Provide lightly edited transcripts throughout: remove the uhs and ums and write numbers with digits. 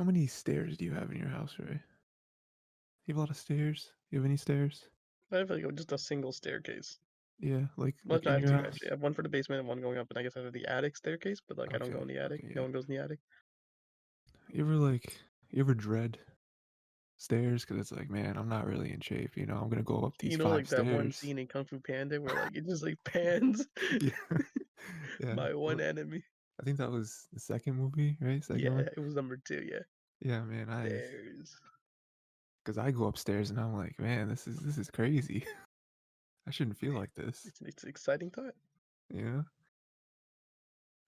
How many stairs do you have in your house, Ray? You have a lot of stairs? You have any stairs? I have like just a single staircase. Yeah, Well, like no, I in have your two actually. house? I have one for the basement and one going up, and I guess I have the attic staircase. But like, I don't go Okay, in the attic. okay, No yeah. one goes in the attic. You ever dread stairs? Because it's like, man, I'm not really in shape. I'm gonna go up these You know, five like that one stairs. scene in Kung Fu Panda where like it just like pans. Yeah, yeah. My one enemy. I think that was the second movie, right? Second Yeah, one. it was number two. Yeah, Yeah, man. stairs. Because I go upstairs and I'm like, man, this is crazy. I shouldn't feel like this. It's an exciting time. Yeah.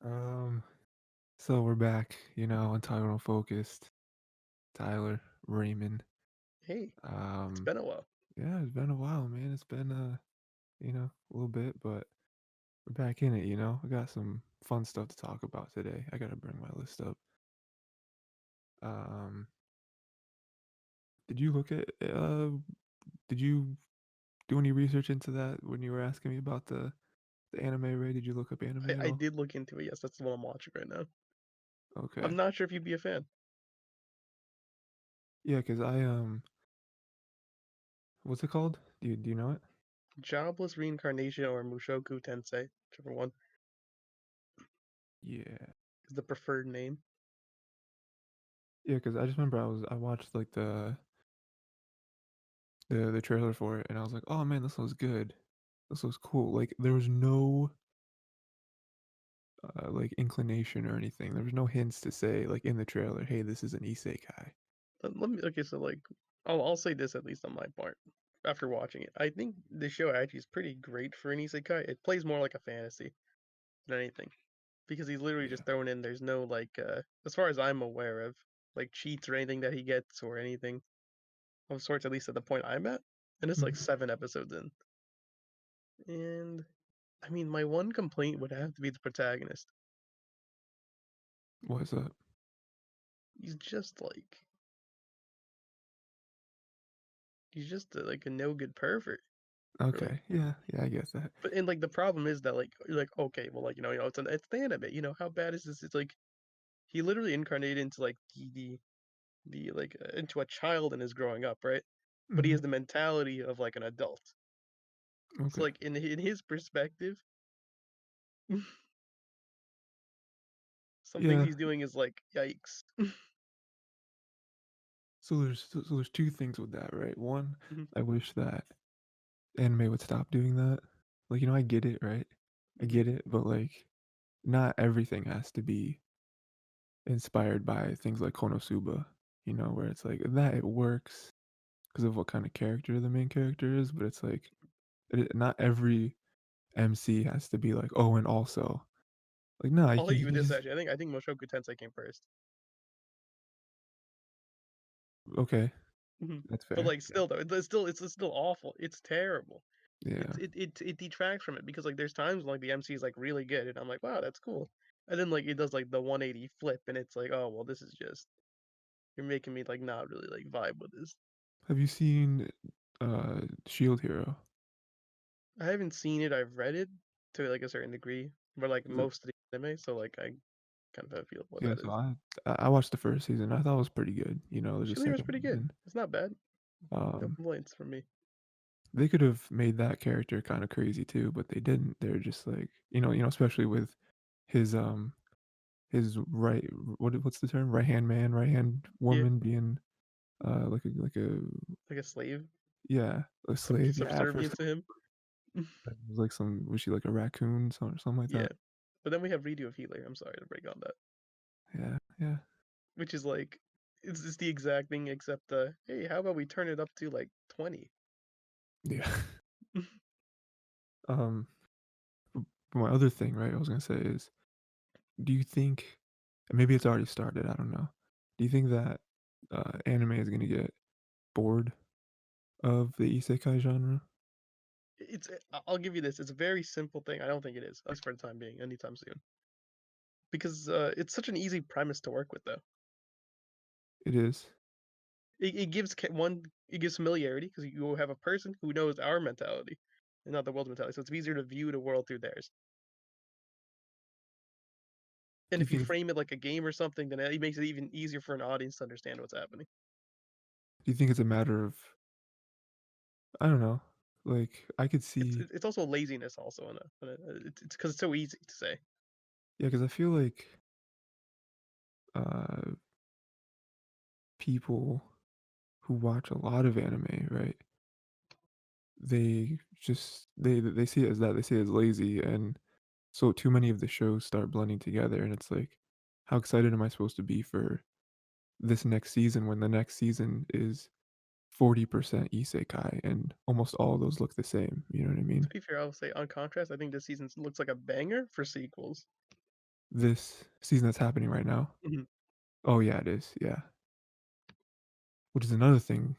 Um. So we're back. Untitled Focused. Tyler, Rayman. Hey, it's Um. been a while. Yeah, it's been a while, man. It's been a little bit, but we're back in it. I got some fun stuff to talk about today. I gotta bring my list up. Um. Did you look at? Did you do any research into that when you were asking me about the anime, Ray? Did you look up anime at I all? did look into it. Yes, that's the one I'm watching right now. Okay. I'm not sure if you'd be a fan. Yeah, because what's it called? Do you know it? Jobless Reincarnation or Mushoku Tensei, whichever one Yeah. is the preferred name. Yeah, because I just remember I watched like the trailer for it, and I was like, oh man, this looks good. This looks cool. Like there was no like inclination or anything. There was no hints to say like in the trailer, hey, this is an isekai. Let me okay, so like I'll say this at least on my part. After watching it, I think the show actually is pretty great for an isekai. It plays more like a fantasy than anything because he's literally Yeah. just thrown in. There's no like, as far as I'm aware of, like cheats or anything that he gets or anything of sorts. At least at the point I'm at, and it's like Mhm. 7 episodes in. And I mean, my one complaint would have to be the protagonist. What is that? He's just like he's just like a no good pervert, really. Okay. Yeah. Yeah, I guess that. But and like the problem is that like you're like okay, well like it's the anime. How bad is this? It's like he literally incarnated into like the like into a child in his growing up, right? But he Hmm. has the mentality of like an adult. So Okay. like in his perspective, some things Yeah. he's doing is like yikes. So there's two things with that, right? One, Mhm, I wish that anime would stop doing that. Like, I get it, right? I mhm. get it, but like not everything has to be inspired by things like Konosuba, where it's like that it works because of what kind of character the main character is, but it's like not every MC has to be like, oh, and also like, no, I'll hit you you with can this just actually. I think Mushoku Tensei came first. okay, Mhm. that's But fair. like still though, it's still awful. It's terrible. Yeah. It detracts from it because like there's times when, like the MC is like really good and I'm like wow that's cool, and then like it does like the 180 flip and it's like oh well this is just you're making me like not really like vibe with this. Have you seen Shield Hero? I haven't seen it. I've read it to like a certain degree, but like Is it- most of the anime, so like I kind of have a feel of what Yeah, that so is. I watched the first season. I thought it was pretty good. There's a Shield Hero is second pretty good. season. It's not bad. No Um, complaints from me. they could have made that character kind of crazy too, but they didn't. They're just like, especially with his right, what's the term? Right hand man, right hand Yeah, woman being like a like a slave, yeah, a slave. Yeah, for subservient to him. it was like was she like a raccoon or something like Yeah, that? but then we have Radio of Healer. I'm sorry to break on that, Yeah, yeah, which is like it's the exact thing except hey, how about we turn it up to like 20? yeah. Um, my other thing, right? I was gonna say is, do you think, and maybe it's already started? I don't know. Do you think that anime is gonna get bored of the isekai genre? I'll give you this. It's a very simple thing. I don't think it is, at least for the time being, anytime soon, because it's such an easy premise to work with though. It is. It gives it gives familiarity because you have a person who knows our mentality and not the world's mentality, so it's easier to view the world through theirs. And Do you if you think it's frame it like a game or something, then it makes it even easier for an audience to understand what's happening. do you think it's a matter of I don't know, like, I could It's see it's also laziness also it's because it's so easy to say. yeah, because I feel like, uh, people who watch a lot of anime, right, they see it as that, they see it as lazy, and so too many of the shows start blending together, and it's like, how excited am I supposed to be for this next season when the next season is 40% isekai and almost all of those look the same, you know what I To mean? be fair, I will say on contrast, I think this season looks like a banger for sequels. This season that's happening right now? Mhm, Oh, yeah, it is, yeah. Which is another thing,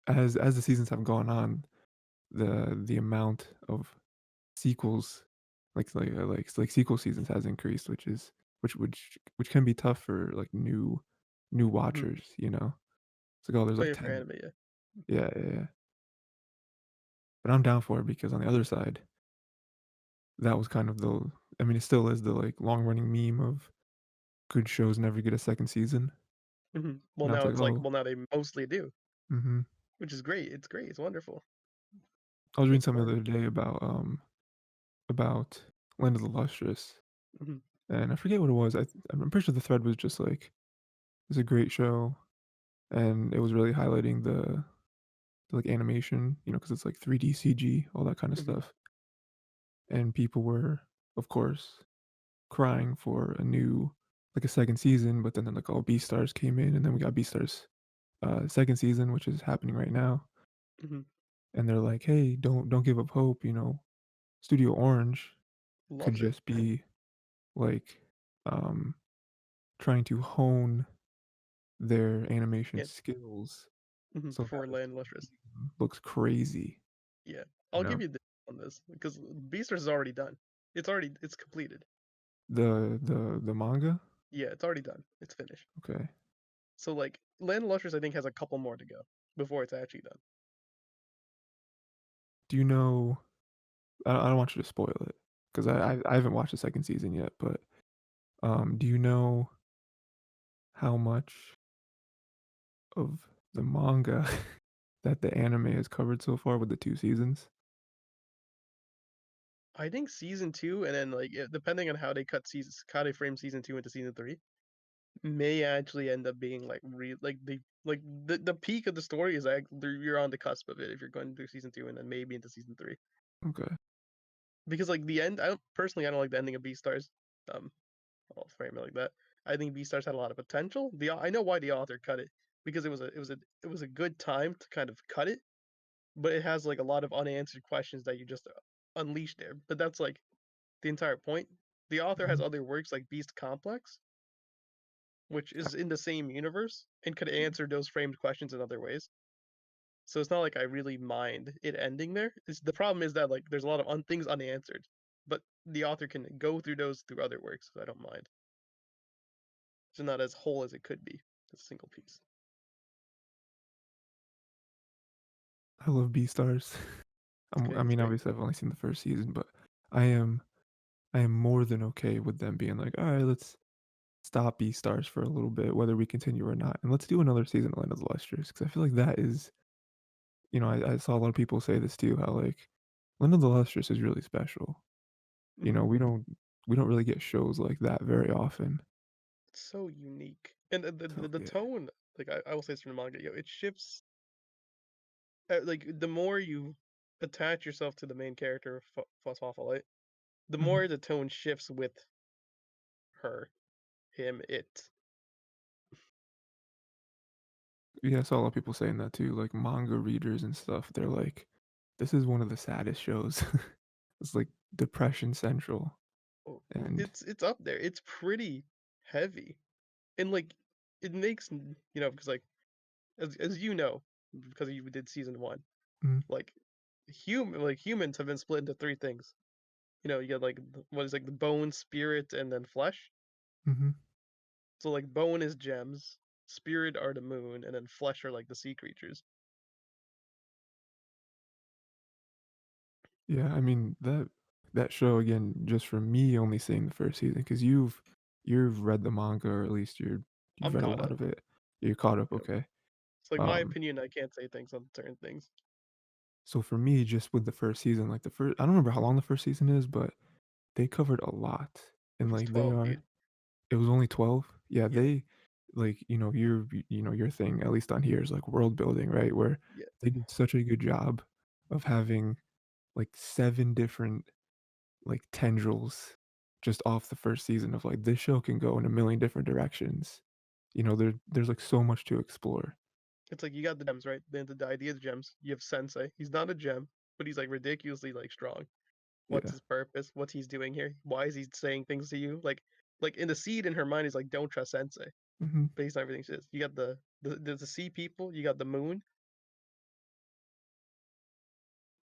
as the seasons have gone on, the amount of sequels, like sequel seasons has increased, which can be tough for, like, new mhm. watchers, you know? It's like, oh, there's, Oh like, yeah, for 10 anime, yeah. yeah, yeah, yeah. But I'm down for it because on the other side, that was kind of the I mean, it still is the, like, long-running meme of good shows never get a second season. Well, Now it's now like, it's like, oh well, now they mostly do, mhm. which is great. It's great. It's wonderful. I was reading Makes it something the fun. other day about Land of the Lustrous, Mhm, and I forget what it was. I'm pretty sure the thread was just like, "It's a great show," and it was really highlighting the, like, animation, you know, because it's, like, 3D CG, all that kinda mhm. stuff, and people were, of course, crying for a new like, a second season, but then they're like, "Oh, Beastars came in," and then we got Beastars, second season, which is happening right now, Mhm. and they're like, "Hey, don't give up hope," you know? Studio Orange could Loves it. just be, like, um, trying to hone their animation Yeah. skills so that For the Land second Lustrous. season looks crazy, Yeah. you I'll know? give you this on this because Beastars is already done. It's completed. The manga? Yeah, it's already done. It's finished. Okay. So like Land Lustrous, I think has a couple more to go before it's actually done. Do you know I don't want you to spoil it 'cause I haven't watched the second season yet, but, do you know how much of the manga that the anime has covered so far with the 2 seasons? I think season two, and then like depending on how they how they frame season two into season three, may actually end up being like the peak of the story is like you're on the cusp of it if you're going through season two and then maybe into season three. Okay. Because like the end, I don't like the ending of Beastars. Um, I'll frame it like that. I think Beastars had a lot of potential. I know why the author cut it because it was a good time to kind of cut it, but it has like a lot of unanswered questions that you just unleash there. But that's like the entire point. The author has Mhm. other works like Beast Complex, which is in the same universe and could answer those framed questions in other ways. So it's not like I really mind it ending there. The problem is that like there's a lot of things unanswered, but the author can go through those through other works. So I don't mind. It's not as whole as it could be. It's a single piece. I love Beastars. It's great. I It's mean, great. obviously, I've only seen the first season, but I am I am more than okay with them being like, "Alright, let's stop Beastars for a little bit, whether we continue or not, and let's do another season of Land of the Lustrous," 'cause I feel like that is you know, I saw a lot of people say this too, how, like, Land of the Lustrous is really special. You Hmm. know, we don't really get shows like that very often. It's so unique, and So, the yeah. tone. Like I will say this from the manga, it shifts. Like the more you attach yourself to the main character, Phosphophyllite, the Mhm. more the tone shifts with her, him, it. Yeah, I saw a lot of people saying that too, like, manga readers and stuff, they're like, "This is one of the saddest shows." It's, like, depression central, Oh, and it's up there. It's pretty heavy, and like it makes because like as you know because you did season one, mhm, like humans have been split into three things. You get like what is like the bone, spirit, and then flesh. mhm. So like bone is gems, spirit are the moon, and then flesh are like the sea creatures. Yeah, I mean, that show again, just for me only seeing the first season, because you've read the manga, or at least you've I'm read a caught lot up. of it. You're caught up, Yep. okay. It's like my Um, opinion. I can't say things on certain things. so for me, just with the first season, like the first, I don't remember how long the first season is, but they covered a lot, It and was like they 12, are. dude. It was only 12? Yeah, Yeah, they like, your thing, at least on here, is like world building, right? Where yeah. they did such a good job of having like 7 different like tendrils just off the first season of like this show can go in a million different directions. There's like so much to explore. It's like you got the gems, right? The idea of gems. You have Sensei. He's not a gem, but he's like ridiculously like strong. What's Yeah. his purpose? What's he's doing here? Why is he saying things to you? Like in the seed in her mind is like don't trust Sensei Mhm. based on everything she says. You got the sea people. You got the moon,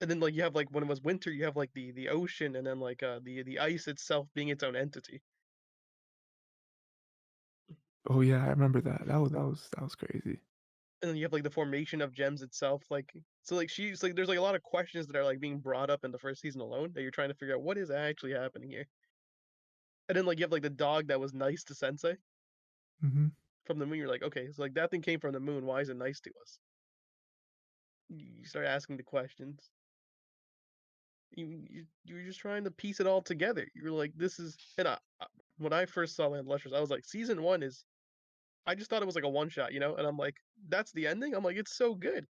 and then like you have like when it was winter, you have like the ocean, and then like the ice itself being its own entity. Oh, yeah, I remember that. That was crazy. And then you have like the formation of gems itself. Like so like she's like there's like a lot of questions that are like being brought up in the first season alone that you're trying to figure out what is actually happening here. And then like you have like the dog that was nice to Sensei Mhm. from the moon. You're like, okay, so like that thing came from the moon. Why is it nice to us? You start asking the questions. You're just trying to piece it all together. You're like, this is and when I first saw Land Lustrous, I was like, season one is. I just thought it was like a one shot, you know. And I'm like, that's the ending. I'm like, it's so good.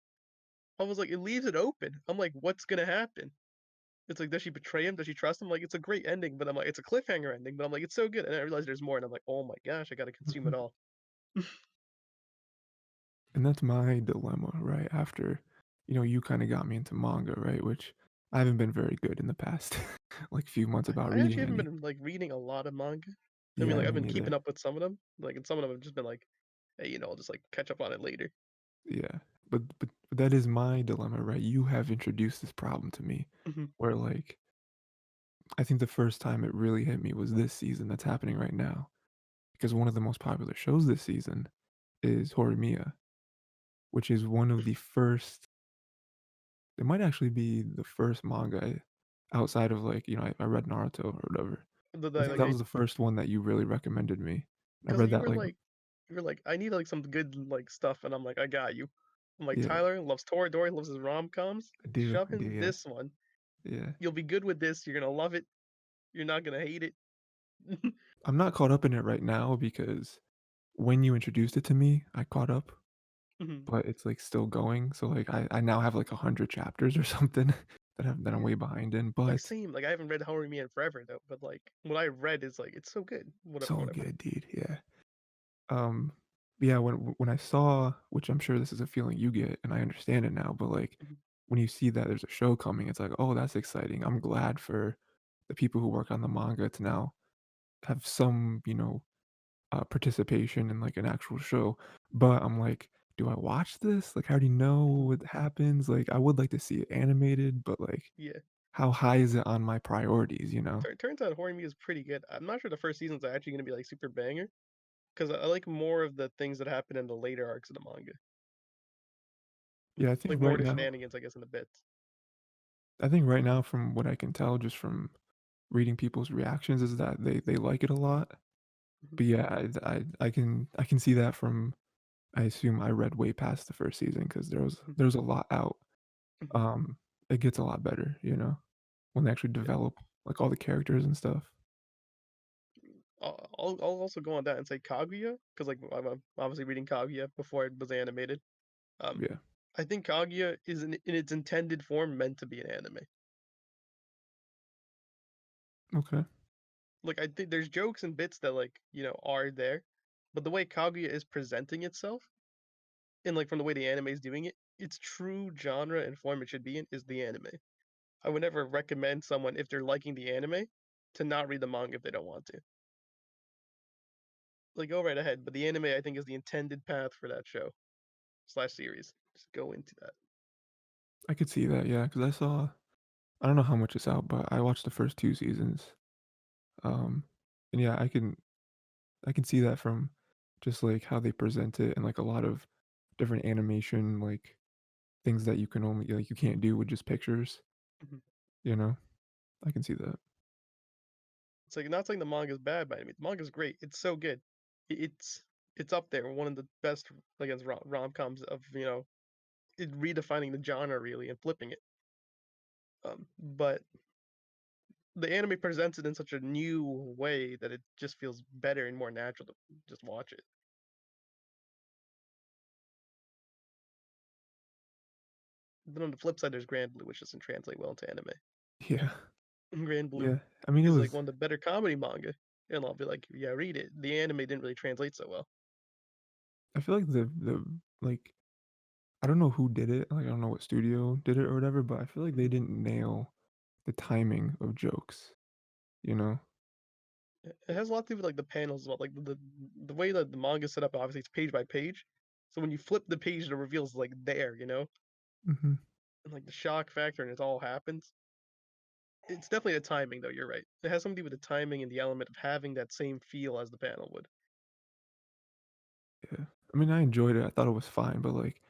I was like, it leaves it open. I'm like, what's gonna happen? It's like, does she betray him? Does she trust him? Like, it's a great ending, but I'm like, it's a cliffhanger ending, but I'm like, it's so good. And I realized there's more, and I'm like, oh my gosh, I gotta consume it Mhm. all. And that's my dilemma, right? After, you kinda got me into manga, right? Which I haven't been very good in the past, like, few months about I actually reading haven't any. been like reading a lot of manga. I mean, Yeah, like, I've me been keeping neither. up with some of them, like, and some of them have just been like, hey, I'll just like catch up on it later. Yeah, but that is my dilemma, right? You have introduced this problem to me Hmm. where, like, I think the first time it really hit me was this season that's happening right now, because one of the most popular shows this season is Horimiya, which is one of the first. It might actually be the first manga outside of, like, I read Naruto or whatever. I think Like, that was the first one that you really recommended me. I because read that, like. you were like, I need like some good like stuff, and I'm like, I got you. I'm like, Yeah, Tyler loves Toradora, loves his rom coms. Shove I do, in yeah, this one. yeah. You'll be good with this. You're gonna love it. You're not gonna hate it. I'm not caught up in it right now because when you introduced it to me, I caught up. Mhm. But it's, like, still going, so, like, I now have, like, 100 chapters or something that I'm Yeah. way behind in, Like but same. Like I haven't read Horimiya in forever though, but like what I read is like it's so good. Whatever, so whatever. good, dude, yeah. Um, yeah, when I saw, which I'm sure this is a feeling you get, and I understand it now, but, like, Mhm. when you see that there's a show coming, it's like, "Oh, that's exciting." I'm glad for the people who work on the manga to now have some, participation in, like, an actual show, but I'm like, "Do I watch this? Like, I already know Mhm. what happens." Like, I would like to see it animated, but, like, Yeah. how high is it on my priorities, you know? Turns out Horimiya is pretty good. I'm not sure the first season's actually gonna be like super banger because I like more of the things that happen in the later arcs of the manga. Yeah, Like more of the shenanigans, I guess, in the bits. I think right now from what I can tell just from reading people's reactions is that they like it a lot. Mhm. But yeah, I can see that from. I assume I read way past the first season because Mhm. there's a lot out. Mhm. Um, it gets a lot better, when they actually Yeah. develop, like, all the characters and stuff. I'll also go on that and say Kaguya because like I'm obviously reading Kaguya before it was animated. Um, Yeah. I think Kaguya is in its intended form meant to be an anime. Okay. Like I think there's jokes and bits that like are there, but the way Kaguya is presenting itself and like from the way the anime is doing it, its true genre and form it should be in is the anime. I would never recommend someone if they're liking the anime to not read the manga if they don't want to. Like go right ahead, but the anime I think is the intended path for that show slash series. Just go into that. I could see that, yeah, because I don't know how much it's out, but I watched the first 2 seasons. Um, and yeah, I can see that from just, like, how they present it and, like, a lot of different animation, like, things that you can't do with just pictures, Mhm. you know? I can see that. It's like not saying the manga's bad by any means. The manga's great. It's so good. It's it's up there, one of the best like as rom-coms of it redefining the genre really and flipping it. But the anime presents it in such a new way that it just feels better and more natural to just watch it. But on the flip side, there's Grand Blue, which doesn't translate well into anime. Yeah, Grand Blue yeah. I mean, it is like was. one of the better comedy manga, and I'll be like, yeah, read it. The anime didn't really translate so well. I feel like the like I don't know who did it. Like I don't know what studio did it or whatever, but I feel like they Mhm. didn't nail the timing of jokes. You know? It has a lot to do with like the panels as well, like the way that the manga is set up. Obviously, it's page by page, so when you flip the page, the reveal's like there, Hmm. and like the shock factor, and it all happens. It's definitely the timing, though. You're right. It has something to do with the timing and the element of having that same feel as the panel would. Yeah. I mean, I enjoyed it. I thought it was fine, but like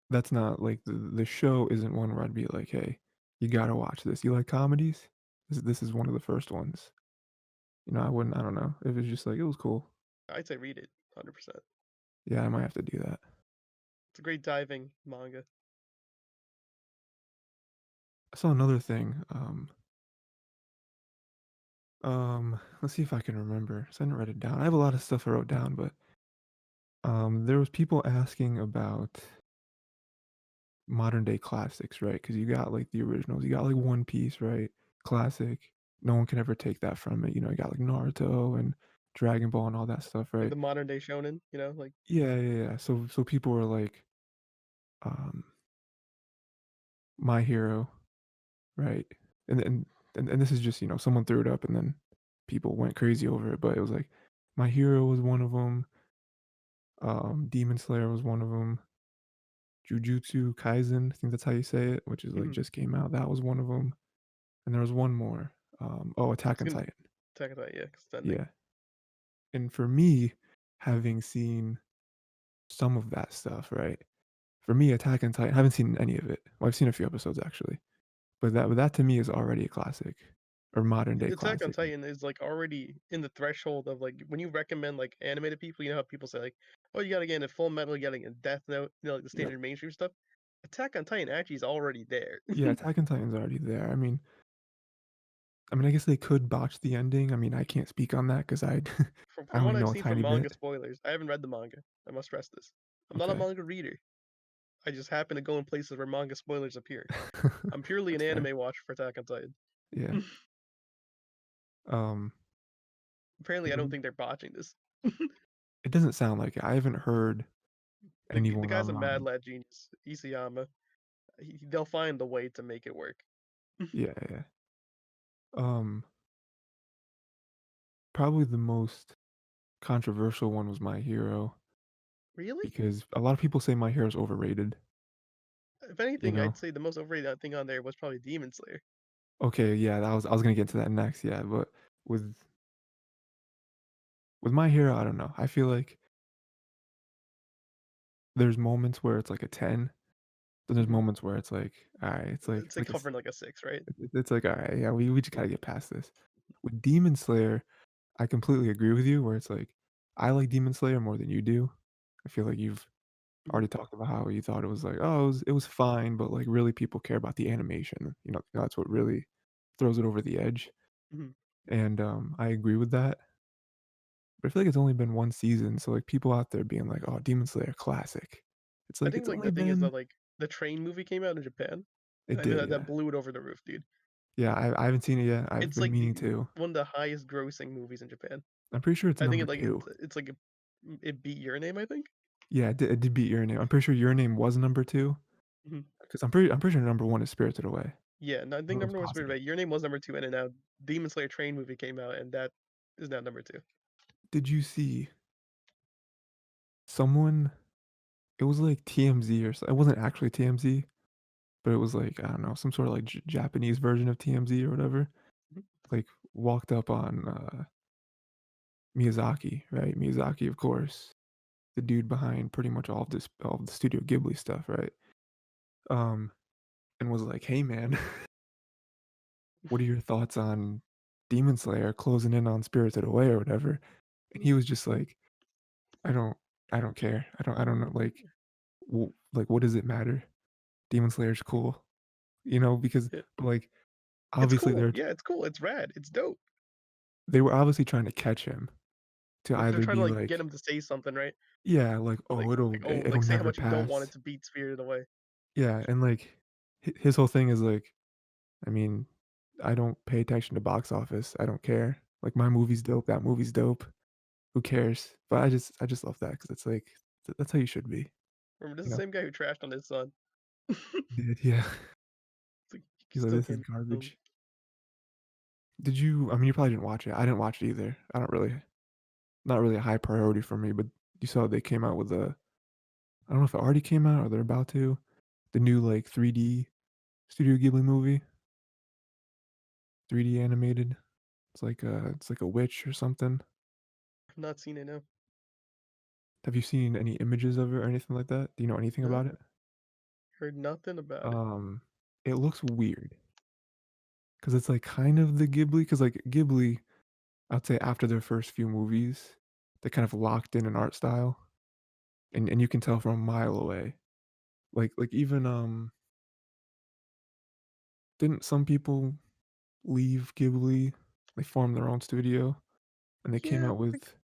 that's not like the show isn't one where I'd be like, hey, you gotta watch this. You like comedies? This is one of the first ones. I wouldn't. I don't know. It was just like it was cool. I'd say read it, 100%. Yeah, I might have to do that. It's a great diving manga. I saw another thing. Let's see if I can remember. 'Cause I didn't write it down. I have a lot of stuff I wrote down, but there was people asking about modern day classics, right? Because you got like the originals. You got like One Piece, right? Classic. No one can ever take that from it. You got like Naruto and Dragon Ball and all that stuff, Like right? the modern day shonen, like Yeah, yeah, yeah. So people were like, um, My Hero, right? And and and this is just someone threw it up and then people went crazy over it, but it was like My Hero was one of them. Demon Slayer was one of them. Jujutsu Kaisen, I think that's how you say it, which is like mhm. just came out. That was one of them, and there was one more. Oh, Attack It's on gonna Titan. attack on Titan, yeah, 'cause it's ending. Yeah, and for me, having seen some of that stuff, right? For me, Attack on Titan, I haven't seen any of it. Well, I've seen a few episodes actually, but that to me is already a classic or modern day Attack on classic. Titan is like already in the threshold of like when you recommend like anime to people, you know how people say like, oh, you gotta get into Full Metal, you gotta get into Death Note, like the Yep. standard mainstream stuff. Attack on Titan actually is already there. Yeah, Attack on Titan's already there. I mean, I guess they could botch the ending. I mean, I can't speak on that because I From I from only what I've know a seen from tiny manga bit. spoilers, I haven't read the manga. I must stress this. I'm not a Okay. manga reader. I just happen to go in places where manga spoilers appear. I'm purely an That's fair. anime watcher for Attack on Titan. Yeah. Um, Apparently, I don't mhm. think they're botching this. It doesn't sound like it. I haven't heard The anyone guy's a mad online. lad genius, Isayama. They'll find the way to make it work. Yeah, yeah. Um, Probably the most controversial one was My Hero Really? because a lot of people say My Hero is overrated, If you anything, know? I'd say the most overrated thing on there was probably Demon Slayer. Okay, yeah, I was gonna get to that next, yeah, but with with My Hero, I don't know. I feel like there's moments where it's like a 10, then there's Mhm. moments where it's like, alright, it's like It's it's like like a s hovering like a six, right? it's like, alright, yeah, we just gotta get past this. With Demon Slayer, I completely agree with you where it's like, I like Demon Slayer more than you do. I feel like you've Mhm. already talked about how you thought it was like, "Oh, it was fine," but, like, really people care about the animation, that's what really throws it over the edge, Mhm. and, I agree with that, but I feel like it's only been 1 season, so, like, people out there being like, "Oh, Demon Slayer classic." It's I like, think it's like only the thing is been. that like the Train movie came out in Japan. It I know did, that yeah. blew it over the roof, dude. Yeah, I haven't seen it yet, I've It's been like meaning to. one of the highest grossing movies in Japan. I'm pretty sure it's I think number it like 2. it's like it beat Your Name, I think. Yeah, it did beat Your Name. I'm pretty sure Your Name was number 2, Mhm. 'cause I'm pretty sure number 1 is Spirited Away. Yeah, no, I I'm think almost number one was Spirit positive. Away. Your Name was number two, and then now Demon Slayer Train movie came out, and that is now number two. Did you see someone it was like TMZ or it wasn't actually TMZ, but it was like, I don't know, some sort of like Japanese version of TMZ or whatever, Mhm. like, walked up on, Miyazaki, right? Miyazaki, of course, the dude behind pretty much all of the Studio Ghibli stuff, right? Um, and was like, "Hey, man, what are your thoughts on Demon Slayer closing in on Spirited Away or whatever, and he was just like, "I don't I don't care. I don't know, like, what does it matter? Demon Slayer's cool." You know, because Yeah. like, It's obviously, cool. Yeah, it's cool. It's rad. It's dope. they were obviously trying to catch him to They're either trying to be like get like, him to say something, right? yeah, like, "Oh, Like oh, it'll like say how never much you don't want it pass." to beat Spirited Away. Yeah, and, like, his whole thing is like, I mean, I don't pay attention to box office, I don't care. Like, my movie's dope, that movie's dope, who cares? But I just love that because it's like, that's how you should be, Remember, this you is the know? same guy who trashed on his son. Did yeah. It's like you He's like, still "This is can't. garbage." Did you I mean, you probably didn't watch it, I didn't watch it either. I don't really not really a high priority for me, but you saw they came out with a I don't know if it already came out or they're about to, the new, like, 3D Studio Ghibli movie, 3D animated. It's like a witch or something. I've not seen it now. Have you seen any images of it or anything like that? Do you know anything No, about it? heard nothing about it. Um, it looks weird because it's, like, kind of the Ghibli, because like, Ghibli, I'd say after their first few movies, they kind of locked in an art style, and you can tell from a mile away. Like, even, didn't some people leave Ghibli? They formed their own studio, and Yeah, like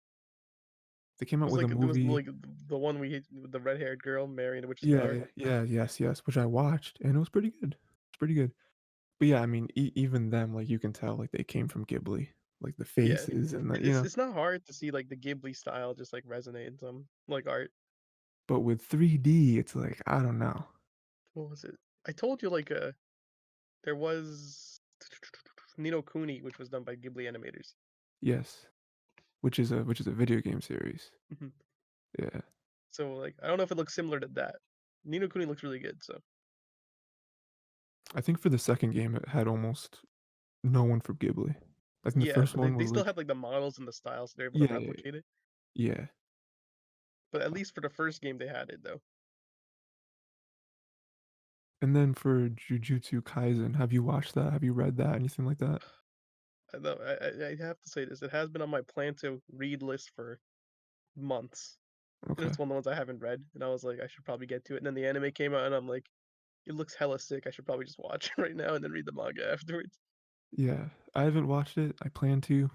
they came out with a there was movie. like the one we hate with the red haired girl marrying the witch's Yeah, daughter. yeah, yes, yes, which I watched, and it was pretty good. It's pretty good. But yeah, I mean, even them, like, you can tell, like, they came from Ghibli, like, the Yeah, faces and the it's not hard to see like the Ghibli style just like resonate in some like art. but with 3D, it's like, I don't know. What was it? I told you like there was Nino Kuni, which was done by Ghibli animators. Yes, which is a video game series. Mhm. Yeah. So like I don't know if it looks similar to that. Nino Kuni looks really good. So I think for the 2nd game, it had almost no one from Ghibli. I think the yeah, first but one they was still like, have like the models and the style, so they're able to yeah, yeah, replicate it. yeah. But at least for the first game, they had it though. And then for Jujutsu Kaisen, have you watched that? Have you read that? Anything like that? I have to say this. It has been on my plan to read list for months. And Okay. it's one of the ones I haven't read. And I was like, I should probably get to it. And then the anime came out, and I'm like, it looks hella sick. I should probably just watch it right now and then read the manga afterwards. Yeah, I haven't watched it. I plan to.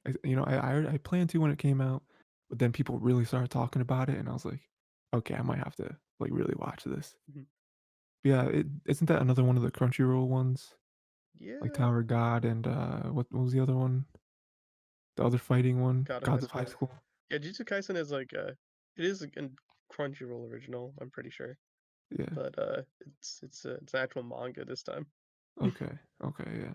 I planned to when it came out, but then people really started talking about it, and I was like, "Okay, I might have to, like, really watch this." Mhm. Yeah, isn't that another one of the Crunchyroll ones? Like Yeah, Tower of God and, what was the other one? The other fighting one? God of High Gods of High School. School? Yeah, Jujutsu Kaisen is like it is a Crunchyroll original. I'm pretty sure, Yeah. but it's an actual manga this time. Okay, okay, yeah.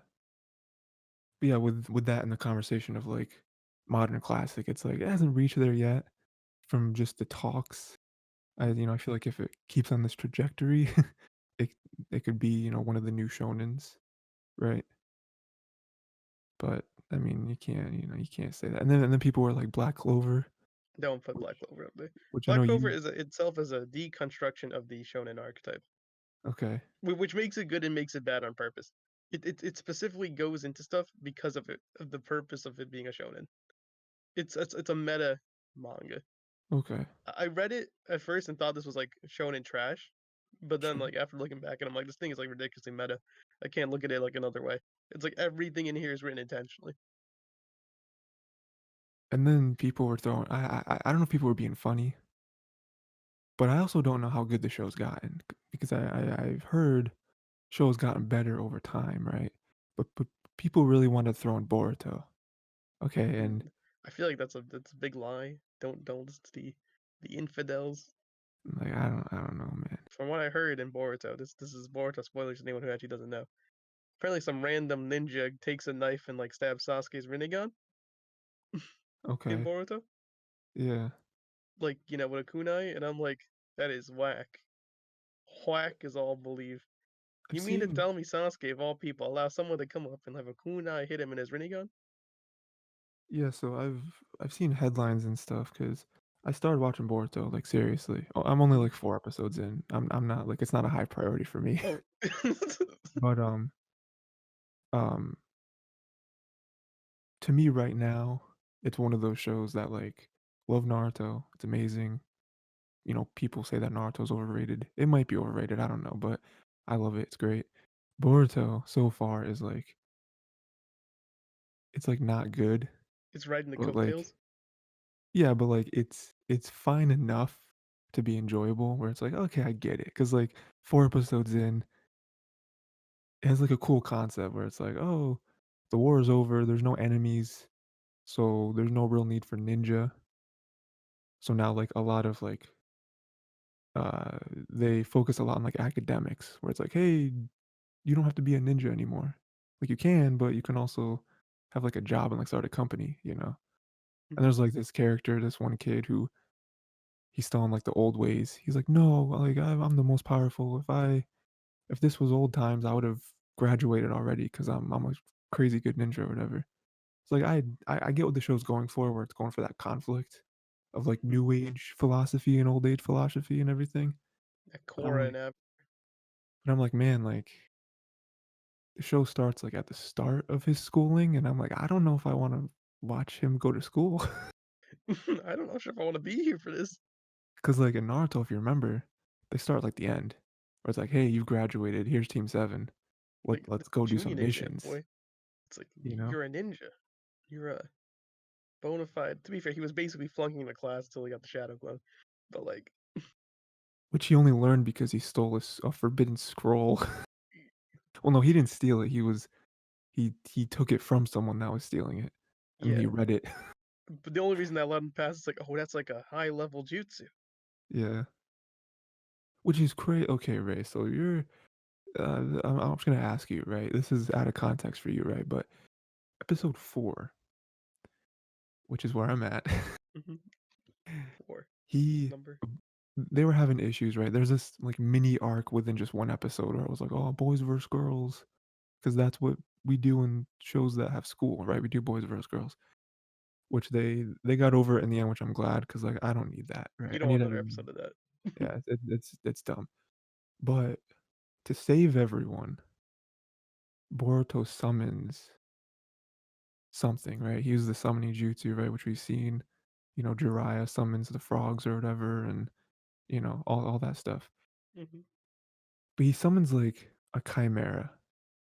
But yeah, with that in the conversation of, like, modern classic, it's like, it hasn't reached there yet from just the talks. I feel like if it keeps on this trajectory, it it could be, one of the new shonens, right? But, I mean, you can't say that. And then people were like Black Clover, Don't put which Black Clover up there. which I Black know Clover you is itself as a deconstruction of the shonen archetype, okay, which makes it good and makes it bad on purpose. It specifically goes into stuff because of the purpose of it being a shonen. It's a meta manga. okay, I read it at first and thought this was like shonen trash, but then sure. like after looking back and I'm like, this thing is like ridiculously meta. I can't look at it like another way. It's like everything in here is written intentionally. And then people were throwing I don't know if people were being funny, but I also don't know how good the show's gotten c because I've heard shows gotten better over time, right? But people really wanted to throw in Boruto, okay, and, I feel like that's a big lie. Don't listen to the infidels. like, I don't know, man. From what I heard in Boruto, this is Boruto spoilers to anyone who actually doesn't know. Apparently, some random ninja takes a knife and like stabs Sasuke's Rinnegan in Okay, Boruto, yeah. like with a kunai, and I'm like, that is whack. Whack is all believe. I've You mean to seen tell me Sasuke, of all people, allow someone to come up and have a kunai hit him in his Rinnegan? Yeah, so I've seen headlines and stuff because I started watching Boruto, like, seriously. I'm only, Mhm. like, 4 episodes in. I'm not like, it's not a high priority for me. Oh, But, um, to me right now, it's one of those shows that, like, love Naruto, it's amazing. You know, people say that Naruto's overrated. It might be overrated, I don't know, but I love it, it's great. Boruto so far is, like it's, like, not good, It's riding the but, like coattails. yeah, but, like, it's fine enough to be enjoyable where it's like, "Okay, I get it," because like, 4 episodes in, it has, like, a cool concept where it's like, "Oh, the war is over, there's no enemies, so there's no real need for ninja." So now, like, a lot of, like, they focus a lot on, like, academics where it's like, "Hey, you don't have to be a ninja anymore. Like, you can, but you can also have, like, a job and, like, start a company," you know? And Mhm. there's, like, this character, this one kid who he's still in, like, the old ways. He's like, "No, like, I'm the most powerful. If this was old times, I would've graduated already because I'm a crazy good ninja or whatever." It's like, I get what the show's going for, where it's going for that conflict of, like, Mhm. new age philosophy and old age philosophy and everything, That but I'm Korra like and Ab. "Man, like, the show starts, like, at the start of his schooling, and I'm like, I don't know if I wanna watch him go to school, I don't know sure if I wanna be here for this. because like, in Naruto, if you remember, they start, like, the end, where it's like, "Hey, you've graduated. Here's Team 7. Like, Let's that's the go do junior some ninja, missions," boy. It's like, you know? you're a ninja. You're a bona fide to be fair, he was basically flunking the class till he got the Shadow Clone, but, like, Which he only learned because he stole a forbidden scroll. Well, no, he didn't steal it, he took it from someone that was stealing it, and then he yeah. read it. But the only reason that let him pass is like, "Oh, that's like a high level jutsu." Yeah. Which is okay, Ray, so you're, I'm just gonna ask you, right? This is out of context for you, right? But episode 4, which is where I'm at, Mhm. 4. he Number. they were having issues, right? There's this, like, mini arc within just one episode where I was like, "Oh, boys versus girls," because that's what we do in shows that have school, right? We do boys versus girls, which they got over it in the end, which I'm glad because like, I don't need that, right? You I don't need want another everyone episode of that. yeah, it's dumb. But to save everyone, Boruto summons something, right? He uses the summoning jutsu, right, which we've seen. You know, Jiraiya summons the frogs or whatever and, you know, all that stuff. Mhm. But he summons, like, a chimera.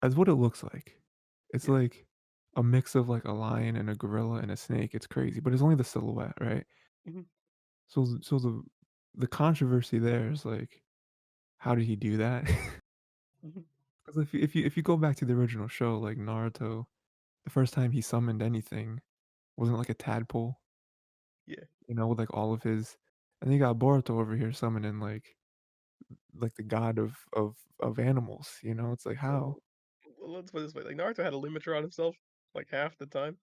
That's what it looks like. It's Yeah. like a mix of, like, a lion and a gorilla and a snake, it's crazy, but it's only the silhouette, right? Mhm. So the controversy there is, like, how did he do that? Mhm. 'Cause if you go back to the original show, like Naruto, the first time he summoned anything wasn't, like, a tadpole, Yeah. you know, with, like, all of his and then you got Boruto over here summoning, like, the god of animals, you know? It's like, how? Well, let's put it this way, like, Naruto had a limiter on himself, like, half the time.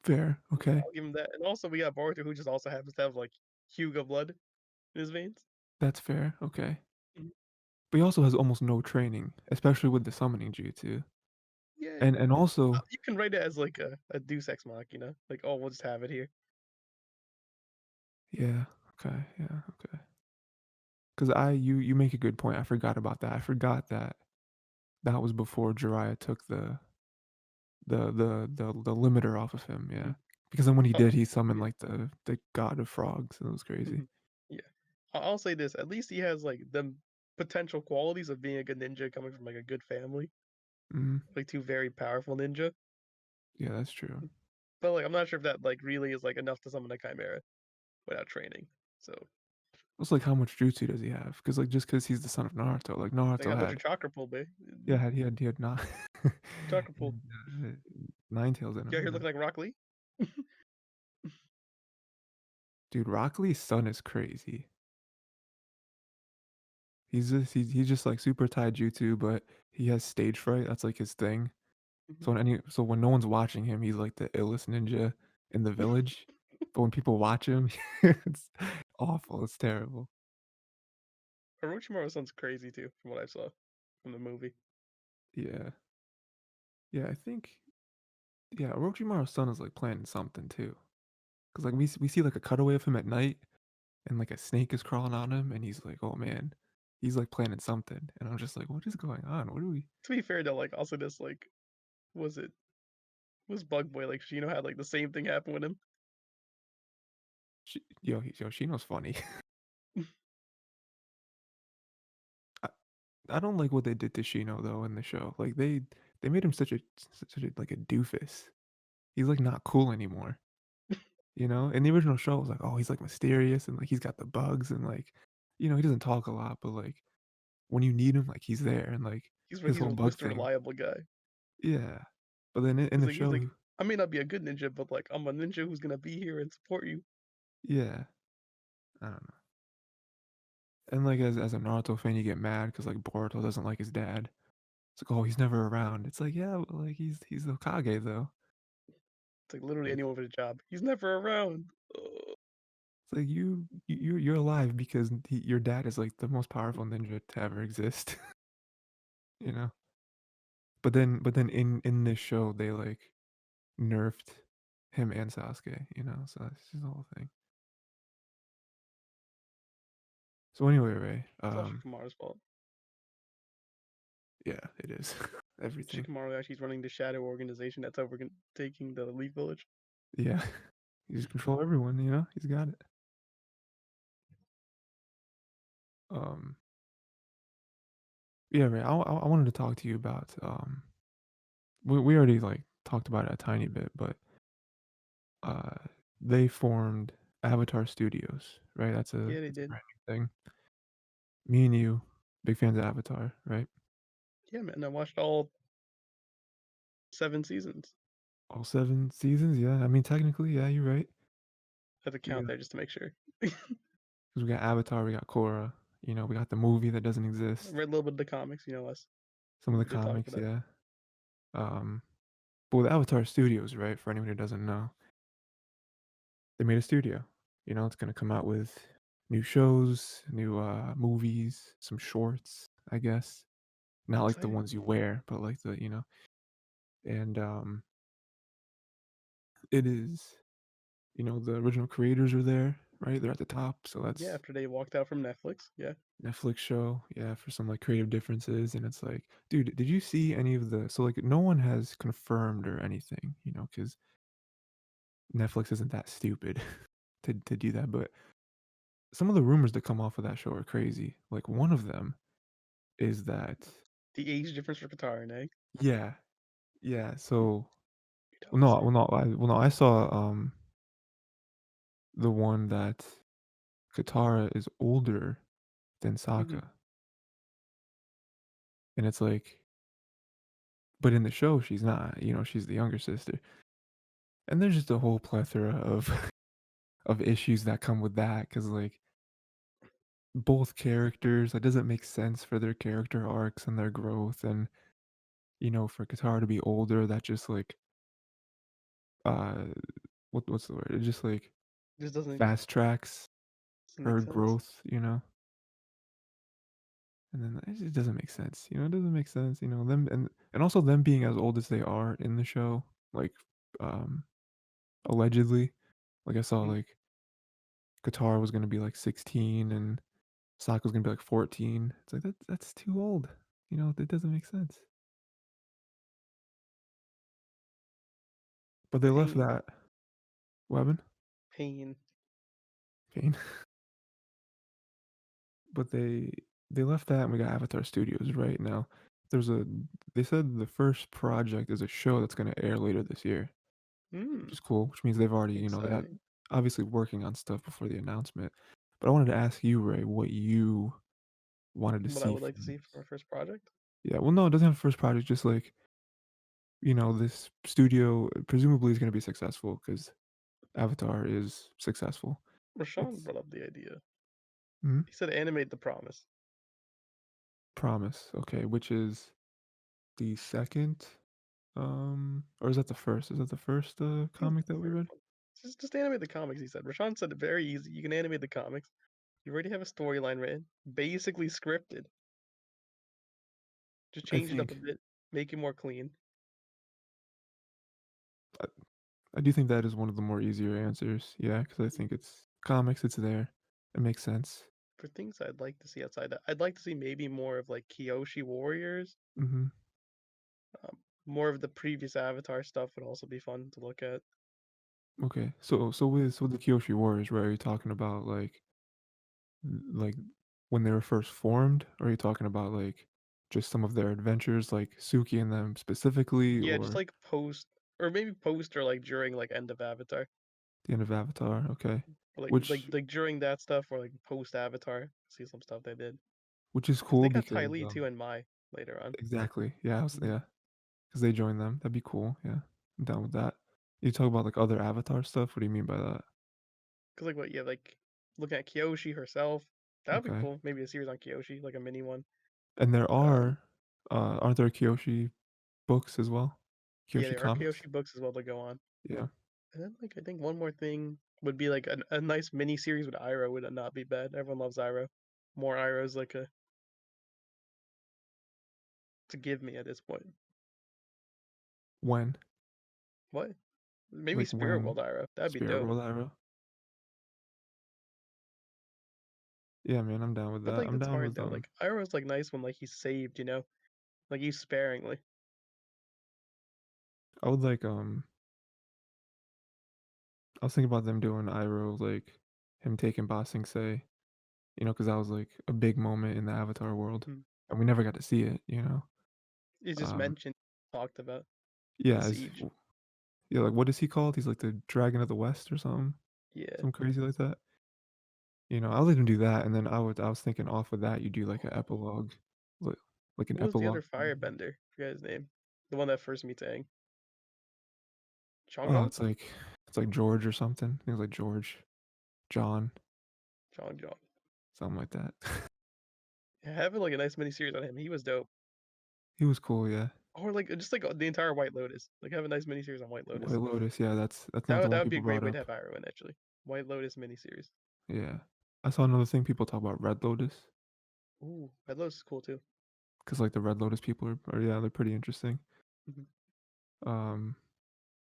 Fair, okay. I'll give him that, and also we got Boruto who just also happens to have, like, Hyuga blood in his veins. That's fair, okay. Mhm. But he also has almost no training, especially with the summoning jutsu. Yeah, And also you can write it as, like, a Deus Ex Machina, like, "Oh, we'll just have it here." yeah, okay, yeah, okay. 'Cause you make a good point, I forgot about that. I forgot that that was before Jiraiya took the limiter off of him, yeah. Mhm. Because then when he Oh, did, he summoned, yeah. like, the god of frogs, and it was crazy. Mhm. Yeah. I'll say this, at least he has, like, the potential qualities of being a good ninja coming from, like, a good family, Mhm. like, 2 very powerful ninja, Yeah, that's true. but, like, I'm not sure if that, like, really is, like, enough to summon a chimera without training, so, It's like, how much jutsu does he have? Because like, just because he's the son of Naruto, like, like, Naruto how much a had chakra pull be? yeah, he had not Chakra he pull. had, 9 tails in You out him, here yeah. looking like Rock Lee? Dude, Rock Lee's son is crazy. He's just, like, super taijutsu, but he has stage fright, that's, like, his thing. Mhm. So when no one's watching him, he's, like, the illest ninja in the village, but when people watch him, it's awful, it's terrible. Orochimaru sounds crazy too, from what I saw from the movie. Yeah. Yeah, I think yeah, Orochimaru's son is, like, planning something too. 'Cause, like, we see, like, a cutaway of him at night, and, like, a snake is crawling on him, and he's like, "Oh, man." He's, like, planning something, and I'm just like, "What is going on? What are we" To be fair though, like, also this, like, was it Was Bug Boy like Shino had like the same thing happen with him? Shino's funny. I, I don't like what they did to Shino though in the show. Like they made him such a like a doofus. He's like not cool anymore. You know? In the original show, it was like, oh, he's like mysterious and like he's got the bugs and like, he doesn't talk a lot, but like when you need him, like he's there and like his He's whole bug Mr. thing. Reliable guy. Yeah. But then in the He's like, show, I may not be a good ninja, but like I'm a ninja who's gonna be here and support you. yeah, I don't know. And like as a Naruto fan, you get mad because like Boruto doesn't like his dad. It's like, oh, he's never around. It's like, yeah, but like he's the Kage though. It's like literally Like anyone with a job. He's never around. Ugh. it's like you're alive because your dad is like the most powerful ninja to ever exist. you know. But then in this show they like nerfed him and Sasuke. So that's just the whole thing. So anyway, Ray, It's all Shikamaru's fault. yeah, it is everything. Shikamaru actually is running the shadow organization that's overtaking the Leaf Village. Yeah, he just control everyone. He's got it. Um, yeah, Ray, I wanted to talk to you about we already like talked about it a tiny bit, but uh, they formed Avatar Studios, right? Yeah, they That's a did. brand new thing. Me and you, big fans of Avatar, right? Yeah, man. I watched all 7 seasons. All 7 seasons, yeah. I mean, technically, yeah, you're right. I had to We count got there just to make sure. because we got Avatar, we got Korra. We got the movie that doesn't I exist. read a little bit of the comics, us. Some of the We did talk comics, about that. yeah. Um, but with Avatar Studios, right? For anyone who doesn't know, they made a studio. It's gonna come out with new shows, new movies, some shorts, I guess. Not like the Exciting. ones you wear, but like and it is, the original creators are there, right? They're at the top, so Yeah, that's after they walked out from Netflix. Yeah. Netflix show, yeah, for some like creative differences. And it's like, dude, did you see any of so like no one has confirmed or anything, because Netflix isn't that stupid to do that. But some of the rumors that come off of that show are crazy. Like one of them is that, The age difference for Katara and Egg. yeah, yeah. You So don't say. well, no, I saw the one that Katara is older than Mm-hmm. Sokka, and it's like, but in the show she's not. She's the younger sister, and there's just a whole plethora of of issues that come with that because like both characters, that doesn't make sense for their character arcs and their growth. And for Katara to be older, that just like uh what's the word, it just like This fast tracks doesn't make her sense. growth. And then it just doesn't make sense. It doesn't make sense. Them and also them being as old as they are in the show, like um allegedly. Like I saw Mm. like Katara was gonna be like 16 and Sokka's gonna be like 14. It's like that's too old. That doesn't make sense. But they left Pain. that weapon. Pain. Pain. But they left that and we got Avatar Studios right now. There's a they said the first project is a show that's gonna air later this year, which Hmm. is cool, which means they've already, they had Exciting. obviously working on stuff before the announcement. But I wanted to ask you, Ray, what you wanted to What I see would like to from see for my first project. yeah, well no, it doesn't have a first project, just like, this studio presumably is gonna be successful because Avatar is successful. Rashawn It's brought up the idea. mhm, He said animate the promise. Promise, okay, which is the second, or is that the first? Is that the first, I think it's comic the that we first read? one. Just animate the comics, he said. Rashawn said it very easy. You can animate the comics. You already have a storyline written, basically scripted. Just I change it up a think bit, make it more clean. I I do think that is one of the more easier answers, yeah, because I think it's comics, it's there. It makes sense. For things I'd like to see outside that, I'd like to see maybe more of like Kyoshi warriors, Mhm. um, more of the previous Avatar stuff would also be fun to look at. Okay. So with the Kyoshi Warriors, right, are you talking about like when they were first formed? Or are you talking about like just some of their adventures, like Suki and them specifically, Yeah, just or like post or maybe post or like during like end of Avatar. the end of Avatar? Okay. Or Which during that stuff or like post Avatar. See some stuff they did. which is Because they cool got Ty because Lee too and Mai later on. exactly. Yeah, Mhm. yeah, because they joined them. That'd be cool. Yeah. I'm down with that. You talk about like other Avatar stuff? What do you mean by that? Cause like what, yeah, like looking at Kyoshi herself. That would be Okay. cool. Maybe a series on Kyoshi, like a mini one. And there Um, are aren't there Kyoshi books as well? yeah, Kyoshi there are comics? Kyoshi books as well to go on. Yeah. And then like I think one more thing would be like a nice mini series with Iroh would not be bad. Everyone loves Iroh. More Iroh is like a to give me at this point. When? What? Maybe Like Spirit when World Iroh. That'd be Spirit dope. World Arrow? Yeah, man, I'm down with But that. like I'm that's down hard with though. Like Iroh's like nice when like he's saved, like used sparingly. I would like I was thinking about them doing Iroh, like him taking Ba Sing Se, because that was like a big moment in the Avatar world. Hmm. And we never got to see it. It's just Um mentioned, talked about in yeah, Siege. yeah, like what is he called? He's like the Dragon of the West or something. Yeah. Something crazy like that. I'll let him do that, and then I was thinking off of that, you do like an Oh, epilogue, like like an who was the other epilogue. firebender? Forget his name. The one that first meets Aang. Oh, Chonggong? it's like George or something. I think it's like George, John, Chongjong. something like that. Yeah, having like a nice mini series on him. He was dope. He was cool, yeah. Or like just like the entire White Lotus. Like have a nice mini series on White White Lotus. Lotus, yeah, that's not the That one would be a people great brought way to up. have Iroh in actually. White Lotus mini series. Yeah. I saw another thing people talk about Red Lotus, Ooh, White Lotus is cool too. because like the Red Lotus people are yeah, they're pretty interesting. Hmm. Um,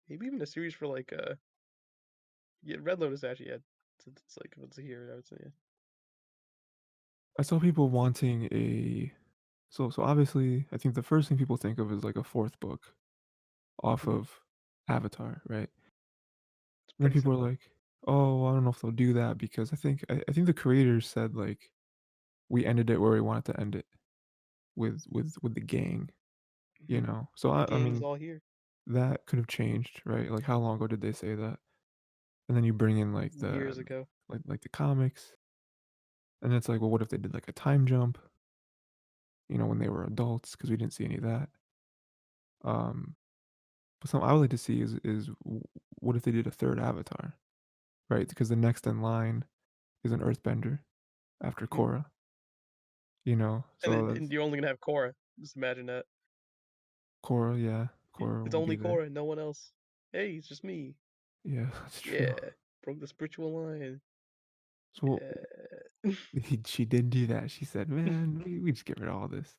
Maybe even a series for like yeah, Red Lotus actually, yeah. It's like what's here, I would say. Yeah. I saw people wanting a so obviously I think the first thing people think of is like a fourth book off Hmm. of Avatar, right? It's And then pretty people are simple. like, "Oh, I don't know if they'll do that because I think the creators said like we ended it where we wanted to end it with the gang, you Hmm. know." So The I gang's mean all here. that could have changed, right? Like how long ago did they say that? And then you bring in like the Years ago. like the comics, and it's like, well, what if they did like a time jump? When they were adults, because we didn't see any of that. Um, but something I would like to see is what if they did a third Avatar, right? Because the next in line is an Earthbender after Hmm. Korra, And so and that's you're only gonna have Korra. Just imagine that. Korra, yeah, Korra It's will be only there. Korra, no one else. Hey, it's just me. Yeah, that's true. Yeah. Broke the spiritual line. So Yeah. she did do that. She said, "Man, we just get rid of all this."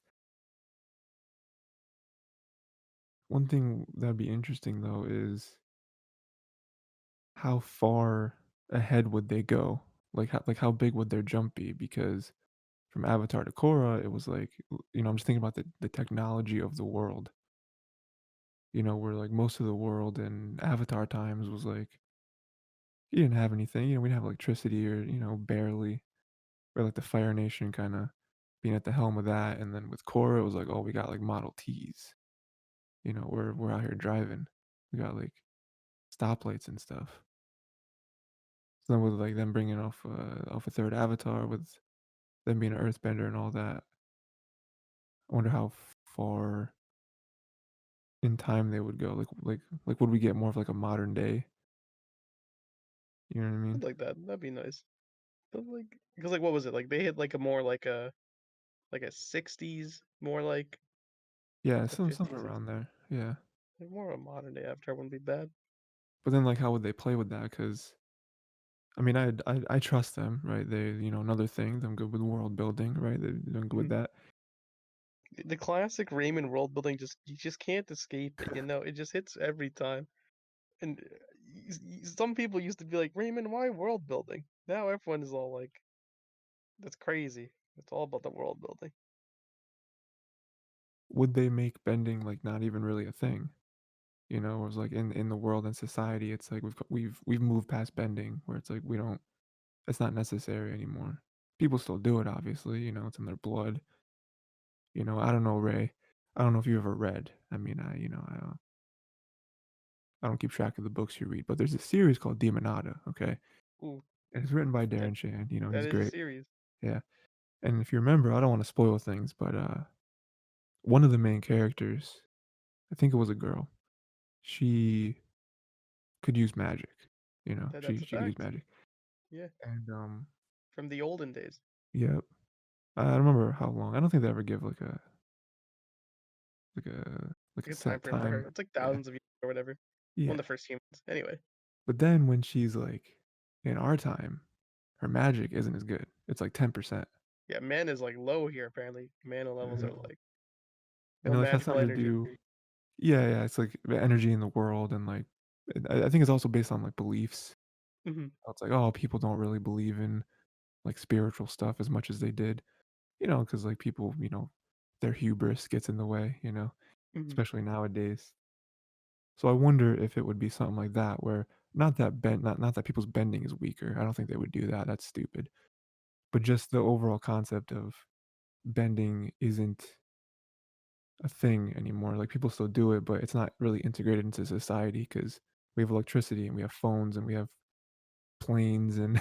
One thing that'd be interesting though is how far ahead would they go? Like how big would their jump be? Because from Avatar to Korra, it was like, I'm just thinking about the technology of the world. Where like most of the world in Avatar times was like you didn't have anything. We didn't have electricity or barely. Or like the Fire Nation kind of being at the helm of that, and then with Korra, it was like, oh, we got like Model Ts. We're out here driving. We got like stoplights and stuff. So then with like them bringing off a third Avatar with them being an Earthbender and all that, I wonder how far in time they would go. Like would we get more of like a modern day? You know what I mean? I'd like that. That'd be nice. But like, because like, what was it? Like they had like a more like a '60s, more Yeah, like a somewhere '50s, around there. Yeah, like more of a modern day Avatar wouldn't be bad. but then like how would they play with that? Because I mean, I trust them, right? They, another thing, them good with world building, right? They're doing good with Mhm. that. The classic Rayman world building just you just can't escape it. It just hits every time. And some people used to be like, Rayman, why world building? Now everyone is all like, that's crazy. It's all about the world building. would they make bending, like, not even really a thing? You know, where it's like in the world and society, it's like we've moved past bending where it's like we don't it's not necessary anymore. People still do it, obviously, you know, it's in their blood. You know, I don't know, Ray. I don't know if you ever read. I mean, I don't keep track of the books you read, but there's a series called Demonata, okay? Ooh, And it's written by that Darren Shan, you know, that he's is a great. series. Yeah. And if you remember, I don't wanna spoil things, but, one of the main characters, I think it was a girl, she could use magic, you know, That's a she could use fact. magic. Yeah, And, from the olden days. yep. I don't remember how long. I don't think they ever give, like a Like a time set frame for her. time. It's like Yeah. thousands of years or whatever. One of Yeah. the first humans. Anyway, But then when she's, like, in our time, her magic isn't as good. It's, like, 10%. yeah, man is like low here apparently. Mana levels are Mhm. like And, no like, has magical something to energy. do. Yeah, yeah, it's, like, the energy in the world and, like, I think it's also based on, like, beliefs. Hmm. It's like, oh, people don't really believe in, like, spiritual stuff as much as they did, you know, because like, people, you know, their hubris gets in the way, you know, Hmm. especially nowadays. So I wonder if it would be something like that where not that people's bending is weaker, I don't think they would do that, that's stupid, but just the overall concept of bending isn't a thing anymore, like, people still do it, but it's not really integrated into society because we have electricity and we have phones and we have planes and,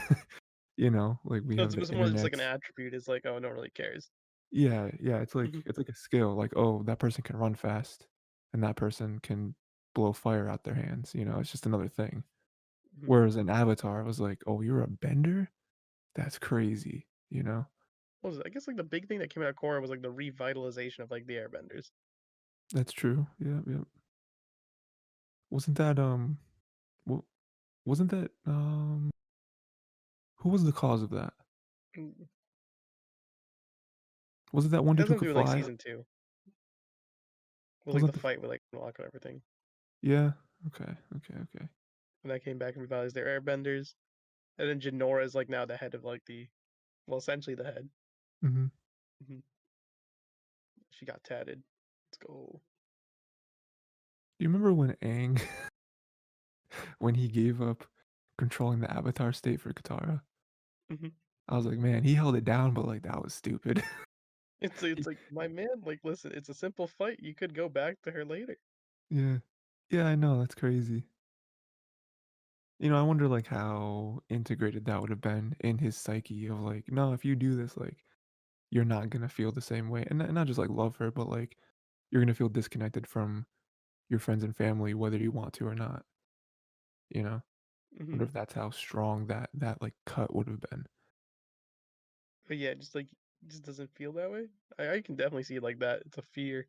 you know, like, we So have the it's more just like internet. an attribute. It's like, oh, no one really cares. Yeah, yeah, Hmm. it's like a skill, like, "Oh, that person can run fast, and that person can blow fire out their hands," you know, it's just another thing. Hmm. Whereas in Avatar, it was like, "Oh, you're a bender? That's crazy," you know? What was it? I guess like the big thing that came out of Korra was like the revitalization of like the airbenders. That's true, yep, yep. Wasn't that, wa wasn't that, who was the cause of that? Mm, Was it that one it dude has who something to could do with like fly? season two. It was like the Wasn't the fight with like Warlock and everything. Yeah, okay, okay, okay. When that came back and revitalized their airbenders. And then Jinora is like now the head of like the well, essentially the head. Mhm. Hmm. She got tatted. Let's go. Do you remember when Aang when he gave up controlling the Avatar state for Katara? Hmm. I was like, "Man, he held it down, but, like, that was stupid." It's like my man. Like, listen, it's a simple fight. You could go back to her later. Yeah. Yeah, I know, that's crazy. You know, I wonder, like, how integrated that would have been in his psyche of, like, "No, if you do this, like, you're not gonna feel the same way." And not just, like, love her, but, like, you're gonna feel disconnected from your friends and family whether you want to or not, you know? Hmm. Wonder if that's how strong like, cut would have been. But yeah, just like just doesn't feel that way. I can definitely see it like that. It's a fear.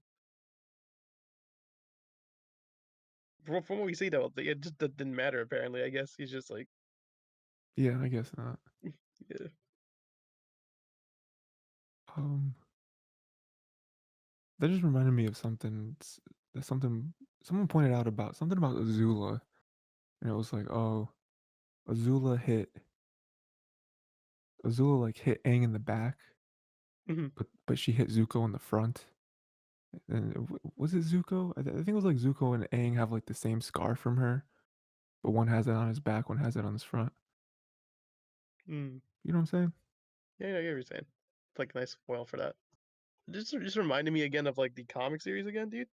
From what we see though, it just didn't matter. Apparently, I guess he's just like, Yeah, I guess not. yeah. Um, that just reminded me of something that someone pointed out about something about Azula, and it was like, "Oh, Azula hit Azula, like, hit Aang in the back, Hmm. but she hit Zuko in the front." And was it Zuko? I think it was, like, Zuko and Aang have, like, the same scar from her, but one has it on his back, one has it on his front. Mm. You know what I'm saying? Yeah, yeah, I get what you're saying. It's like a nice foil for that. Just reminded me again of like the comic series again, dude,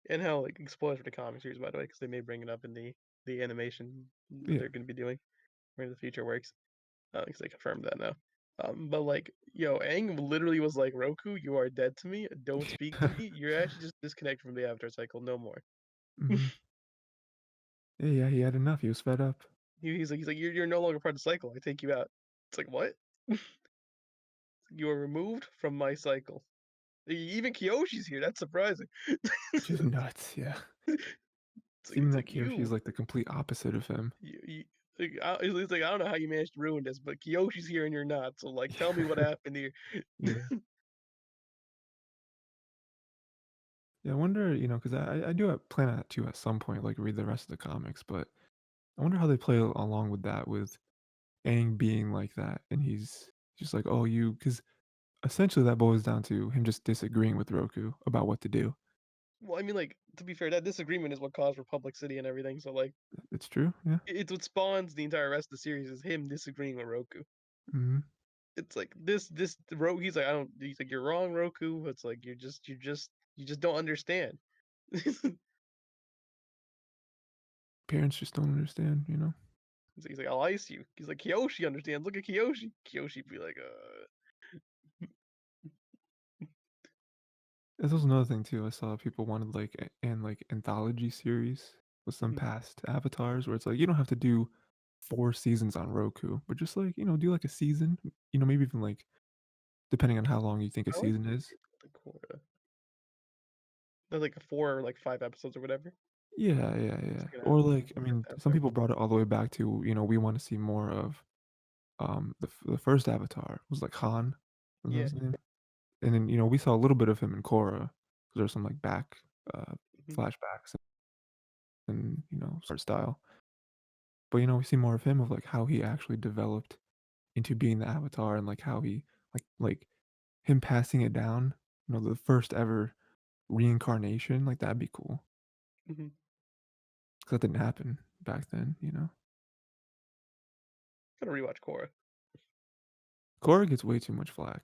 and how like spoilers for the comic series by the way, because they may bring it up in the animation that Yeah. they're going to be doing where the future works, because they confirmed that now. But like, yo, Aang literally was like, Roku, you are dead to me. Don't speak to me. You're actually just disconnected from the Avatar cycle. No more. Mhm. Yeah, yeah, he had enough, he was fed up. He's like, you're no longer part of the cycle. I take you out. It's like what? You are removed from my cycle. Even Kyoshi's here. That's surprising. Which is nuts, yeah. Seeming It's that like Kyoshi is, you. like, the complete opposite of him. You like, it's like I don't know how you managed to ruin this, but Kyoshi's here and you're not. So like, tell me what happened here. Yeah. Yeah, I wonder, you know, because I do plan to at some point, like, read the rest of the comics, but I wonder how they play along with that, with Aang being like that, and he's just like, "Oh, you," because essentially that boils down to him just disagreeing with Roku about what to do. Well, I mean, like, to be fair, that disagreement is what caused Republic City and everything, so, like, It's true, yeah. it's what spawns the entire rest of the series is him disagreeing with Roku. Mhm. It's like this he's like, "I don't," he's like, "You're wrong, Roku." It's like, you just don't understand." Parents just don't understand, you know? He's like, "I'll ice you." He's like, "Kyoshi understands. Look at Kyoshi." Kyoshi be like, This was another thing too, I saw people wanted, like, like, anthology series with some Mhm, past avatars where it's like, you don't have to do 4 seasons on Roku, but just, like, do, like, a season, maybe even, like, depending on how long you think a I like season is. the Korra. There's like 4 or like 5 episodes or whatever. Yeah, yeah, It's yeah. like an Or, hour, like, I first mean, some Avatar. people brought it all the way back to, we wanna see more of, the first Avatar was, like, Han, was that Yeah. his name? And then, we saw a little bit of him in Korra, 'cause there's some, like, uh, Mhm, flashbacks and, art style. But, we see more of him of, like, how he actually developed into being the Avatar and, like, how he like, him passing it down, the first ever reincarnation, like, that'd be cool, mhm. 'cause that didn't happen back then. Gotta rewatch Korra. Korra gets way too much flack,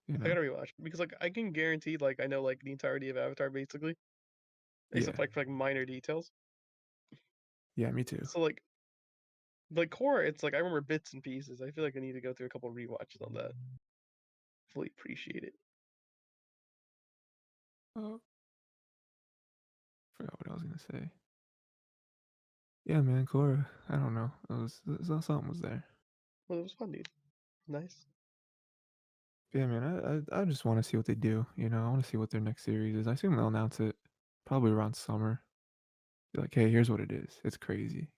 you I know? gotta rewatch because like I can guarantee like I know like the entirety of Avatar basically, except Yeah. like for like minor details. Yeah, me too. So like Korra, it's like I remember bits and pieces. I feel like I need to go through a couple rewatches on that. Fully appreciate it. Oh, forgot what I was gonna say. Yeah, man, Korra, I don't know. Something was there. Well, it was fun, dude. Nice. Yeah, man, I just wanna see what they do, I wanna see what their next series is. I assume they'll announce it probably around summer. Be like, "Hey, here's what it is. It's crazy."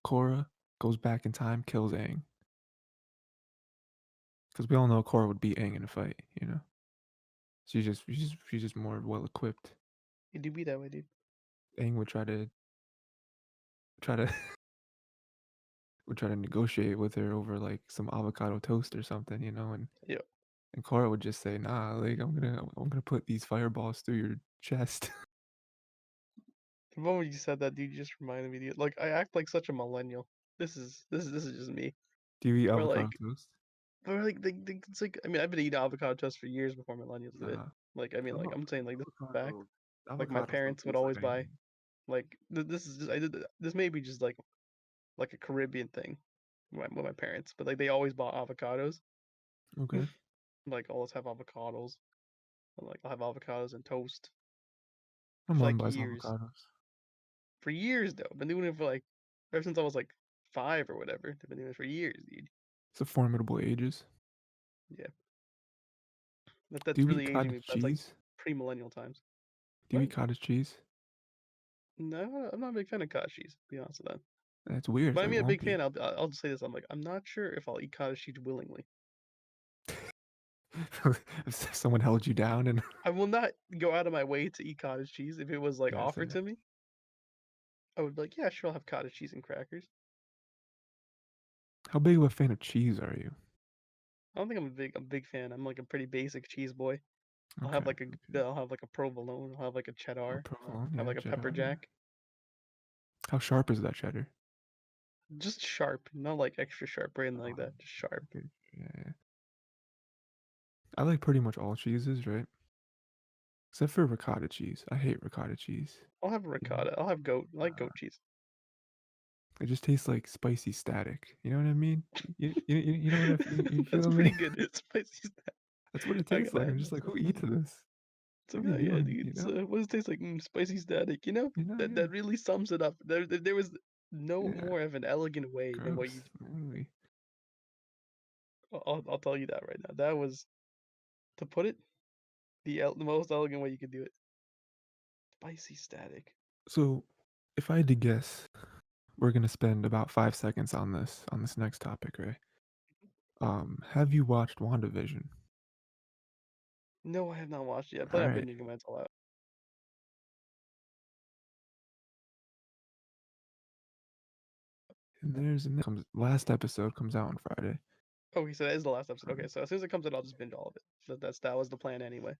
Korra goes back in time, kills Aang, because we all know Korra would beat Aang in a fight. She's just more well equipped. It do be that way, dude. Aang would try to would try to negotiate with her over, like, some avocado toast or something, Yeah. and Korra would just say, "Nah, like, I'm gonna put these fireballs through your chest." The moment you said that, dude, you just reminded me, dude. Like I act like such a millennial. This is just me. Do you eat Or avocado like toast? or like it's like I mean I've been eating avocado toast for years before millennials did it. Nah. Like I mean like Avo I'm saying like this is back. avocado Like my avocados don't parents would taste like always buy anything. like this is just I did this may be just like a Caribbean thing with my parents, but like they always bought avocados. Okay. Like always have avocados. And, like I'll have avocados and toast My for mom like buys years. avocados. For years though. Been doing it for like ever since I was like 5 or whatever. They've been doing it for years, dude. It's a formidable ages. Yeah. Do That's you eat really aging cottage me. That's like cheese? pre-millennial times. Do you What? eat cottage cheese? No, I'm not a big fan of cottage cheese, to be honest with that. That's weird, But it's, I like, mean, a big lumpy. fan. I'll just say this. I'm not sure if I'll eat cottage cheese willingly. If someone held you down and I will not go out of my way to eat cottage cheese. If it was like yeah, offered same. to me, I would be like, yeah, sure, I'll have cottage cheese and crackers. How big of a fan of cheese are you? I don't think I'm a big fan. I'm like a pretty basic cheese boy. Okay, okay. I'll have like a provolone. I'll have like a A cheddar. I'll provolone, have yeah, like a pepper cheddar, yeah. jack. How sharp is that cheddar? Just sharp, not like extra sharp or anything like Oh, that. Just sharp. okay, yeah, yeah. I like pretty much all cheeses, right? Except for ricotta cheese. I hate ricotta cheese. I'll have You know? ricotta. I'll have goat. I like Uh, goat cheese. it just tastes like spicy static. You know what I mean? You know what you That's feel pretty me? good. It's spicy. That's what it I tastes like. gotta I'm have just that like, who eats sometimes. this? It's like, What are you oh yeah, doing? dude. You know? What does it taste like? Spicy static. You know that Yeah. really sums it up. There was no Yeah. more of an elegant way than what you. Gross. Really. I'll tell you that right now. That was to put it the most elegant way you could do it. Spicy static. So, if I had to guess, we're gonna spend about 5 seconds on this next topic, right? Have you watched WandaVision? No, I have not watched it yet. I All plan on right. binging when it's all out. And last episode comes out on Friday. Okay, so that is the last episode. Okay, Um, so as soon as it comes out, I'll just binge all of it. That was the plan anyway.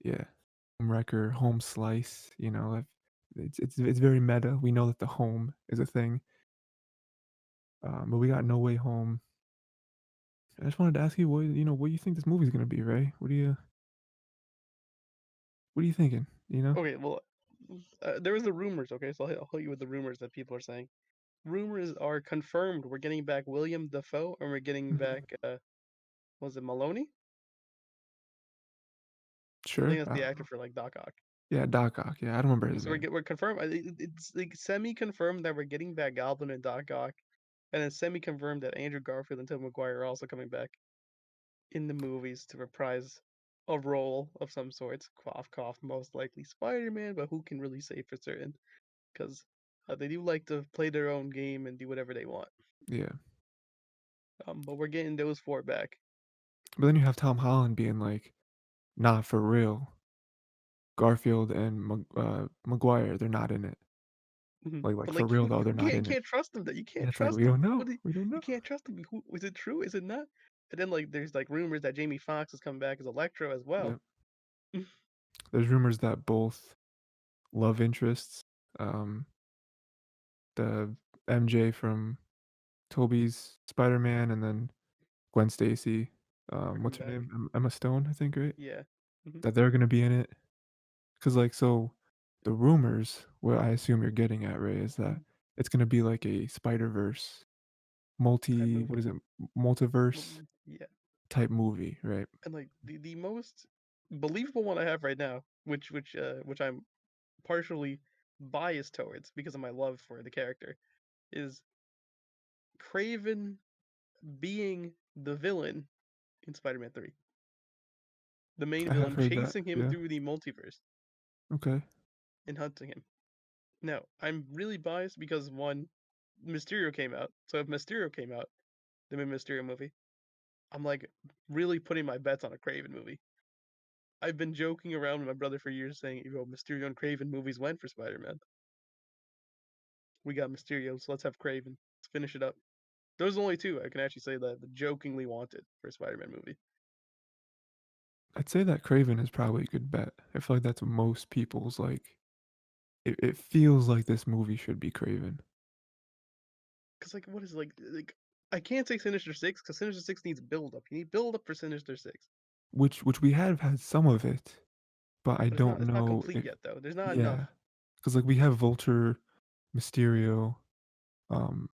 yeah. Home wrecker, home slice, it's very meta. We know that the home is a thing, but we got No Way Home. I just wanted to ask you what you think this movie's gonna be, Ray? What are you thinking? You know? Okay, well, there was the rumors. Okay, so I'll hit you with the rumors that people are saying. Rumors are confirmed. We're getting back William Dafoe, and we're getting Mhm. back was it Maloney? I think Sure. that's the actor for like Doc Ock. Yeah, Doc Ock. Yeah, I don't remember his So name. we're confirmed. It's like semi-confirmed that we're getting back Goblin and Doc Ock, and then semi-confirmed that Andrew Garfield and Tobey Maguire are also coming back in the movies to reprise a role of some sorts. Cough, cough. Most likely Spider-Man, but who can really say for certain? Because they do like to play their own game and do whatever they want. Yeah. But we're getting those four back. But then you have Tom Holland being like, "Not for real." Garfield and Maguire, they're not in it. Like But for like real though, they're you not in it. can't trust them. That you And can't it's like trust we them. don't know. What do We don't you know. can't trust them. Who is it true? Is it not? And then like there's like rumors that Jamie Foxx is coming back as Electro as well. Yeah. There's rumors that both love interests, um, the MJ from Toby's Spider-Man and then Gwen Stacy, Are what's coming her back. name? Emma Stone, I think, right? Yeah. hmm That they're gonna be in it. 'Cause, like, so the rumors, what I assume you're getting at, Ray, is that it's gonna be like a Spider-Verse Type what movie. is it? Multiverse Yeah. type movie, right? And like the most believable one I have right now, which I'm partially biased towards because of my love for the character, is Craven being the villain in Spider-Man 3. The main I have villain heard that, chasing him yeah. through the multiverse Okay. and hunting him. Now, I'm really biased because one, Mysterio came out. So if Mysterio came out, the new Mysterio movie, I'm like really putting my bets on a Craven movie. I've been joking around with my brother for years saying, Mysterio and Craven movies went for Spider-Man. We got Mysterio, so let's have Craven. Let's finish it up. Those are the only two I can actually say that jokingly wanted for a Spider-Man movie. I'd say that Craven is probably a good bet. I feel like that's most people's, like it feels like this movie should be Craven, Cause like what is like I can't say Sinister Six because Sinister Six needs build up. You need build up for Sinister Six, which we have had some of it, but I but don't it's not know complete if yet though. There's not yeah, enough. because like, we have Vulture, Mysterio, um,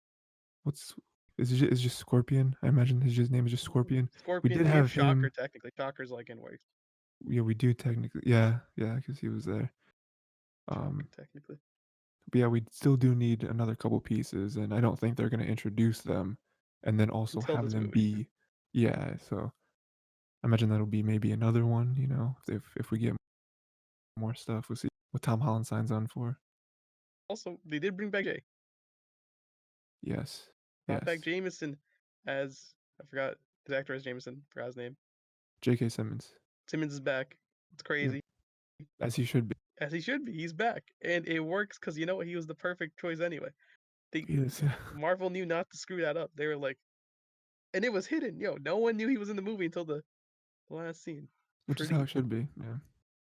what's is just Scorpion? I imagine his name is just Scorpion. We Scorpion. did We have have Shocker him technically. Shocker's like in works. yeah, we do technically yeah, because he was there. Shocker Um, technically. but yeah, we still do need another couple pieces, and I don't think they're gonna introduce them and then also Until have this them movie. be yeah, so I imagine that'll be maybe another one, if we get more stuff, we'll see what Tom Holland signs on for. Also, they did bring back Jay. Yes. Brought back Yes. Jameson as I forgot the actor as Jameson. Forgot his name. J.K. Simmons. Simmons is back. It's Yep. crazy. As he should be. As he should be. He's back. And it works because you know what? He was the perfect choice anyway. They He is, yeah. Marvel knew not to screw that up. They were like, and it was hidden. No one knew he was in the movie until the last scene. Which is how Pretty it should be, yeah.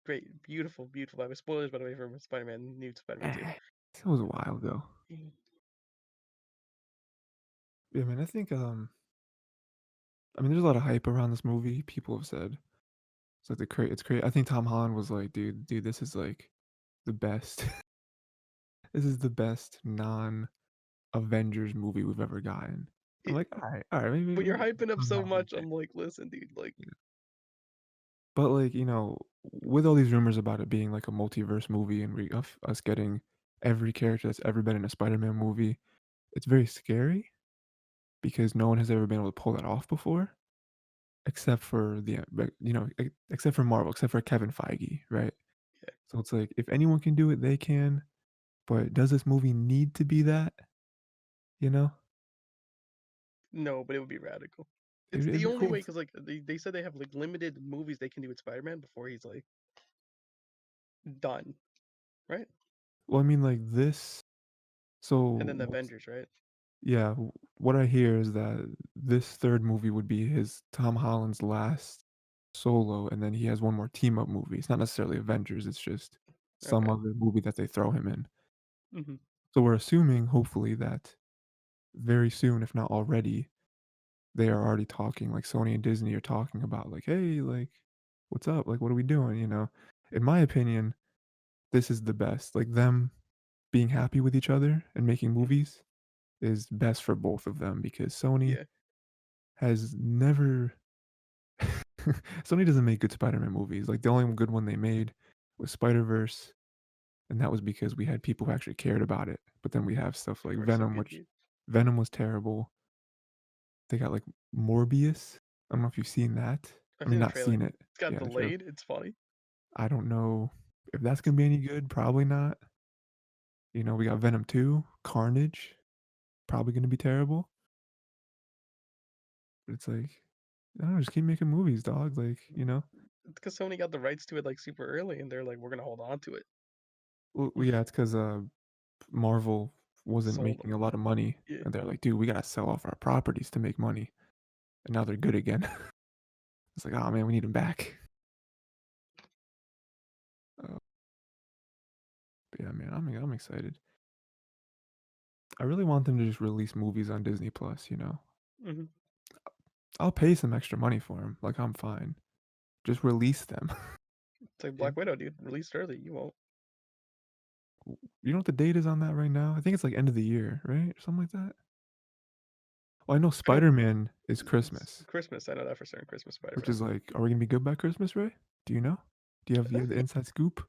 great, beautiful, beautiful. By the way, spoilers by the way for Spider-Man, new Spider-Man 2. That was a while ago. Yeah, man, I mean, there's a lot of hype around this movie, people have said. It's like it's great. I think Tom Holland was like, "Dude, this is, like, the best." this is the best non-Avengers movie we've ever gotten. I'm It, like, alright, maybe but you're hyping up so somehow we'll much. get I'm like, listen, dude. Like, yeah. But, like, with all these rumors about it being like a multiverse movie and we of us getting every character that's ever been in a Spider-Man movie, it's very scary because no one has ever been able to pull that off before, except for except for Marvel, except for Kevin Feige, right? yeah, So it's like, if anyone can do it, they can, but does this movie need to be that, you know? no, but it would be radical. It's It'd the be only cool. way because like they said they have like limited movies they can do with Spider-Man before he's like done, right? Well, I mean, like, And so then the Avengers, right? yeah, what I hear is that this 3rd movie would be his Tom Holland's last solo, and then he has one more team-up movie. It's not necessarily Avengers, it's just some Okay. other movie that they throw him in. Hmm. So we're assuming, hopefully, that very soon, if not already, they are already talking, like, Sony and Disney are talking about, like, "Hey, like, what's up? Like, what are we doing?" You know? In my opinion, this is the best. Like, them being happy with each other and making Hmm. movies is best for both of them because Sony Yeah, has never Sony doesn't make good Spider-Man movies. Like, the only good one they made was Spider-Verse, and that was because we had people who actually cared about it. But then we have stuff like they were so Venom, good, which dude. Venom was terrible. They got, like, Morbius. I don't know if you've seen that. I I've mean, seen the not trailer. seen it. It's got Yeah, the trailer. delayed. It's funny. I don't know if that's gonna be any good, probably not. We got Venom 2, Carnage, probably gonna be terrible. But it's like, I don't know, just keep making movies, dog, like, Because Sony got the rights to it like super early, and they're like, we're gonna hold on to it. Well, yeah, it's 'cause, Marvel wasn't Sold making them. a lot of money, Yeah. and they're like, "Dude, we gotta sell off our properties to make money," and now they're good again. It's like, "Oh, man, we need them back." Uh, but yeah, man, I'm excited. I really want them to just release movies on Disney Plus, you know? Hmm. I'll pay some extra money for them. Like, I'm fine. Just release them. It's like Yeah. Black Widow, dude. Released early. You won't. You know what the date is on that right now? I think it's, like, end of the year, right? Or something like that? Well, I know I know Spider-Man is it's Christmas, Christmas. I know that for certain. Christmas which Spider-Man. is like, are we gonna be good by Christmas, Ray? Do you know? Do you have the inside scoop?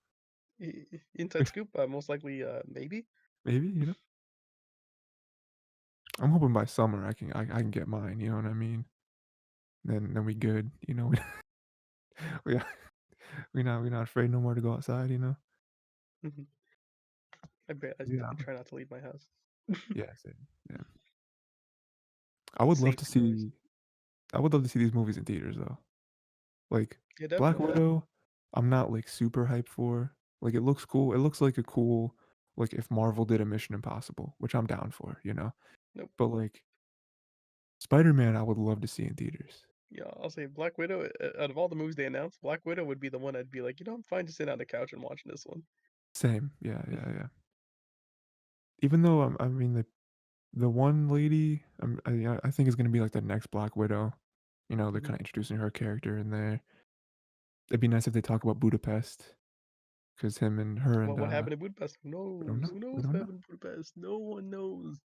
Inside scoop. Most likely, maybe. Maybe, I'm hoping by summer I can get mine, you know what I mean? Then we good, we we not afraid no more to go outside, you know? Hmm. I bet. I Yeah. try not to leave my house. Yeah, same, yeah. I would love to Safety boys. see I would love to see these movies in theaters, though. Like, Yeah, Black definitely. Widow, I'm not, like, super hyped for. Like, it looks cool. It looks like a cool like, if Marvel did a Mission Impossible, which I'm down for, you know? Nope. But, like, Spider-Man, I would love to see in theaters. Yeah, I'll say Black Widow. Out of all the movies they announced, Black Widow would be the one I'd be like, I'm fine just sitting on the couch and watching this one. Same. Yeah, yeah, yeah. Even though, I mean, the one lady, I think is gonna be, like, the next Black Widow. They're Hmm. kinda introducing her character in there. It'd be nice if they talk about Budapest, because him and her Well, and, what happened in Budapest? Who we don't knows? know. Who We knows don't what know. happened in Budapest? No one knows.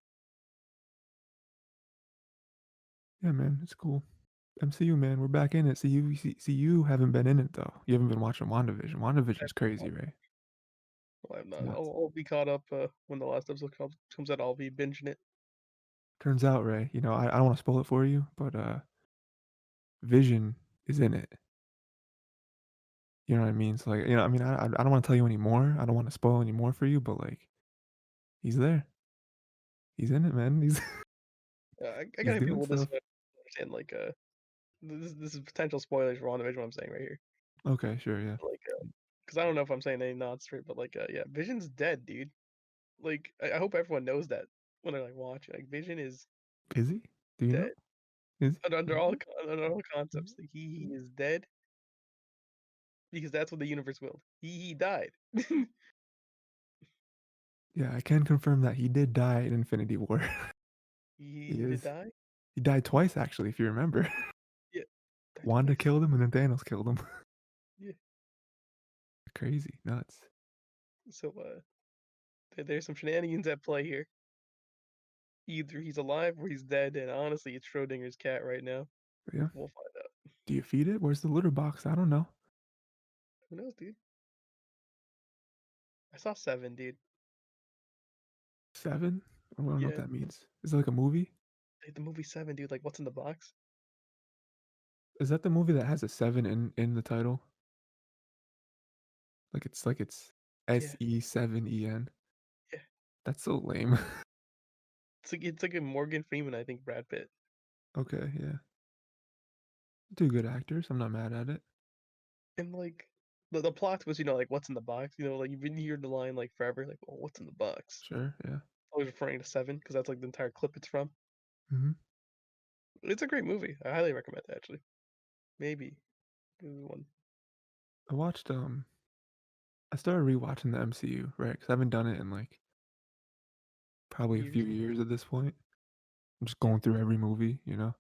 Yeah, man, it's cool. MCU, man, we're back in it. See, you haven't been in it, though. You haven't been watching WandaVision. WandaVision's crazy, Ray. Well, I'm It's not. nuts. I'll be caught up when the last episode comes out. I'll be binging it. Turns out, Ray, I don't wanna spoil it for you, but, Vision is in it. You know what I mean? So, like, I mean, I don't wanna tell you any more. I don't wanna spoil any more for you, but, like, he's there. He's in it, man. He's I he's gotta hit doing people with this stuff. so I understand. Like, this is potential spoilers for WandaVision. What I'm saying right here. Okay, sure, yeah. Like, because I don't know if I'm saying any not straight, but like, yeah, Vision's dead, dude. Like, I hope everyone knows that when they're like watching. Like, Vision is Is he? Do you know? dead. Is Under, he? under Is all he? under all Is concepts, he? like, he is dead because that's what the universe willed. He died. Yeah, I can confirm that he did die in Infinity War. He He did is die. he died twice, actually, if you remember. Yeah, died Wanda twice. killed him, and then Thanos killed him. Yeah. Crazy, nuts. So There's some shenanigans at play here. Either he's alive or he's dead, and honestly, it's Schrodinger's cat right now. Yeah. We'll find out. Do you feed it? Where's the litter box? I don't know. Who knows, dude? I saw 7, dude. 7? I don't know what Yeah, that means. Is it like a movie? like the movie 7, dude. Like, what's in the box? Is that the movie that has a 7 in the title? Like it's Yeah, SE7EN? yeah. That's so lame. It's like a Morgan Freeman, I think, Brad Pitt. Okay, yeah. Two good actors. I'm not mad at it. And like the plot was, like what's in the box? Like you've been hearing the line like forever, like, oh, what's in the box? Sure, yeah. Always referring to 7 because that's like the entire clip it's from. Mhm. It's a great movie. I highly recommend it actually. Maybe one I watched, I started rewatching the MCU, right? Because I haven't done it in, like, probably a few years. years at this point. I'm just going through every movie, you know?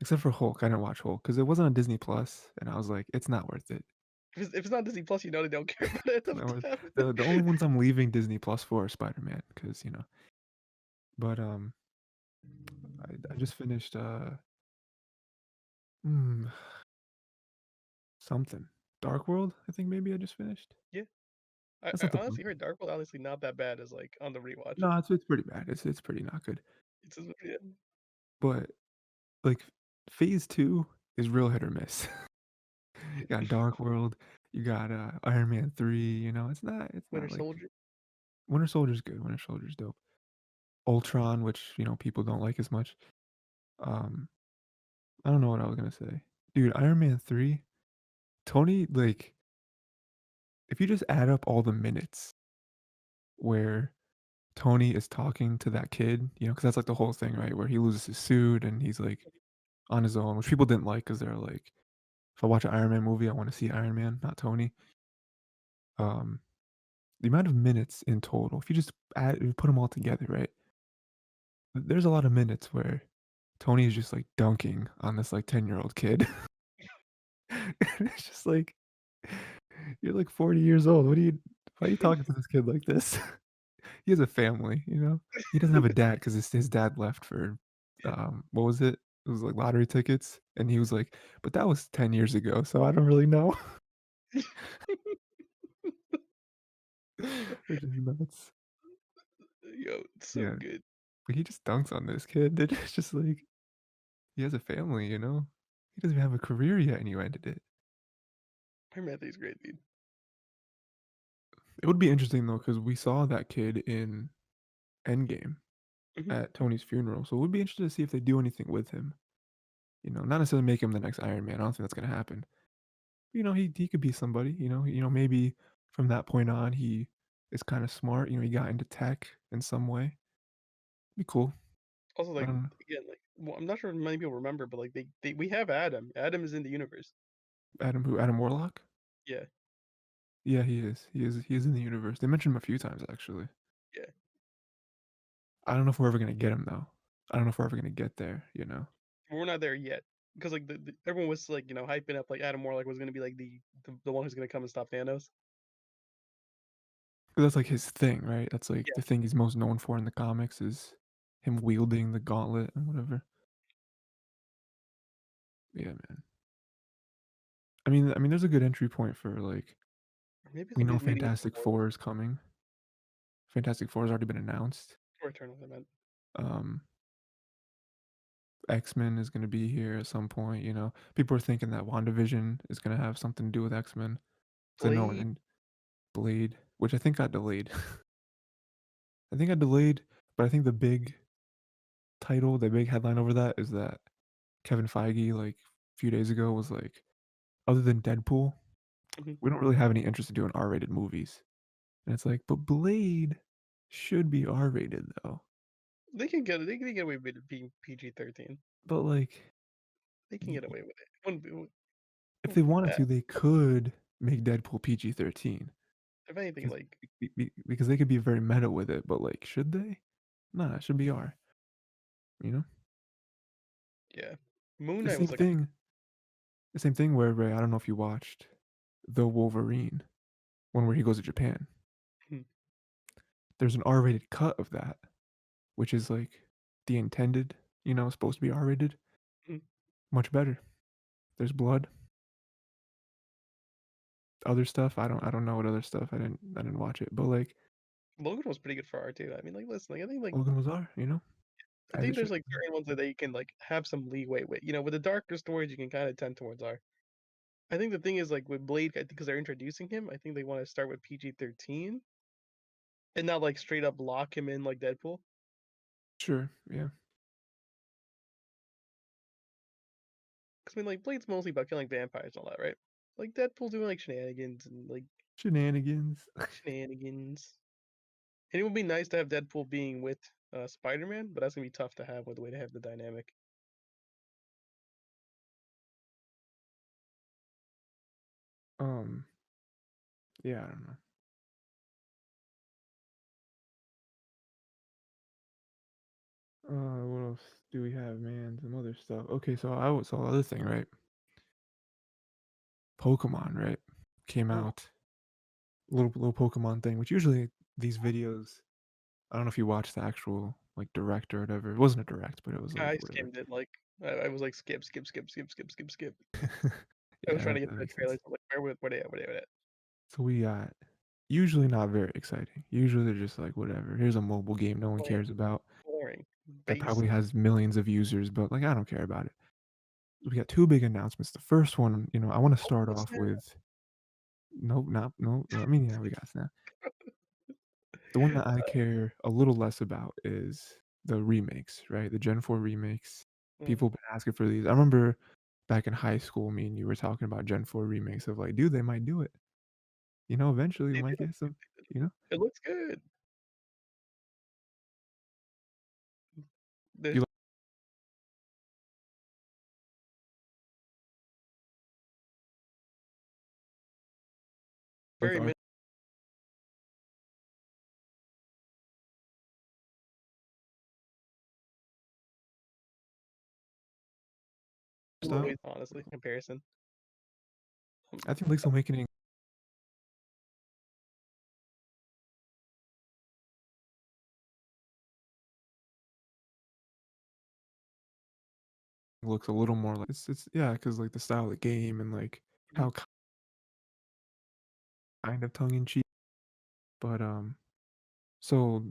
Except for Hulk. I didn't watch Hulk because it wasn't on Disney Plus, and I was like, "It's not worth it." If it's not Disney Plus, they don't care about it It's enough not to worth have it. the only ones I'm leaving Disney Plus for are Spider-Man, because but, I just finished, hmm, something. Dark World, I think maybe I just finished. Yeah, I, That's I not the honestly book. heard Dark World honestly not that bad as like on the rewatch. No, it's pretty bad. It's pretty not good. It's just, yeah. But, like, phase 2 is real hit or miss. You got Dark World, you got, Iron Man 3, it's not Winter like Soldier. Winter Soldier's good, Winter Soldier's dope. Ultron, which, people don't like as much. Um, I don't know what I was gonna say. Dude, Iron Man 3, Tony, like, if you just add up all the minutes where Tony is talking to that kid, because that's, like, the whole thing, right? Where he loses his suit and he's, like, on his own, which people didn't like because 'cause they're like, "If I watch an Iron Man movie, I wanna see Iron Man, not Tony." Um, the amount of minutes in total, if you put them all together, right? There's a lot of minutes where Tony is just, like, dunking on this, like, 10-year-old kid. And it's just like, "You're, like, 40 years old. Why are you talking to this kid like this?" He has a family, you know? He doesn't have a dad because his dad left for, what was it? It was, like, lottery tickets, and he was like, "But that was 10 years ago, so I don't really know." Which is nuts. Yo, it's so Yeah, good. but he just dunks on this kid, and it's just like, he has a family, you know? He doesn't even have a career yet, and you ended it. Iron Man 3 is great, dude. It would be interesting, though, because we saw that kid in Endgame Hmm. at Tony's funeral, so it would be interesting to see if they do anything with him, not necessarily make him the next Iron Man, I don't think that's gonna happen. He could be somebody, maybe from that point on, he is kinda smart, he got into tech in some way. Be cool. Also, I like don't know. again, like I'm not sure if many people remember, but like we have Adam. Adam is in the universe. Adam Warlock? Yeah, Yeah, he is. He is in the universe. They mentioned him a few times, actually. yeah. I don't know if we're ever gonna get him, though. I don't know if we're ever gonna get there, you know? We're not there yet because like everyone was like hyping up like Adam Warlock was gonna be like the one who's gonna come and stop Thanos. 'Cause that's, like, his thing, right? That's, like, Yeah, the thing he's most known for in the comics is him wielding the gauntlet and whatever. Yeah, man. I mean, there's a good entry point for, like, or maybe we they'll know be leading into Fantastic more Four is coming. Fantastic Four has already been announced. or Eternals. I meant Um, X-Men is gonna be here at some point, People are thinking that WandaVision is gonna have something to do with X-Men. 'Cause I know Blade. in Blade, which I think got delayed. I think got delayed, but I think the big headline over that is that Kevin Feige, like, a few days ago was like, "Other than Deadpool, Mhm. we don't really have any interest in doing R-rated movies." And it's like, "But Blade should be R-rated, though." They can get away with it being PG-13. But, like, They can y get away with it. if they Wouldn't be wanted bad. to, they could make Deadpool PG-13 If anything, because like because they could be very meta with it, but, like, should they? Nah, it should be R, you know? yeah, Moon The Knight same was like thing the same thing where, Ray, I don't know if you watched The Wolverine, one where he goes to Japan. mhm. there's an R-rated cut of that, which is, like, the intended, supposed to be R-rated, Mhm. much better. There's blood, other stuff, I don't know what other stuff, I didn't watch it, but, like, Logan was pretty good for R too. I mean, like, listen, like, Logan was R, I as think it there's should. like certain ones that they can like have some leeway with. You know, with the darker stories, you can kind of tend towards R. I think the thing is like with Blade, I think because they're introducing him, I think they want to start with PG-13 and not like straight up lock him in like Deadpool. Sure, yeah. 'Cause I mean, like Blade's mostly about killing vampires and all that, right? Like Deadpool doing like shenanigans and like Shenanigans. shenanigans. And it would be nice to have Deadpool being with Spider-Man, but that's gonna be tough to have with the way they have the dynamic. Um, yeah, I don't know. What else do we have, man? Some other stuff. Okay, so I was so other thing, right? Pokemon, right? Came Oh, out. Little Pokemon thing, which usually these videos I don't know if you watched the actual, like, direct or whatever. It wasn't a direct, but it was, like, I whatever. skimmed it. Like I was like skip, skip, skip, skip, skip, skip, skip. I was Yeah, trying to that get that to the makes sense. trailers. I'm like, where they at? Where they at? So we got usually not very exciting. Usually they're just like, "Whatever, here's a mobile game no one Bland, cares about boring, that probably basic. has millions of users, but, like, I don't care about it." We got 2 big announcements. The first one, I wanna Oh, start what's off that? with nope, not no, I mean, yeah, we got Snap. The one that I care a little less about is the remakes, right? The Gen 4 remakes. Mm, People have been asking for these. I remember back in high school, me and you were talking about Gen 4 remakes of like, dude, they might do it. Eventually we they might did. get some, you know? It looks good. You There's like very the art minimal style? noise, honestly, comparison. Um, I think Link's Awakening looks a little more like it's yeah, because like the style of the game and like mhm. how kind of tongue in cheek. But so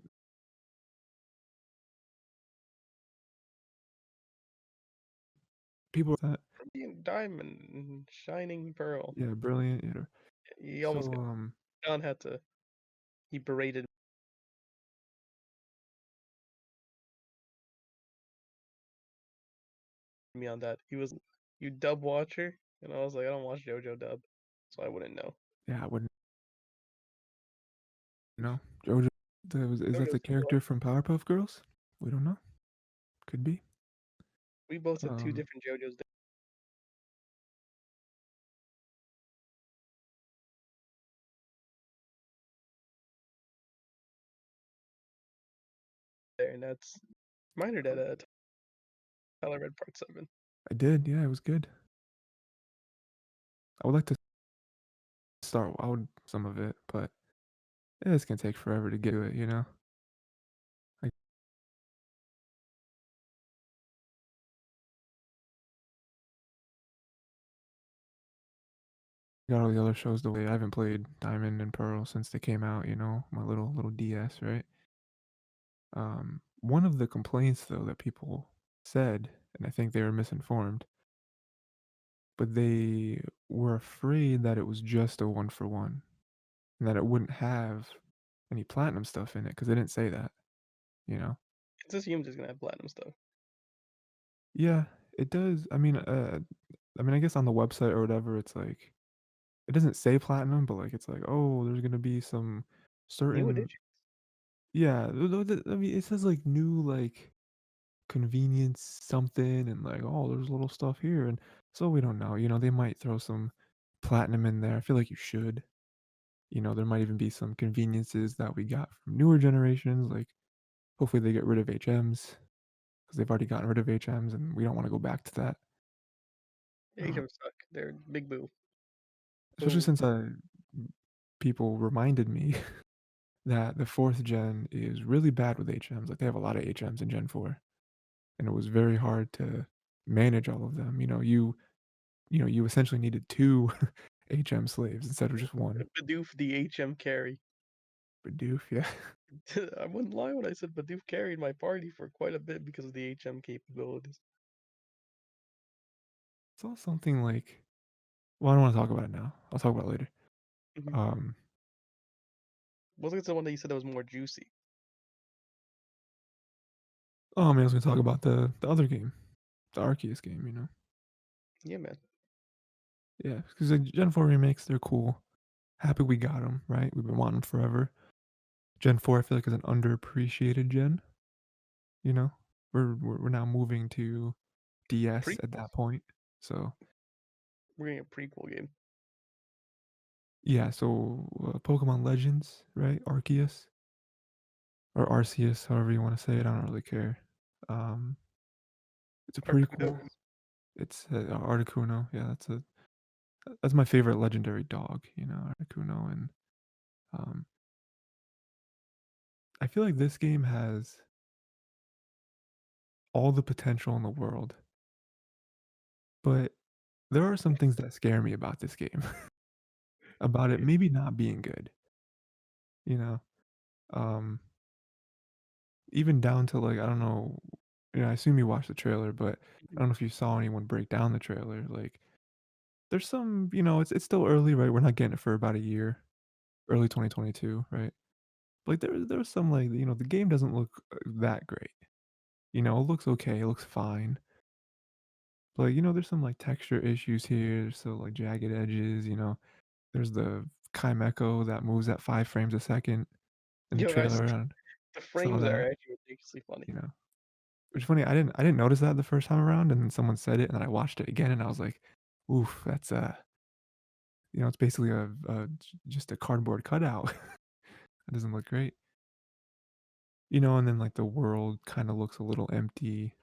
people that Radiant diamond, shining pearl. yeah, brilliant. He So almost got. John had to. He berated me on that. He was, you dub watcher, and I was like, I don't watch JoJo dub, so I wouldn't know. yeah, I wouldn't know. Jojo is that the JoJo's character from Powerpuff Girls? We don't know. Could be. we both said two Um, different JoJos there, and that's minor that Tyler read part 7. I did, yeah, it was good. I would like to start out some of it, but it's gonna take forever to get to it. I got all the other shows the way I haven't played Diamond and Pearl since they came out, my little DS, right? One of the complaints though that people said, and I think they were misinformed, but they were afraid that it was just a one for one and that it wouldn't have any platinum stuff in it because they didn't say that, you know? It's assumed it's gonna have platinum stuff. Yeah, it does. I guess on the website or whatever, it's like it doesn't say platinum, but like it's like, oh, there's gonna be some New certain edition. yeah. I mean, it says like new like convenience something, and like oh, there's little stuff here, and so we don't know. They might throw some platinum in there. I feel like you should. There might even be some conveniences that we got from newer generations. Like hopefully they get rid of HMs because they've already gotten rid of HMs, and we don't want to go back to that. Um, HM suck. They're big boo. especially Boom. since people reminded me that the 4th gen is really bad with HMs, like, they have a lot of HMs in Gen 4, and it was very hard to manage all of them, you essentially needed 2 HM slaves instead of just 1. Bidoof the HM carry. Bidoof, yeah. I wouldn't lie when I said Bidoof carried my party for quite a bit because of the HM capabilities. Saw something like well, I don't wanna talk about it now, I'll talk about it later. Mhm. Um, Wasn't it the one that you said that was more juicy? oh, man, I was gonna talk about the other game, the Arceus game. Yeah, man. Yeah, because the Gen 4 remakes, they're cool. Happy we got them, right? We've been wanting them forever. Gen 4, I feel like, is an underappreciated gen, you know? We're now moving to DS at Prequels. that point. So, We're getting a prequel game. yeah, so, Pokemon Legends, right? Arceus or Arceus, however you wanna say it, I don't really care. Um, it's a Arcuno. prequel. It's, Articuno, yeah, that's my favorite legendary dog, Articuno, and, um, I feel like this game has all the potential in the world, but there are some things that scare me about this game, about it Okay. maybe not being good, you know? Um, even down to, like, I don't know, I assume you watched the trailer, but I Mhm. don't know if you saw anyone break down the trailer, like, there's it's still early, right? We're not getting it for about a year, early 2022, right? Like, there was some, like, the game doesn't look, that great, it looks okay, it looks fine, but, there's some, like, texture issues here, so, like, jagged edges, there's the Chimecho that moves at 5 frames a second in the Yo, trailer, I the saw frames are that, actually ridiculously funny. you know? Which is funny, I didn't notice that the first time around, and then someone said it, and then I watched it again, and I was like, "Oof, that's, it's basically just a cardboard cutout." It doesn't look great. And then, like, the world kinda looks a little empty,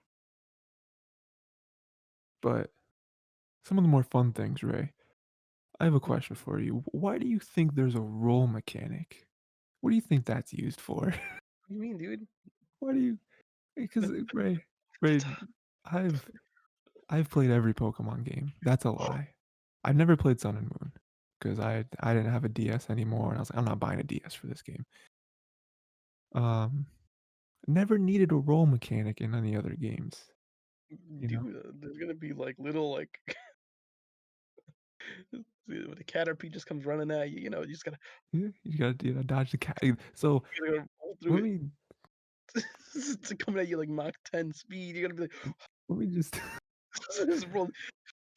but some of the more fun things, Ray, I have a Mhm. question for you. Why do you think there's a roll mechanic? What do you think that's used for? What do you mean, dude? Why do you Because, The Ray, I've I've played every Pokemon game. That's a lie. I've never played Sun and Moon because I didn't have a DS anymore, and I was like, "I'm not buying a DS for this game." Um, Never needed a roll mechanic in any other games, you know? Dude, there's gonna be like little like when the Caterpie just comes running at you, you just gotta Yeah, you gotta, dodge the cat. So, you gotta roll through let it. me It's coming at you like Mach 10 speed. You're gonna be let me just like, just roll.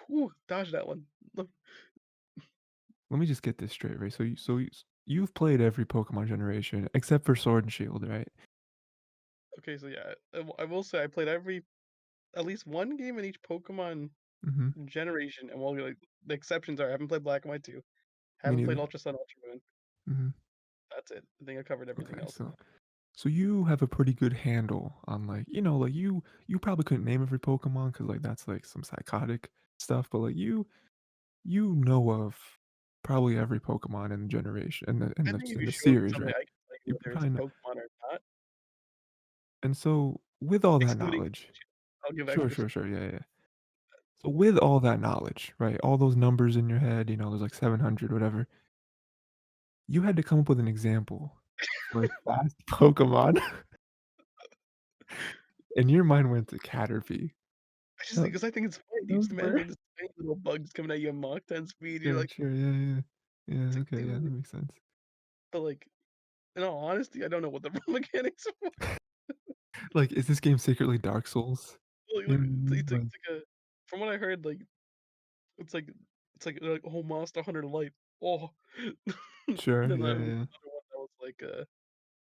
Whew, dodge that one. Look. let me just get this straight, Ray. You've played every Pokemon generation except for Sword and Shield, right? Okay, so yeah, I will say I played at least one game in each Pokemon Mhm. generation, and well, like the exceptions are I haven't played Black and White 2, Me haven't played neither. Ultra Sun, Ultra Moon. Mhm. That's it. I think I covered everything Okay, else so now. so you have a pretty good handle on, like, like, you probably couldn't name every Pokemon because, like, that's, like, some psychotic stuff, but, like, you know of probably every Pokemon in the generation I think if in you the showed me series, something, right? I can tell you You whether it's probably a know, Pokemon or not, and so, with all that excluding knowledge I'll give sure, extras. sure, sure, yeah, yeah. So, with all that knowledge, right, all those numbers in your head, there's, like, 700, whatever, you had to come up with an example for a fast Pokemon, and your mind went to Caterpie. I just That because I think it's funny. You that just was imagine where like this tiny little bugs coming at you at Mach 10 speed. You're sure, like, sure, yeah, yeah. it's Yeah, like, okay, yeah, that dude. makes sense. But like, in all honesty, I don't know what the real mechanics are. Like, is this game secretly Dark Souls? You know what I mean? Like It's like a from what I heard, like it's like oh Monster Hunter Light. Oh, sure, then I yeah, heard yeah. another one that was like,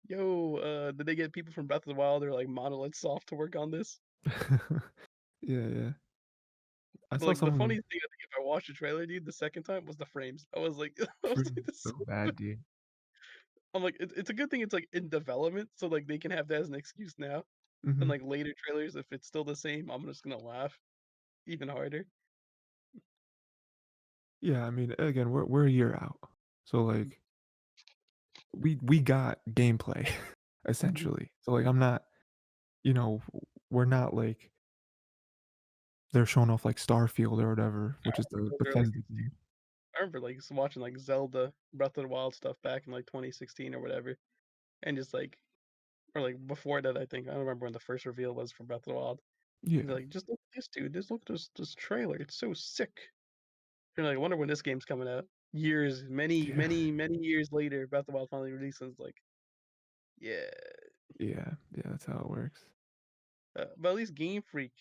yo, did they get people from Breath of the Wild or like Monolith Soft to work on this? Yeah, yeah. I But saw like the someone funny thing, I think if I watched the trailer, dude, the second time was the frames. I was like, I was like, frames this. so bad, dude. I'm like, it's a good thing it's like in development, so like they can have that as an excuse now. And Mhm. like later trailers, if it's still the same, I'm just gonna laugh even harder. Yeah, I mean, again, we're a year out. So, like, we got gameplay Mhm. essentially. So like I'm not, you know, we're not like they're showing off like Starfield or whatever, which is the They're like Bethesda game. I remember like watching like Zelda Breath of the Wild stuff back in like 2016 or whatever, and just like or like before that I think I don't remember when the first reveal was for Breath of the Wild. And Yeah, they're like, just look at this dude, just look at this trailer, it's so sick. And like, I wonder when this game's coming out. Years, many, yeah, many, many years later, Breath of the Wild finally releases. Like, yeah, yeah, yeah. That's how it works. but at least Game Freak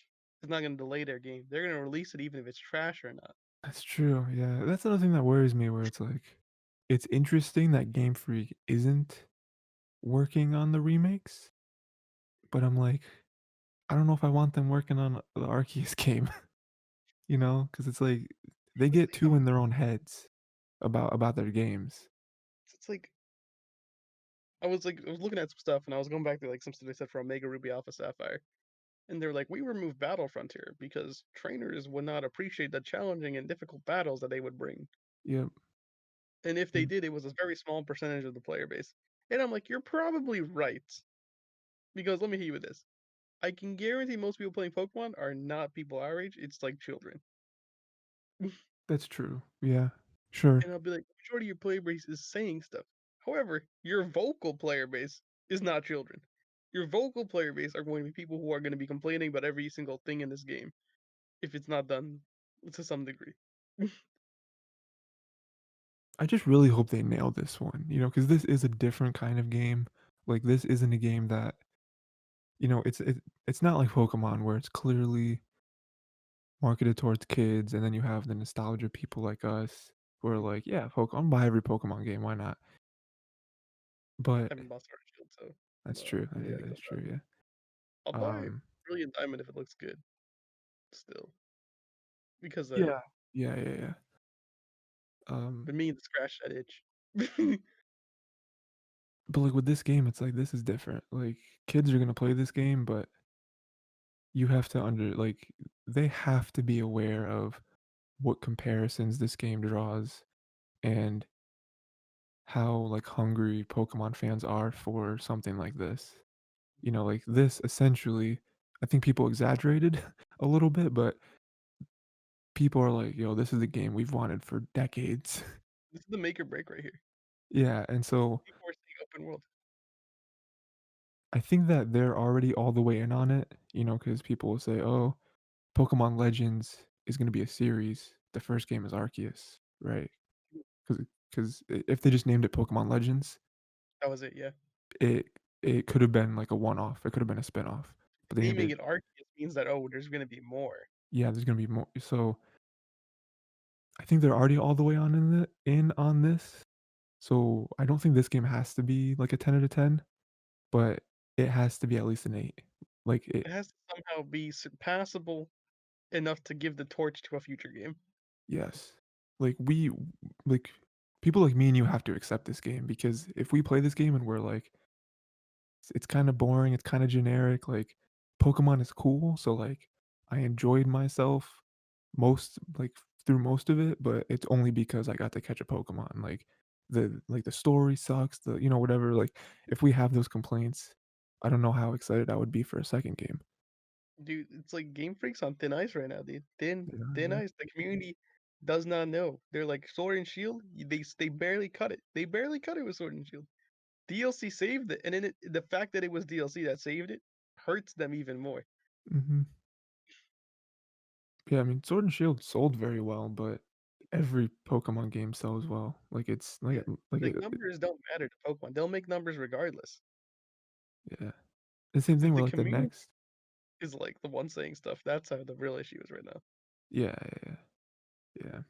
is not gonna delay their game. They're gonna release it even if it's trash or not. That's true. Yeah, that's another thing that worries me. Where it's like, it's interesting that Game Freak isn't working on the remakes, but I'm like, I don't know if I want them working on the Arceus game. You know, because it's like they get I'm, too in their own heads about their games. it's like I was looking at some stuff and I was going back to like some stuff they said for Omega Ruby Alpha Sapphire. And they're like, we removed Battle Frontier because trainers would not appreciate the challenging and difficult battles that they would bring. Yep. And if they Mm, did, it was a very small percentage of the player base. And I'm like, you're probably right. Because let me hit you with this. I can guarantee most people playing Pokemon are not people our age. It's like children. that's true. Yeah. Sure. And I'll be like, the majority of your player base is saying stuff. However, your vocal player base is not children. Your vocal player base are going to be people who are going to be complaining about every single thing in this game if it's not done to some degree. I just really hope they nail this one, because this is a different kind of game. Like this isn't a game that, it's not like Pokemon where it's clearly marketed towards kids and then you have the nostalgia people like us who are like, yeah, I'll buy every Pokemon game, why not? I But haven't bought Sword and Shield, so that's true. yeah, Yeah, I guess that's true, yeah. I'll buy Um, Brilliant Diamond if it looks good still. Because yeah. Yeah, yeah, yeah. Um, been meaning to scratch that itch. but like with this game, it's like this is different. Like kids are gonna play this game, but you have to they have to be aware of what comparisons this game draws and how like hungry Pokemon fans are for something like this. Like this essentially, I think people exaggerated a little bit, but people are like, yo, this is the game we've wanted for decades. This is the make or break right here. Yeah, and so People are saying open world. I think that they're already all the way in on it, because people will say, oh, Pokemon Legends is going to be a series. The first game is Arceus, right? Because if they just named it Pokemon Legends, That was it, yeah. it it could have been like a one-off. It could have been a spin-off, but they named Naming it. it Arceus means that oh, there's gonna be more. Yeah, there's gonna be more. So I think they're already all the way in on this. So I don't think this game has to be like a 10 out of 10, but it has to be at least an 8. Like it, It has to somehow be surpassable enough to give the torch to a future game. yes. Like like people like me and you have to accept this game because if we play this game and we're like, it's kind of boring, it's kind of generic. Like Pokemon is cool, so like I enjoyed myself through most of it, but it's only because I got to catch a Pokemon. Like the story sucks, whatever. Like if we have those complaints, I don't know how excited I would be for a second game. Dude, it's like Game Freak's on thin ice right now, dude. Thin, Yeah, thin yeah. ice. The community does not know. They're like Sword and Shield. They barely cut it. They barely cut it with Sword and Shield. DLC saved it, and then the fact that it was DLC that saved it hurts them even more. Mhm. Yeah, I mean, Sword and Shield sold very well, but every Pokemon game sells well. Like it's Yeah, like like it numbers don't matter to Pokemon. They'll make numbers regardless. yeah. The same thing with The like the community next. is like the one saying stuff. That's how the real issue is right now. Yeah, yeah, yeah. Yeah.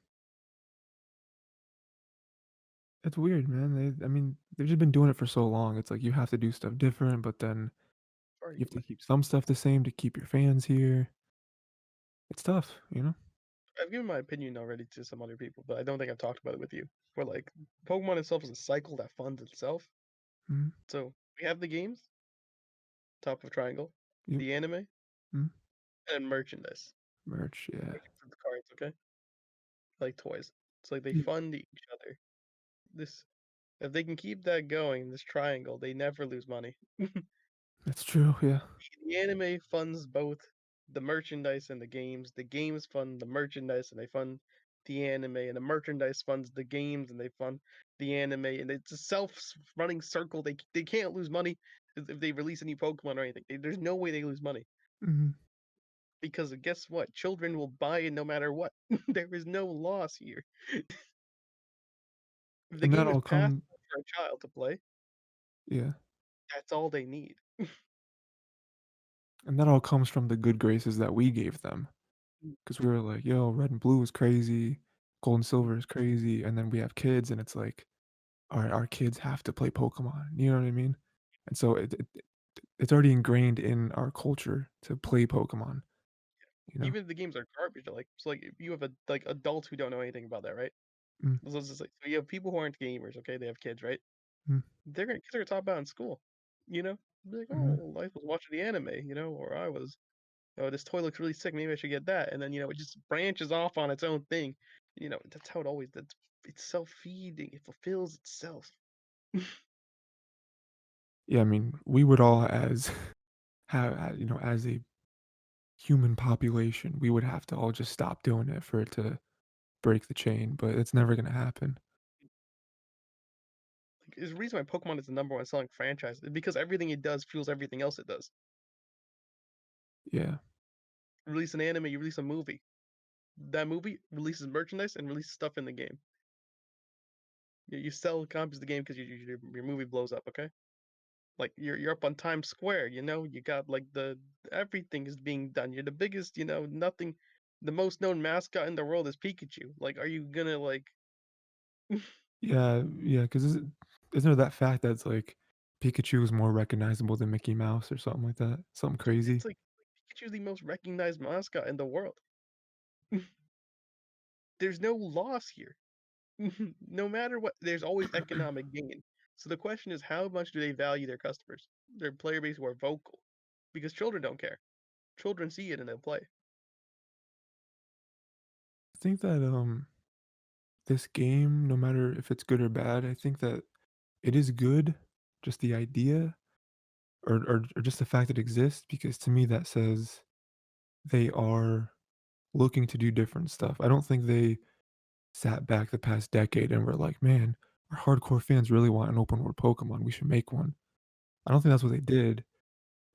It's weird, man. I mean, they've just been doing it for so long. It's like you have to do stuff different, but then you have to Arguably, keep some stuff the same to keep your fans here. It's tough. I've given my opinion already to some other people, but I don't think I've talked about it with you. Where like Pokemon itself is a cycle that funds itself. Mhm. So we have the games, top of triangle, Yep. the anime, Mhm. and merchandise. Merch, yeah. Which includes cards, okay? Like toys. It's like they Yep. fund each other. This If they can keep that going, this triangle, they never lose money. That's true, yeah. The anime funds both the merchandise and the games. The games fund the merchandise and they fund the anime, and the merchandise funds the games and they fund the anime. And it's a self-running circle. They can't lose money if they release a new Pokemon or anything. There's no way they lose money Mhm. because guess what? Children will buy it no matter what. There is no loss here. If the And that game is all passable come for a child to play, yeah, that's all they need. and that all comes from the good graces that we gave them, Mm, because we were like, "Yo, red and blue is crazy, gold and mm, silver is crazy," and then we have kids, and it's like, "Alright, our kids have to play Pokemon," you know what I mean? And so it's already ingrained in our culture to play Pokemon, you know? even if the games are garbage, like so, like if you have like adults who don't know anything about that, right? Mm, Let's just like so you have people who aren't gamers, okay? They have kids, right? mm, Kids are gonna talk about it in school, you know? Be like, mhm. oh, I was watching the anime, or I was, this toy looks really sick. Maybe I should get that. And then it just branches off on its own thing. That's how it always. That's it's self feeding. It fulfills itself. Yeah, I mean, we would all as have, as a human population, we would have to all just stop doing it for it to break the chain, but it's never gonna happen. Like, there's a reason why Pokemon is the number one selling franchise because everything it does fuels everything else it does. Yeah. You release an anime, you release a movie. That movie releases merchandise and releases stuff in the game. You sell copies of the game because your movie blows up. Okay, like you're up on Times Square. You got like the everything is being done. You're the biggest. Nothing. The most known mascot in the world is Pikachu. Like, are you gonna like? Yeah, yeah, 'cause isn't there that fact that's, like, Pikachu is more recognizable than Mickey Mouse or something like that? Something crazy? It's like Pikachu's the most recognized mascot in the world. There's no loss here. No matter what, there's always economic gain. So the question is, how much do they value their customers, their player base who are vocal? Because children don't care. Children see it and they'll play. I think that, this game, no matter if it's good or bad, I think that it is good, just the idea or just the fact it exists, because to me that says they are looking to do different stuff. I don't think they sat back the past decade and were like, "Man, our hardcore fans really want an open world Pokemon, we should make one." I don't think that's what they did.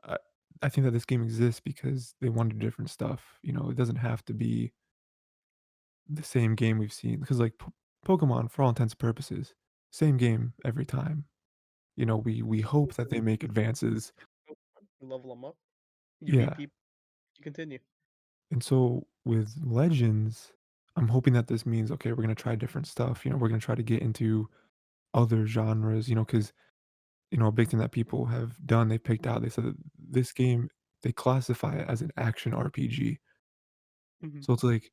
I I think that this game exists because they wanna do different stuff, it doesn't have to be the same game we've seen because, like, Pokemon, for all intents and purposes, same game every time. We hope that they make advances. You level them up. You beat Yeah, people. You continue. and so with Legends, I'm hoping that this means, okay, we're gonna try different stuff, we're gonna try to get into other genres, because a big thing that people have done, they picked out, they said that this game, they classify it as an action RPG. Mhm. So it's like,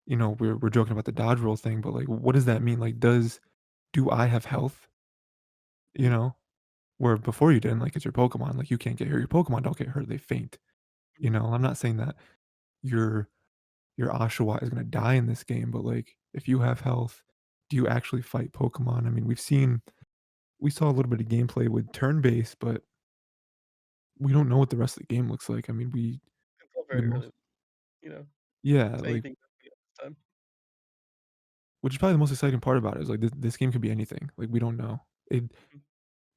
we're joking about the dodge roll thing, but, like, what does that mean? Like, do I have health? You Mhm. know? Where before you didn't, like, it's your Pokemon, like, you can't get hurt, your Pokemon don't get hurt, they faint, Mhm. I'm not saying that your your Oshawott is gonna die in this game, but, like, if you have health, do you actually fight Pokemon? I mean, we saw a little bit of gameplay with turn-based, but we don't know what the rest of the game looks like. I mean, It's all the very most early. You know, yeah, it's like, anything at this time. which is probably the most exciting part about it is, like, this game could be anything, like, we don't know. It Mhm.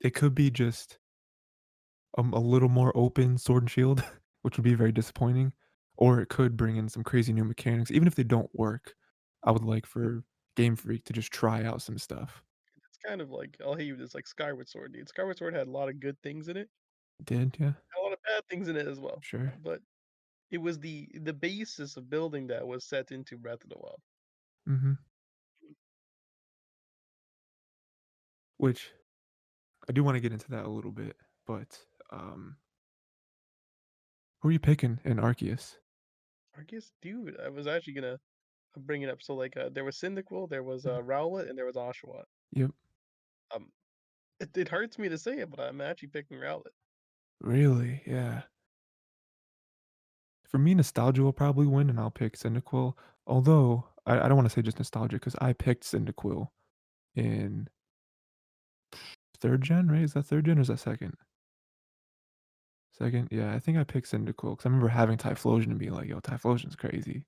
it could be just, a little more open Sword and Shield, which would be very disappointing, or it could bring in some crazy new mechanics. Even if they don't work, I would like for Game Freak to just try out some stuff. It's kind of like I'll hate you with this, like Skyward Sword, dude. Skyward Sword had a lot of good things in it, Did, yeah, had a lot of bad things in it as well. sure. But it was the basis of building that was set into Breath of the Wild. Mhm. Which I do wanna get into that a little bit, but, who are you picking in Arceus? Arceus, dude, I was actually gonna bring it up. So like, there was Cyndaquil, there was Mhm. Rowlet, and there was Oshawott. Yep. Um, it hurts me to say it, but I'm actually picking Rowlet. Really? Yeah. For me, nostalgia will probably win, and I'll pick Cyndaquil, although I don't wanna say just nostalgia because I picked Cyndaquil in 3rd gen, right? Is that 3rd gen or is that 2nd? 2nd? Yeah, I think I picked Cyndaquil because I remember having Typhlosion and being like, "Yo, Typhlosion's crazy."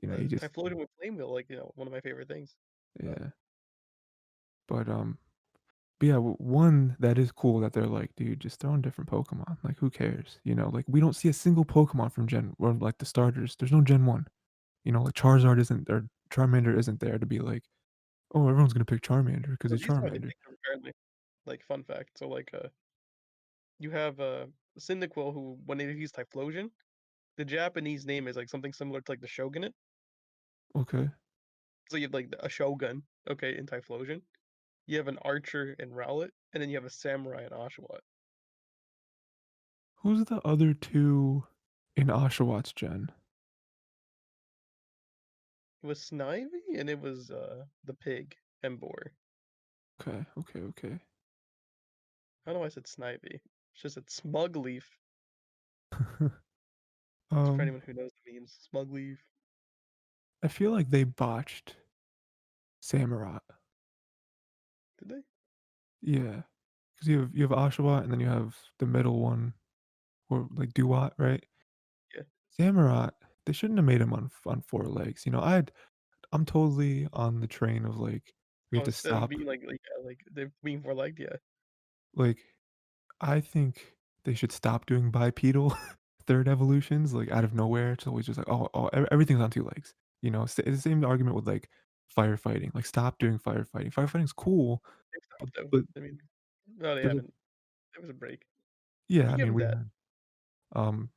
You know, you just Typhlosion with Flame Wheel, like, one of my favorite things. Uh, yeah. But, but yeah, one that is cool that they're like, "Dude, just throw in different Pokemon, like, who cares?" You know, like, we don't see a single Pokemon from Gen or, like, the starters. There's no Gen 1. You know, like, Charizard isn't or Charmander isn't there to be like, "Oh, everyone's gonna pick Charmander because well, he's these are Charmander." distinctive apparently. Like, fun fact, so, like, you have, Cyndaquil who, when they use Typhlosion, the Japanese name is, like, something similar to, like, the Shogunate. Okay. So you have, like, a Shogun, okay, in Typhlosion. You have an Archer in Rowlet, and then you have a Samurai in Oshawott. Who's the other 2 in Oshawott Gen? It was Snivy, and it was, the pig, Emboar. Okay, okay, okay. I don't know why I said Snivy. It's just said Smugleaf, for Um, anyone who knows the memes. Smugleaf. I feel like they botched Samurott. Did they? Yeah, because you have Oshawott and then you have the middle one, or like Duat, right? Yeah. Samurott, they shouldn't have made him on 4 legs. You know, I'm totally on the train of like we have Oh, to instead of stop. being like yeah, like they're being more like yeah. Like, I think they should stop doing bipedal third evolutions, like, out of nowhere. It's always just like, "Oh, everything's on 2 legs." You know, it's the same argument with, like, firefighting. Like, stop doing firefighting. Firefighting's cool, They've but stopped though. but I mean, no, they but, haven't. There was a break. yeah, You I give mean, them we that. had, um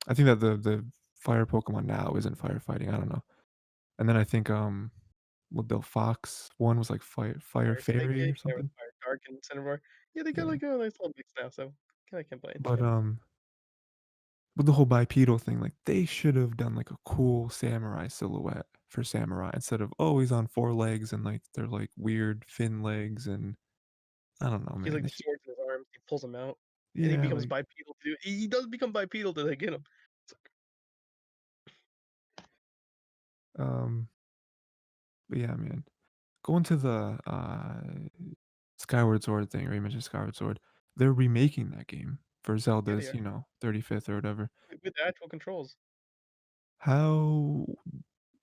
I think that the fire Pokemon now isn't firefighting, I don't know. And then I think, what the Fox one was like Fire Fire Fairy or Psychic, there was something? Fire Dark and Cinnabar. Yeah, they got Yeah. like a nice little mix now, so can't complain. But, with the whole bipedal thing, like, they should've done, like, a cool samurai silhouette for Samurai instead of always on 4 legs and, like, they're, like, weird fin legs and I don't know, He's man. like They the should swords in his arms. He pulls them out, and he yeah, becomes like, bipedal too. He does become bipedal to like get him. um, but yeah, man. Going to the, Skyward Sword thing, or you mentioned Skyward Sword, they're remaking that game for Yeah, they Zelda's, are 35th or whatever. with actual controls. How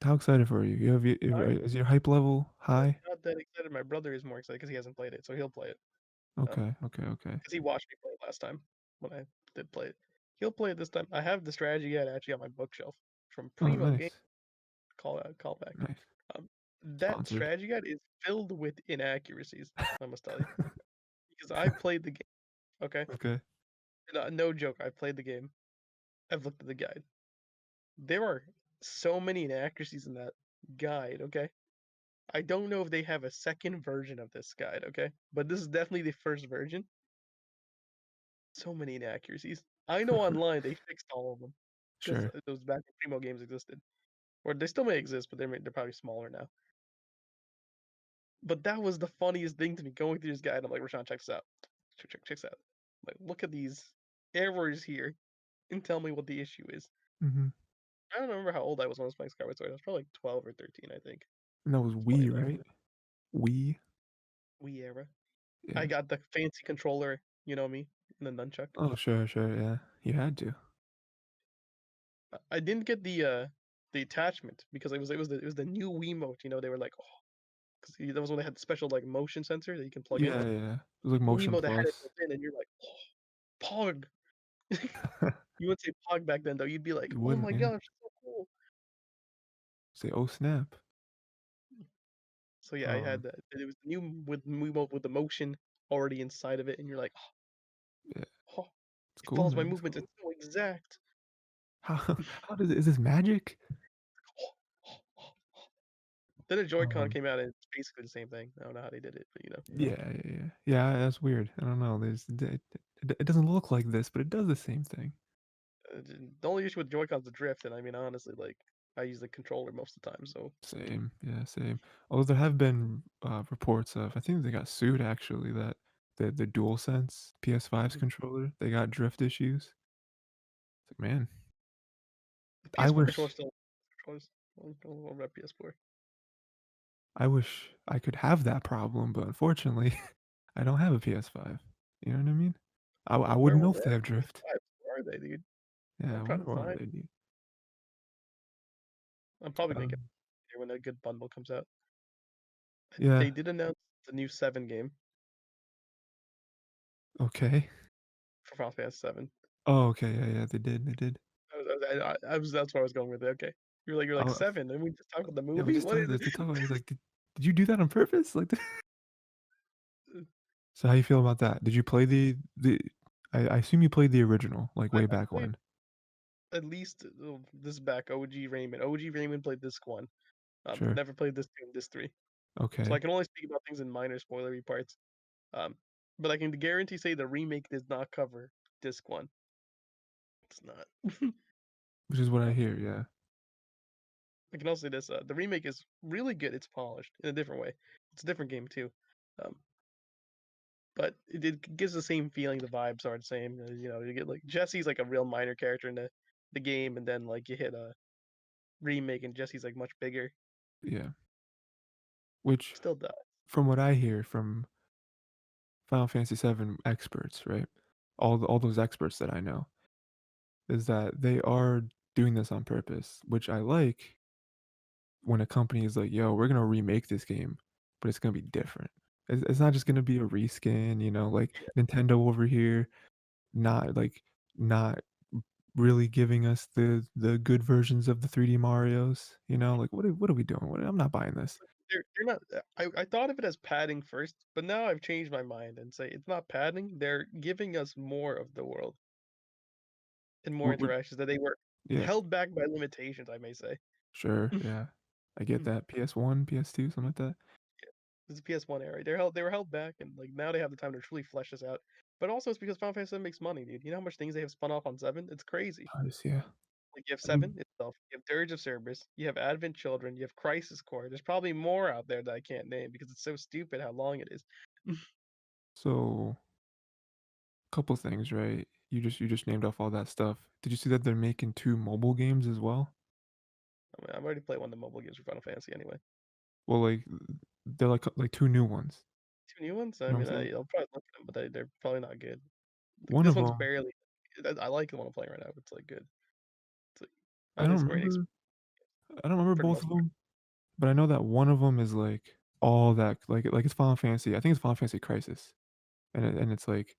how excited for you? I'm Is your hype level high? not that excited. My brother is more excited because he hasn't played it, so he'll play it. Okay, okay, okay. Because he watched me play it last time when I did play it. He'll play it this time. I have the strategy guide actually on my bookshelf from Oh, Primo Game. nice, Callback. nice. That Sponsored. strategy guide is filled with inaccuracies. I must tell you because I've played the game. Okay, Okay. no, no joke. I've played the game. I've looked at the guide. There are so many inaccuracies in that guide. Okay, I don't know if they have a second version of this guide. Okay, but this is definitely the first version. So many inaccuracies. I know online they fixed all of them because Sure. those back when Primo games existed, or they still may exist, but they're probably smaller now. But that was the funniest thing to me going through this guide. I'm like, Rashawn, check this out. Check this out. Like, look at these errors here, and tell me what the issue is. Mhm. I don't remember how old I was when I was playing Skyward Sword. I was probably like 12 or 13, I think. And that was It's funny Wii, back right? then. Wii? Wii era. I Yeah. got the fancy controller, you know me, and the nunchuck. Oh, sure, sure, yeah. You had to. I didn't get the attachment because it was the new Wiimote. You know, they were like, oh, because that was when they had the special like motion sensor that you can plug in. Yeah, yeah. It was like The Motion Wiimote that had it Plus. built in, and you're like, oh, Pog. You would say Pog back then though. You'd be like, You oh wouldn't, my yeah. gosh, so cool. Say, "Oh, snap." So yeah, I had Um, that. It was new with Wiimote with the motion already inside of it, and you're like, yeah. oh, It's it cool, follows my man, it's movements. cool. It's so exact. How how does it is this magic? Then a Joy-Con Um, came out, and it's basically the same thing. I don't know how they did it, but yeah, yeah, yeah. Yeah, that's weird. I don't know, it doesn't look like this, but it does the same thing. the only issue with Joy-Cons is the drift, and I mean honestly, like I use the controller most of the time, so Same, yeah, same. Although there have been, reports of I think they got sued actually that the DualSense PS5's mhm. controller, they got drift issues. It's like, man, The I PS4 controller wish still controllers on my PS4. I wish I could have that problem, but unfortunately, I don't have a PS5. You know what I mean? I Where wouldn't know were if they have drift. PS5s? Where are they, dude? Yeah, I'm I trying wonder to what find. they do. I'm probably gonna get Um, it when a good bundle comes out. yeah, They did announce the new 7 game okay. for Final Fantasy 7. Oh, okay, yeah, yeah, they did. That's where I was going with it. Okay, you're like Oh, 7, and we just talk about the yeah, we movie. just What talked is to it? talk about it, like, did you do that on purpose? Like, so how you feel about that? Did you play the I assume you played the original, like, way I back played when? at least this back OG Rayman. OG Rayman played disc one. Sure. Never played this two and this three, so I Okay. can only speak about things in minor spoilery parts. Um, but I can guarantee say the remake does not cover disc one. It's not. Which is what I um, hear, yeah. I can also say this: the remake is really good. It's polished in a different way. It's a different game too, um, but it gives the same feeling. The vibes are the same. You get like Jesse's like a real minor character in the game, and then like you hit a remake, and Jesse's like much bigger. Yeah. Which, Still does. from what I hear from Final Fantasy VII experts, right? All those experts that I know, is that they are doing this on purpose, which I like when a company is like, "Yo, we're gonna remake this game, but it's gonna be different." It's not just gonna be a reskin, like Yeah, Nintendo over here, not like not really giving us the good versions of the 3D Marios, like what are we doing? I'm not buying this. they're not. I thought of it as padding first, but now I've changed my mind and say it's not padding. They're giving us more of the world and more What interactions that they were yeah, held back by limitations. I may say. sure, yeah. I get that. PS1, PS2, something like that. It's a PS1 era. They were held back, and like now they have the time to truly flesh this out. But also, it's because Final Fantasy 7 makes money, dude. You know how much things they have spun off on 7? It's crazy. Nice, yeah. Like you have I mean, 7 itself, you have Dirge of Cerberus, you have Advent Children, you have Crisis Core. There's probably more out there that I can't name because it's so stupid how long it is. so couple things, right? You just named off all that stuff. Did you see that they're making 2 mobile games as well? I mean, I've already played one of the mobile games for Final Fantasy anyway. Well, like, they're like 2 new ones. Two new ones. You I know mean, what I'm saying? I'll probably look at them, but they're probably not good. Like One this of one's them, barely. I like the one I'm playing right now. It's like good. It's like I I don't think don't it's great remember I don't remember for the both most of part. them, but I know that one of them is, like, all that like, it's Final Fantasy. I think it's Final Fantasy Crisis, and it's like,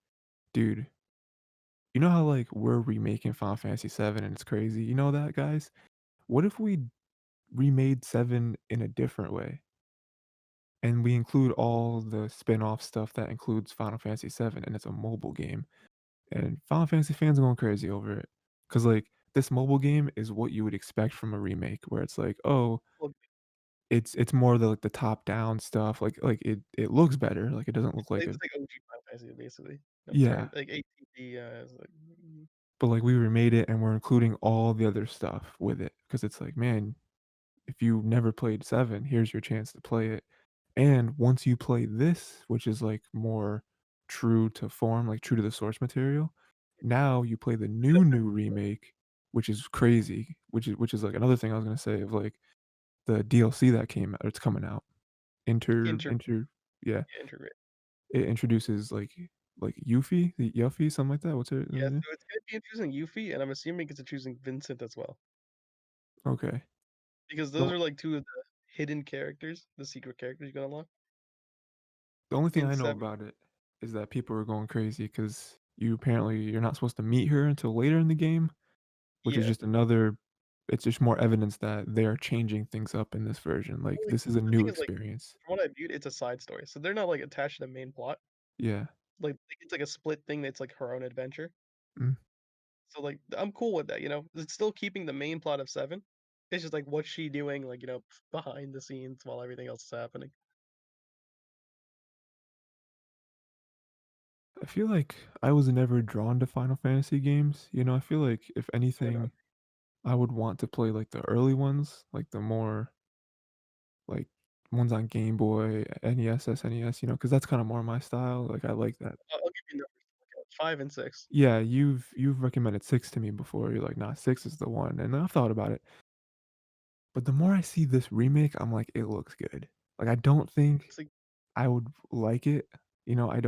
dude, you know how, like, we're remaking Final Fantasy 7 and it's crazy? You know that, guys? What if we remade 7 in a different way, and we include all the spin-off stuff that includes Final Fantasy 7, and it's a mobile game? And Final Fantasy fans are going crazy over it, cause like, this mobile game is what you would expect from a remake, where it's like, "Oh, Well, it's more the, like, the top-down stuff." Like, it looks better, like, it doesn't look like it's a like OG Final Fantasy basically. I'm yeah, trying like ATB. It's like, but, like, we remade it and we're including all the other stuff with it, cause it's like, "Man, if you never played 7, here's your chance to play it." And once you play this, which is, like, more true to form, like, true to the source material, now you play the new remake, which is crazy, which is, like, another thing I was gonna say of, like, the DLC that came out it's coming out. Inter inter inter yeah, integrate. it introduces, like Yuffie, something like that? What's her Yeah, name? so it's gonna be introducing Yuffie, and I'm assuming it's choosing Vincent as well, Okay. because those The are like two of the hidden characters, the secret characters you can unlock the only thing in I know 7. about it is that people are going crazy because you're not supposed to meet her until later in the game. Which is Yeah, just another it's just more evidence that they are changing things up in this version, like, well, like, this is a the new thing is, like, experience. from what I viewed, it's a side story, so they're not like attached to the main plot. Yeah. Like it's like a split thing that's like her own adventure. Mm. So like I'm cool with that, you know. It's still keeping the main plot of 7. It's just like what's she doing, like behind the scenes while everything else is happening. I feel like I was never drawn to Final Fantasy games, I feel like if Fair enough. anything, I would want to play, like, the early ones, like, the more, like, ones on Game Boy, NES, SNES, because that's kinda more my style, like, I like that. I'll give you numbers to look at. 5 and 6. Yeah, you've recommended 6 to me before, you're like, "Nah, 6 is the one," and I've thought about it. But the more I see this remake, I'm like, "It looks good." Like, I don't think It's like I would like it, you know, I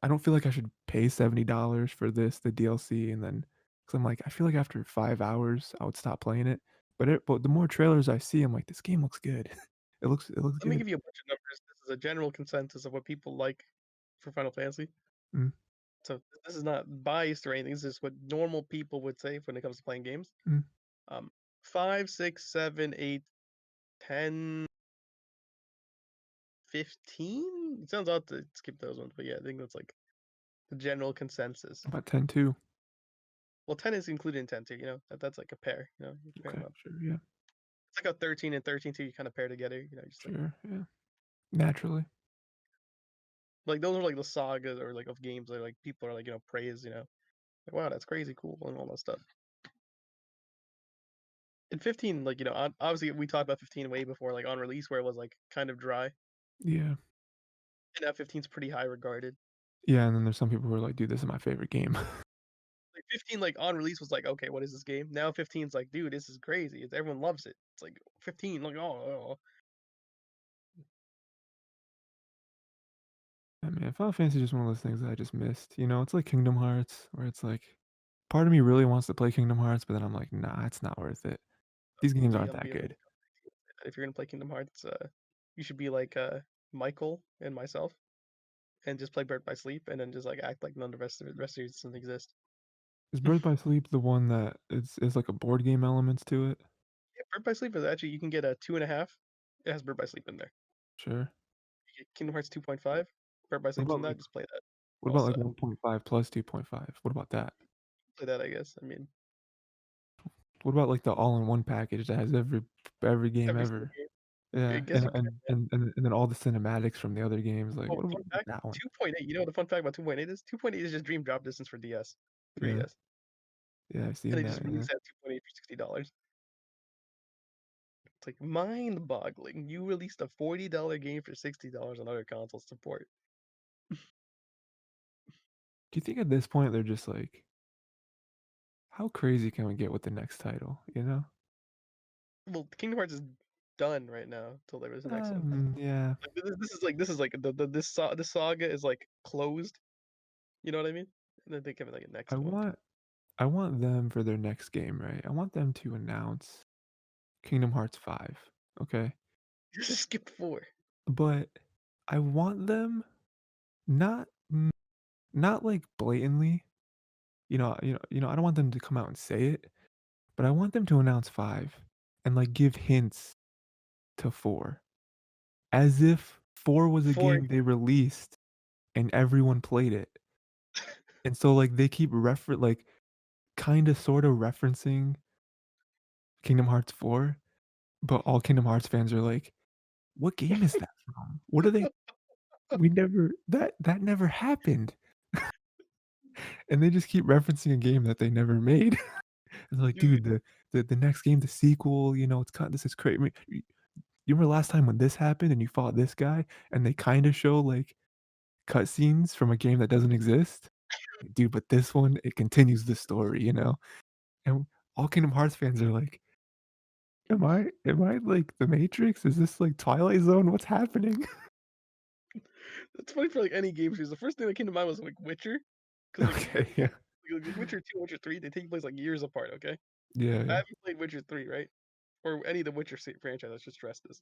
I don't feel like I should pay $70 for this, the DLC, and then 'cause I'm like, I feel like after 5 hours, I would stop playing it, but the more trailers I see, I'm like, "This game looks good." It looks Let me good. give you a bunch of numbers. This is a general consensus of what people like for Final Fantasy. Mm, So this is not biased or anything. This is what normal people would say when it comes to playing games. mm, 5, 6, 7, 8, 10, 15. It sounds odd to skip those ones, but yeah, I think that's like the general consensus. about 10 too. Well, 10 is included in 10 too, that's like a pair, you pair Okay, them up. sure, yeah, It's like a 13 and 13 too, you kind of pair together, just sure, yeah, naturally. like those are like the sagas or like of games that like people are like, praise, like, wow, that's crazy cool and all that stuff. And 15, like, obviously we talked about 15 way before, like on release where it was like kind of dry. Yeah. And now 15 is pretty high regarded. Yeah, and then there's some people who are like, "Dude, this is my favorite game." Like 15, like on release was like, okay, what is this game? Now 15's like, dude, this is crazy. Everyone loves it. It's like 15, like, oh. I mean, Final Fantasy is just one of those things that I just missed, you know? It's like Kingdom Hearts, where it's like, part of me really wants to play Kingdom Hearts, but then I'm like, "Nah, it's not worth it." These games aren't I'm that being good. really if you're gonna play Kingdom Hearts, you should be like Michael and myself, and just play Birth by Sleep, and then just like act like none of the rest of it doesn't exist. Is Birth by Sleep the one that is like a board game elements to it? Yeah, Birth by Sleep is actually you can get a 2.5. It has Birth by Sleep in there. Sure. You get Kingdom Hearts 2.5, Birth by What Sleep's about in that. like Just play that. what All about like set. 1.5 plus 2.5? What about that? Play that, I guess. I mean, What about like the all-in-one package that has every game every single ever? game. I Yeah, guess and you can. and and and and then all the cinematics from the other games, like, Oh, what about fun fact, that one? 2.8. You know what the fun fact about 2.8 is? 2.8 is just dream drop distance for DS, Yeah, 3DS, yeah, I've and seen they that, just yeah. released that 2.8 for $60. It's like mind-boggling. You released a $40 game for $60 on other console support. Do you think at this point they're just like, "How crazy can we get with the next title?" You know? Well, Kingdom Hearts is done right now till there is the next one. Yeah. Like this is like this saga is like closed. You know what I mean? And then they give it like a I next one. want I want them for their next game, right? I want them to announce Kingdom Hearts 5, okay? Just skip 4. But I want them not not, like, blatantly, I don't want them to come out and say it, but I want them to announce 5 and, like, give hints to 4, as if 4 was a 4. game they released and everyone played it. And so, like, they keep kinda sorta referencing Kingdom Hearts 4, but all Kingdom Hearts fans are like, "What game is that from? What are they we never that never happened." And they just keep referencing a game that they never made. And they're like, Dude, "Dude, the next game, the sequel, this is crazy. You remember last time when this happened and you fought this guy?" And they kinda show, like, cutscenes from a game that doesn't exist. Dude, but this one, it continues the story, you know? And all Kingdom Hearts fans are like, Am I like The Matrix? Is this like Twilight Zone? What's happening?" that's funny for like any game series. The first thing that came to mind was like Witcher, because Okay, yeah. like Witcher 2, Witcher 3, they take place like years apart. Okay, Yeah, I yeah. haven't played Witcher 3, right? Or any of the Witcher franchise. Let's just stress this.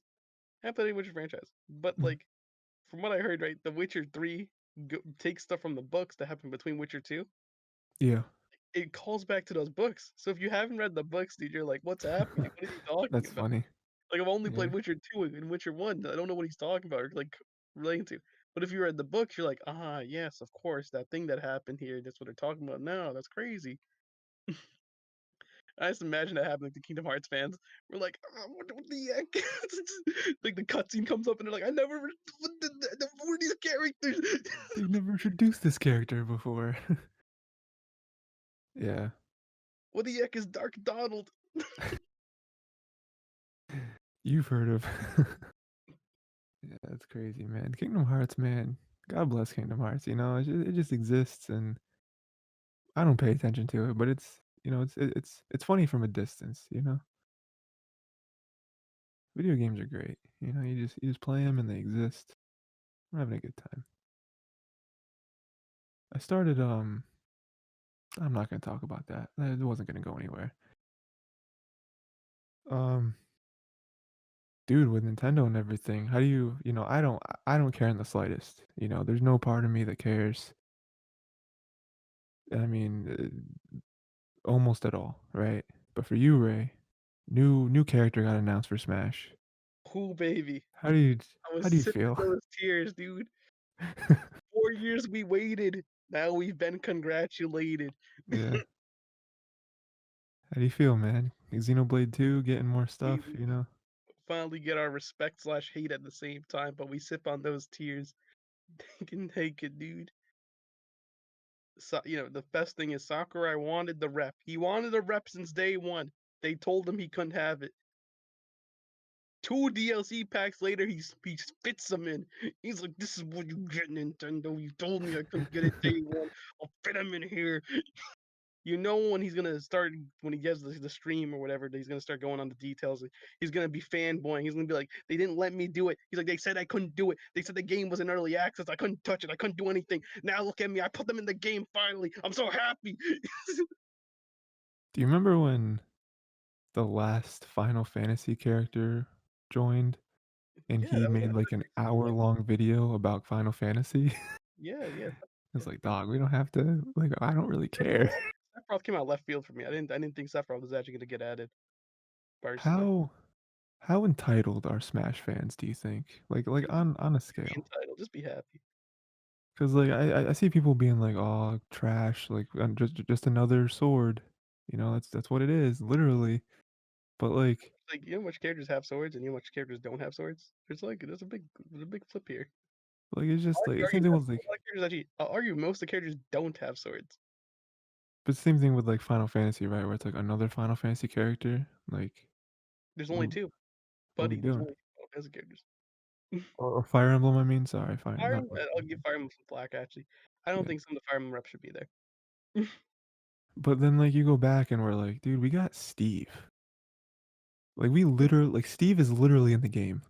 I haven't played any Witcher franchise, but Mhm. like from what I heard, right, the Witcher 3 takes stuff from the books that happened between Witcher 2. Yeah. It calls back to those books. So if you haven't read the books, dude, you're like, what's happening? What is he talking That's about? funny. Like I've only Yeah. played Witcher 2 and Witcher 1. I don't know what he's talking about or like relating to. But if you read the books, you're like, ah, yes, of course, that thing that happened here. That's what they're talking about now. That's crazy. I just imagine that happening to Kingdom Hearts fans. We're like, what the heck? Like the cutscene comes up and they're like, who are these characters? They've never introduced this character before. Yeah. What the heck is Dark Donald? You've heard of Yeah, that's crazy, man. Kingdom Hearts, man. God bless Kingdom Hearts, it just exists, and I don't pay attention to it, but it's funny from a distance, you know? Video games are great, you just play them and they exist. I'm having a good time. I started, I'm not gonna talk about that. It wasn't gonna go anywhere. Um, dude, with Nintendo and everything, how do I don't care in the slightest. There's no part of me that cares. I mean, almost at all, right? But for you, Ray, new character got announced for Smash. Cool baby. How do you I how was do you sipping feel? those tears, dude. 4 years we waited. Now we've been congratulated. Yeah. How do you feel, man? Xenoblade 2 getting more We stuff, you know? finally get our respect slash hate at the same time, but we sip on those tears. They can take it, dude. The best thing is Sakurai wanted the rep. He wanted a rep since day one. They told him he couldn't have it. Two DLC packs later, he spits them in. He's like, "This is what you get, Nintendo. You told me I couldn't get it day one. I'll fit him in here." You know when he's gonna start when he gets the stream or whatever, he's gonna start going on the details. He's gonna be fanboying. He's gonna be like, "They didn't let me do it." He's like, "They said I couldn't do it. They said the game was in early access. I couldn't touch it. I couldn't do anything. Now look at me. I put them in the game finally. I'm so happy." Do you remember when the last Final Fantasy character joined and Yeah, he that was made like an like, hour-long video about Final Fantasy? yeah, yeah. It's like, dog, we don't have to like I don't really care. Sephiroth came out left field for me. I didn't think Sephiroth was actually gonna get added personally. How how entitled are Smash fans, do you think? Like Dude, on a be scale? entitled. Just be happy. Because like I see people being like, "Oh, trash, like just another sword." That's what it is, literally. But like Like you know, how much characters have swords, and you know, how much characters don't have swords. There's a big flip here. like it's just like the Argue same thing that with a like lot of characters actually. I'll argue most of the characters don't have swords. but same thing with like Final Fantasy, right? Where it's like another Final Fantasy character. Like There's only what two, what are we buddy. There's doing? only two Final Fantasy characters. Or Fire Emblem, I mean, sorry, fire Fire not Emblem, I'll give Fire Emblem some flack actually. I don't yeah. think some of the Fire Emblem reps should be there. But then like you go back and we're like, dude, we got Steve. Like we literally like Steve is literally in the game,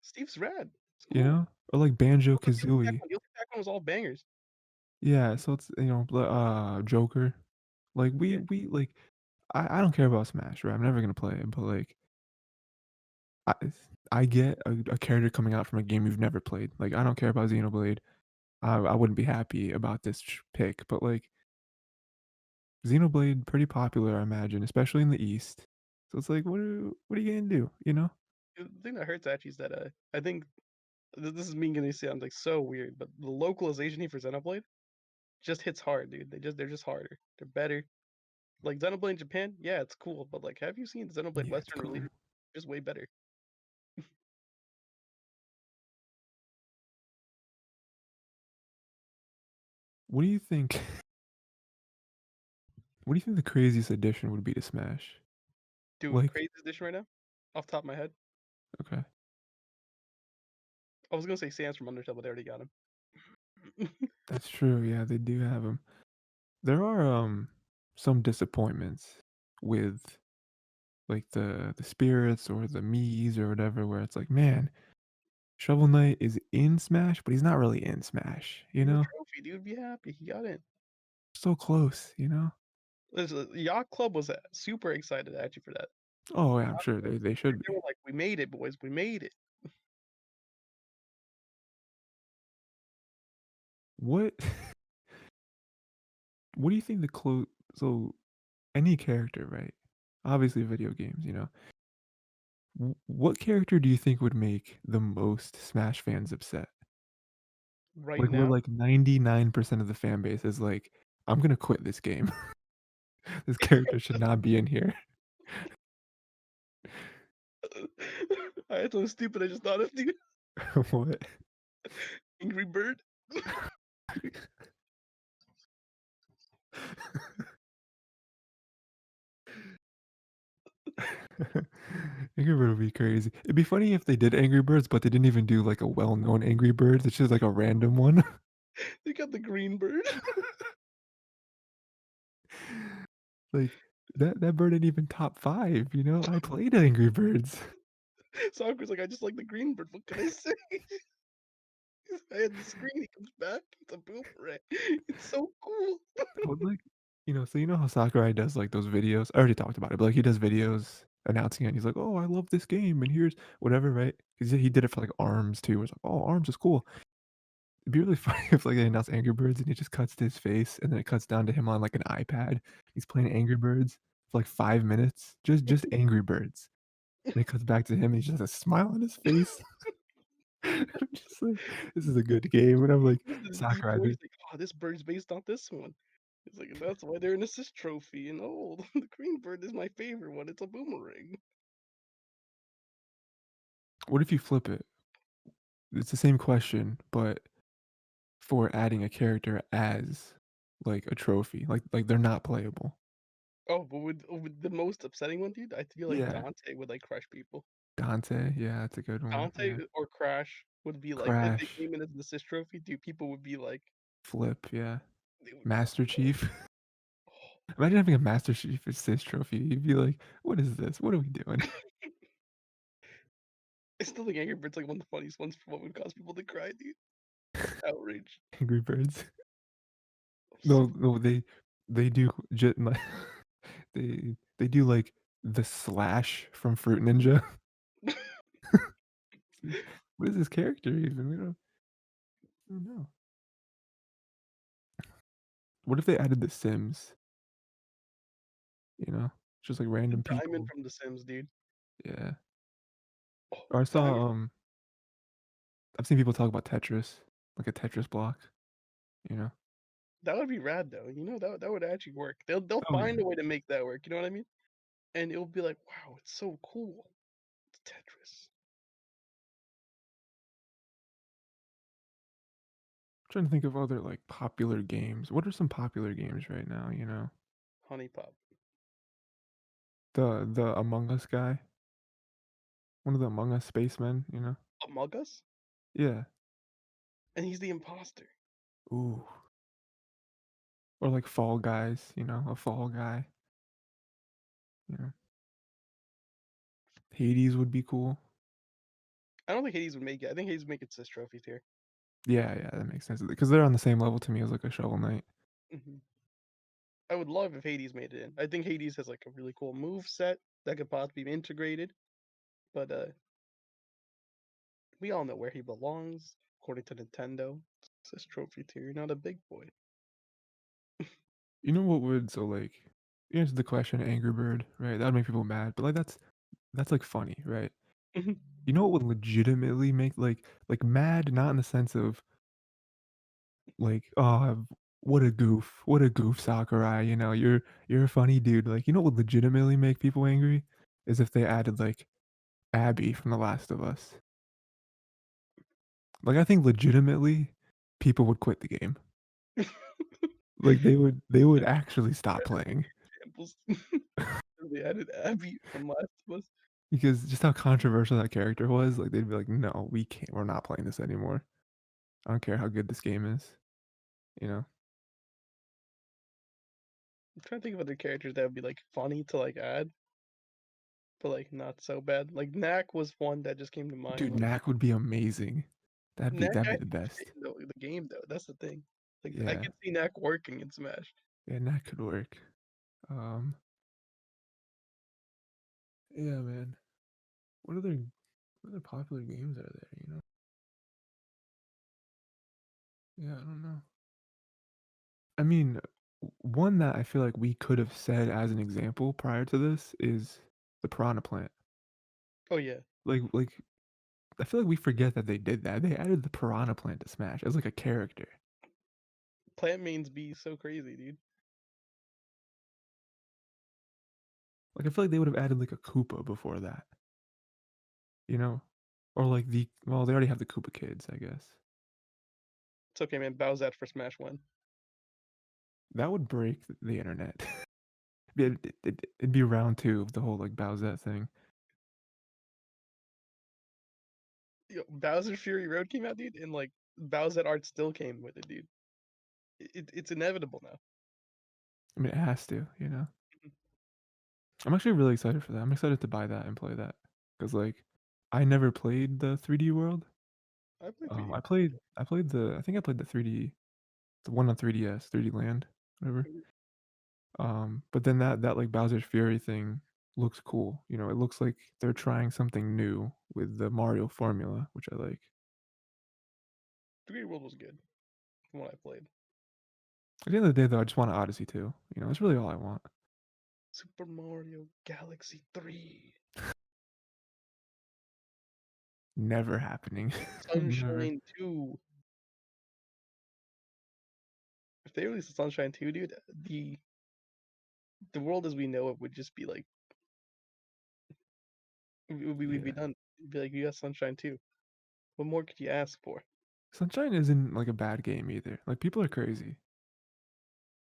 Steve's rad. It's you cool. know? Or like Banjo Also, Kazooie. The Ultimate Attack one was all bangers. Yeah, so it's Joker. Like we Yeah, we like I don't care about Smash, right? I'm never gonna play it, but like I I get a character coming out from a game you've never played. Like I don't care about Xenoblade. I wouldn't be happy about this pick, but like Xenoblade pretty popular, I imagine, especially in the East. So it's like, what are you gonna do? You know? the thing that hurts actually is that I think this is me gonna sound like so weird, but the localization here for Xenoblade just hits hard, dude. They're just harder. They're better. Like Xenoblade in Japan, yeah, it's cool, but like, have you seen Xenoblade Yeah, it's Western release? cooler. Just way better. What do you think? What do you think the craziest addition would be to Smash? Dude, Like, craziest edition right now, off the top of my head. okay, I was gonna say Sans from Undertale, but they already got him. that's true. Yeah, they do have them. There are some disappointments with like the spirits or the Mii's or whatever, where it's like, man, Shovel Knight is in Smash, but he's not really in Smash. You He's a know, trophy, dude. Be happy, he got in. so close. You know. Yacht Club was super excited actually for that. Oh yeah, I'm sure they should They be. were like, "We made it, boys. We made it." What what do you think the close? So any character, right? Obviously, video games. What character do you think would make the most Smash fans upset? Right Like, we're now, like 99% of the fan base is like, "I'm gonna quit this game. This character should not be in here." I had something stupid I just thought of, dude. What? Angry Bird. Angry Bird would be crazy. It'd be funny if they did Angry Birds, but they didn't even do, like, a well-known Angry Birds, it's just, like, a random one. They got the Green Bird. Like, that bird ain't even top 5, you know? I played Angry Birds. Sakura's like, "I just like the Green Bird. What can I say?" I had the screen, he comes back, it's a boomerang. It's so cool. I would like so you know how Sakurai does, like, those videos? I already talked about it, but, like, he does videos announcing it, and he's like, "Oh, I love this game, and here's" whatever, right? He did it for, like, ARMS too, where it's like, "Oh, ARMS is cool." It'd be really funny if, like, they announce Angry Birds, and it just cuts to his face, and then it cuts down to him on, like, an iPad. He's playing Angry Birds for, like, 5 minutes, just Angry Birds, and it cuts back to him, and he just has a smile on his face. I'm just like, "This is a good game," and I'm He like, goes to this deep "Sakurai, lore, th" he's like, "Oh, this bird's based on this one." He's like, "That's why they're an assist trophy." And, "Oh, the green bird is my favorite one, it's a boomerang." what if you flip it? It's the same question, but for adding a character as, like, a trophy, like, they're not playable. Oh, but with the most upsetting one, dude, I feel like Yeah, Dante would, like, crush people. Dante, yeah, that's a good one, Dante yeah. or Crash would be like if they Crash, came in as an assist trophy, dude, people would be like Flip, yeah. they would be Master like, Chief. "Oh." Imagine having a Master Chief Assist trophy, you'd be like, "What is this? What are we doing?" I still think Angry Birds, like, one of the funniest ones for what would cause people to cry, dude. Outrage. Angry Birds. So No, they do like they do, like, the Slash from Fruit Ninja. What is this character even? We don't know. What if they added The Sims, you know? Just, like, the random Diamond people. from The Sims, dude. Yeah. Oh, Or I Diamond. saw, I've seen people talk about Tetris, like a Tetris block, you know? That would be rad though, that would actually work. They'll Oh, yeah. find a way to make that work, you know what I mean? And it'll be like, "Wow, it's so cool. It's Tetris." Trying to think of other, like, popular games. What are some popular games right now, you know? Honey Pop. The Among Us guy? One of the Among Us spacemen, you know? Among Us? Yeah. And he's the imposter. Ooh. Or, like, Fall Guys, you know? A Fall Guy, you know? Hades would be cool. I don't think Hades would make it. I think Hades would make it cis trophy tier. Yeah, yeah, that makes sense, because 'cause they're on the same level to me as, like, a Shovel Knight. Mhm. I would love if Hades made it in. I think Hades has, like, a really cool move set that could possibly be integrated, but, we all know where he belongs, according to Nintendo. Cis trophy tier, not a big boy. You know what would you answered the question, Angry Bird, right? That would make people mad, but, like, that's, like, funny, right? Mhm. You know what would legitimately make mad, not in the sense of, like, "Oh, what a goof, Sakurai," you know, "You're a funny dude," like, you know what would legitimately make people angry? Is if they added, like, Abby from The Last of Us. Like, I think legitimately, people would quit the game. Like, they would actually stop playing Examples. They added Abby from Last of Us. because just how controversial that character was, like, they'd be like, "No, we can't we're not playing this anymore. I don't care how good this game is," you know? I'm trying to think of other characters that would be, like, funny to, like, add, but, like, not so bad. Like, Knack was one that just came to mind. Dude, Like, Knack would be amazing. Knack That'd be the actually could fit best. in the game, though, that's the thing. Like, I Yeah. could see Knack working in Smash. Yeah, Knack could work. Um, yeah, man. What other popular games are there, you know? Yeah, I don't know. I mean, one that I feel like we could have said as an example prior to this is the Piranha Plant. Oh, yeah. Like, I feel like we forget that they did that. They added the Piranha Plant to Smash as, like, a character. Plant mains be so crazy, dude. Like, I feel like they would have added, like, a Koopa before that, you know? Or, like, they already have the Koopa Kids, I guess. It's okay, man. Bowsette for Smash 1. That would break the internet. Yeah, it'd be round 2 of the whole, like, Bowsette thing. Yo, Bowser Fury Road came out, dude, and, like, Bowsette art still came with it, dude. It's inevitable now. I mean, it has to, you know? Mhm. I'm actually really excited for that. I'm excited to buy that and play that because, like, I never played the 3D World, I played 3D. I think I played the 3D, the one on 3DS, 3D Land, whatever. But then that like Bowser's Fury thing looks cool. You know, it looks like they're trying something new with the Mario formula, which I like. 3D World was good from what I played. At the end of the day, though, I just want an Odyssey too. You know, that's really all I want. Super Mario Galaxy 3. Never happening. Never. Sunshine 2. If they released a Sunshine 2, dude, the world as we know it would just be like we'd be Yeah. done. It'd be like you got Sunshine 2. What more could you ask for? Sunshine isn't like a bad game either. Like people are crazy.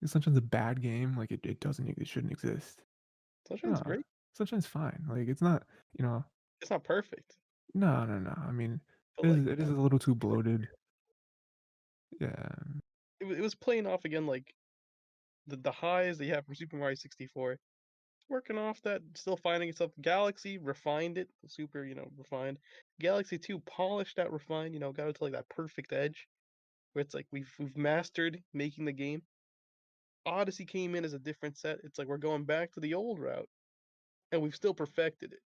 If Sunshine's a bad game, like it shouldn't exist. Sunshine's Nah. great. Sunshine's fine. Like it's not, you know, It's not perfect, no, no, no. I mean, but like it is a little too bloated. Yeah. it was playing off again like the highs that you have from Super Mario 64. Working off that, still finding itself. Galaxy refined it, super, refined. Galaxy 2 polished that, refined, got it to like that perfect edge where it's like we've mastered making the game. Odyssey came in as a different set. It's like we're going back to the old route, and we've still perfected it.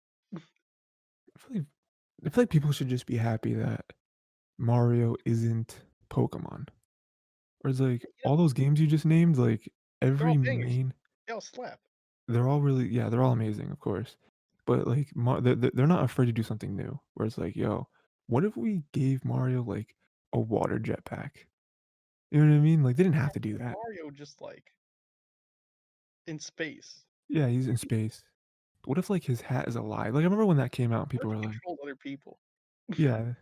I feel like I feel like people should just be happy that Mario isn't Pokemon. Or it's like Yeah, all those games you just named, like they're every all bangers. main, They all slap. they're all really, yeah, they're all amazing, of course. But like they're not afraid to do something new. Where it's like, yo, what if we gave Mario like a water jetpack? You know what I mean? Like they didn't have to do that. Mario just like in space. Yeah, he's in space. What if like his hat is alive? Like I remember when that came out, and What people if were he like, controls other people? yeah,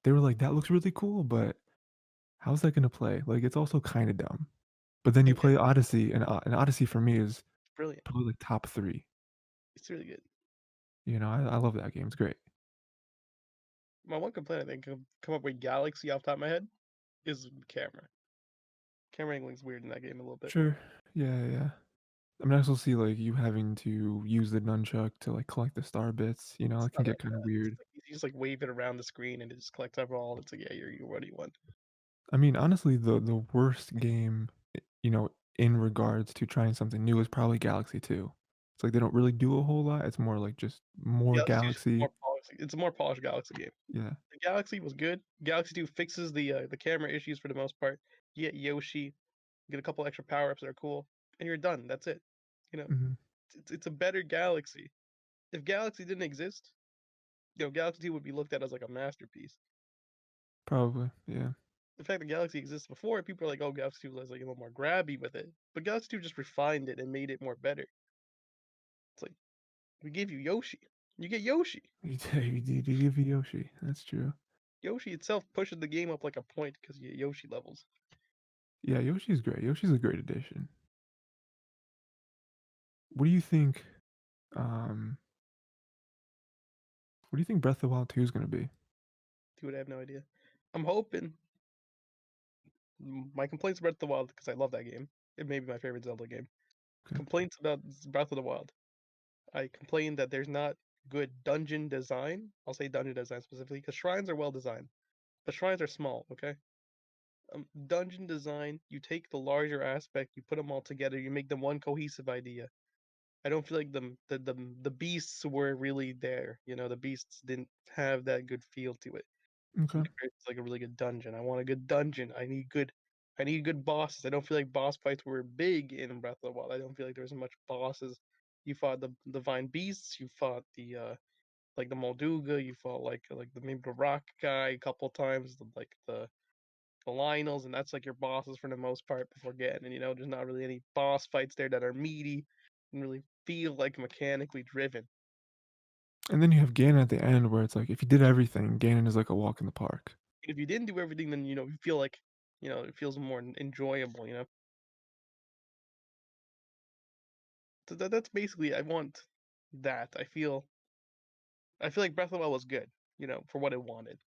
they were like, that looks really cool, but how's that gonna play? Like it's also kind of dumb. But then you And play Odyssey, and Odyssey for me is it's brilliant. probably like top three. It's really good. You know, I love that game. It's great. My one complaint, I think, come up with Galaxy off the top of my head is camera. Camera angling's weird in that game a little bit. Sure. Yeah, yeah, yeah. I mean, I also see like you having to use the nunchuck to like collect the star bits. You know, It's it can not get that kind of bad. It's weird. like you just like wave it around the screen and it just collects everyall. It's like, yeah, you what do you want? I mean, honestly, the worst game, you know, in regards to trying something new is probably Galaxy 2. It's like they don't really do a whole lot. It's more like just more Galaxy 2 is just Galaxy. more polished. It's a more polished Galaxy game. Yeah. The Galaxy was good. Galaxy 2 fixes the camera issues for the most part. You get Yoshi, get a couple extra power ups that are cool, and you're done. That's it. You know, Hmm. it's a better Galaxy. If Galaxy didn't exist, Galaxy 2 would be looked at as like a masterpiece. Probably. Yeah. The fact that Galaxy exists before, people are like, oh, Galaxy 2 was like a little more grabby with it. But Galaxy 2 just refined it and made it more better. It's like we gave you Yoshi. You get Yoshi. You did give you Yoshi. That's true. Yoshi itself pushes the game up like a point because you get Yoshi levels. Yeah, Yoshi's great. Yoshi's a great addition. What do you think? Um, what do you think Breath of the Wild 2 is gonna be? Dude, I have no idea. I'm hoping. My complaints about Breath of the Wild because I love that game. It may be my favorite Zelda game. Okay. Complaints about Breath of the Wild. I complain that there's not good dungeon design. I'll say dungeon design specifically because shrines are well designed, but shrines are small. Okay. Dungeon design, you take the larger aspect, you put them all together, you make them one cohesive idea. I don't feel like the beasts were really there. The beasts didn't have that good feel to it. Okay. Compared to like a really good dungeon. I want a good dungeon. I need good bosses. I don't feel like boss fights were big in Breath of the Wild. I don't feel like there was much bosses. You fought the divine beasts. You fought the like the Molduga. You fought like maybe the rock guy a couple times. Like the Lionels, and that's like your bosses for the most part before getting. And there's not really any boss fights there that are meaty and really feel like mechanically driven. And then you have Ganon at the end, where it's like if you did everything, Ganon is like a walk in the park. And if you didn't do everything, then you feel like it feels more enjoyable. So that's basically I want that. I feel like Breath of the Wild was good, for what it wanted.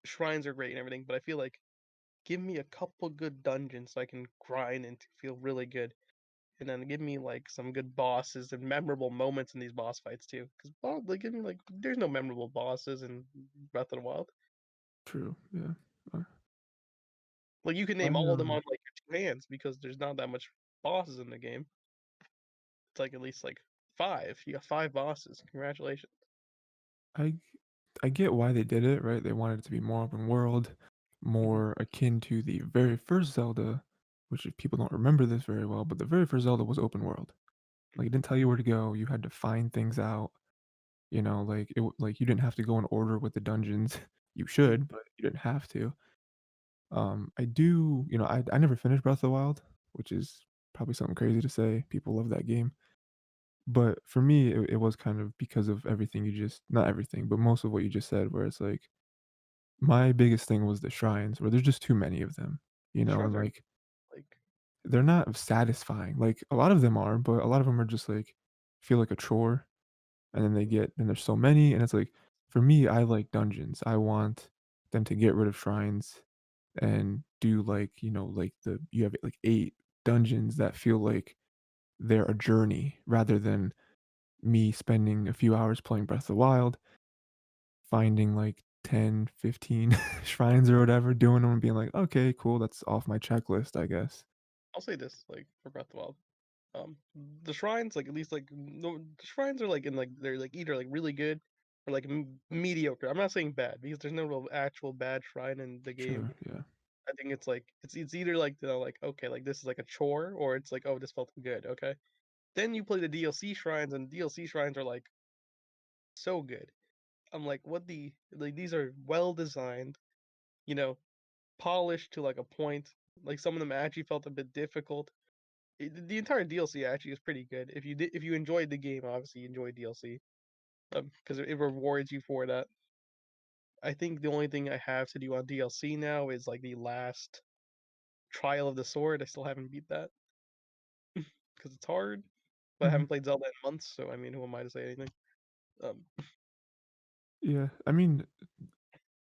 Shrines are great and everything, but I feel like give me a couple good dungeons so I can grind and feel really good. And then give me like some good bosses and memorable moments in these boss fights too. Because like give me like there's no memorable bosses in Breath of the Wild. True, yeah. Uh, Like, you can I, name all of them on, like, your 2 hands because there's not that much bosses in the game. It's, like, at least, like, 5. You got 5 bosses. Congratulations. I I get why they did it, right? They wanted it to be more open world, Mhm, more akin to the very first Zelda, which if people don't remember this very well, but the very first Zelda was open world. Like, it mhm, didn't tell you where to go, you had to find things out, like, you didn't have to go in order with the dungeons. You mhm. should, but you didn't have to. I do I never finished Breath of the Wild, which is probably something crazy to say, people love that game. But for me, it was kind of because of everything you just not everything, but most of what you just said, where it's like, my biggest thing was the shrines, where there's just too many of them, The and, shrines are, like, like they're not satisfying, like, a lot of them are, but a lot of them are just, like, feel like a chore, and then there's so many, and it's like, for me, I like dungeons, I want them to get rid of shrines and do, like, like, you have, like, 8 dungeons that feel like they're a journey rather than me spending a few hours playing Breath of the Wild, finding like 10, 15 shrines or whatever, doing them and being like, "Okay, cool, that's off my checklist, I guess." I'll say this, like, for Breath of the Wild, the shrines, like, at least, like, no the shrines are, like, in, like they're, like, either, like, really good or, like, mediocre. I'm not saying bad because there's no real actual bad shrine in the game. Sure, yeah. I think it's, like it's either, like, like, okay, like, this is, like, a chore or it's, like, "Oh, this felt good, okay?" Then you play the DLC shrines, and DLC shrines are, like, so good. I'm like, "What the" like, these are well designed, you know, polished to, like, a point. Like, some of them actually felt a bit difficult. The entire DLC actually is pretty good. If you enjoyed the game, obviously you enjoy DLC, 'cause it rewards you for that. I think the only thing I have to do on DLC now is, like, the last Trial of the Sword. I still haven't beat that because it's hard, but I Mhm. haven't played Zelda in months, so, I mean, who am I to say anything? Um, Yeah, I mean,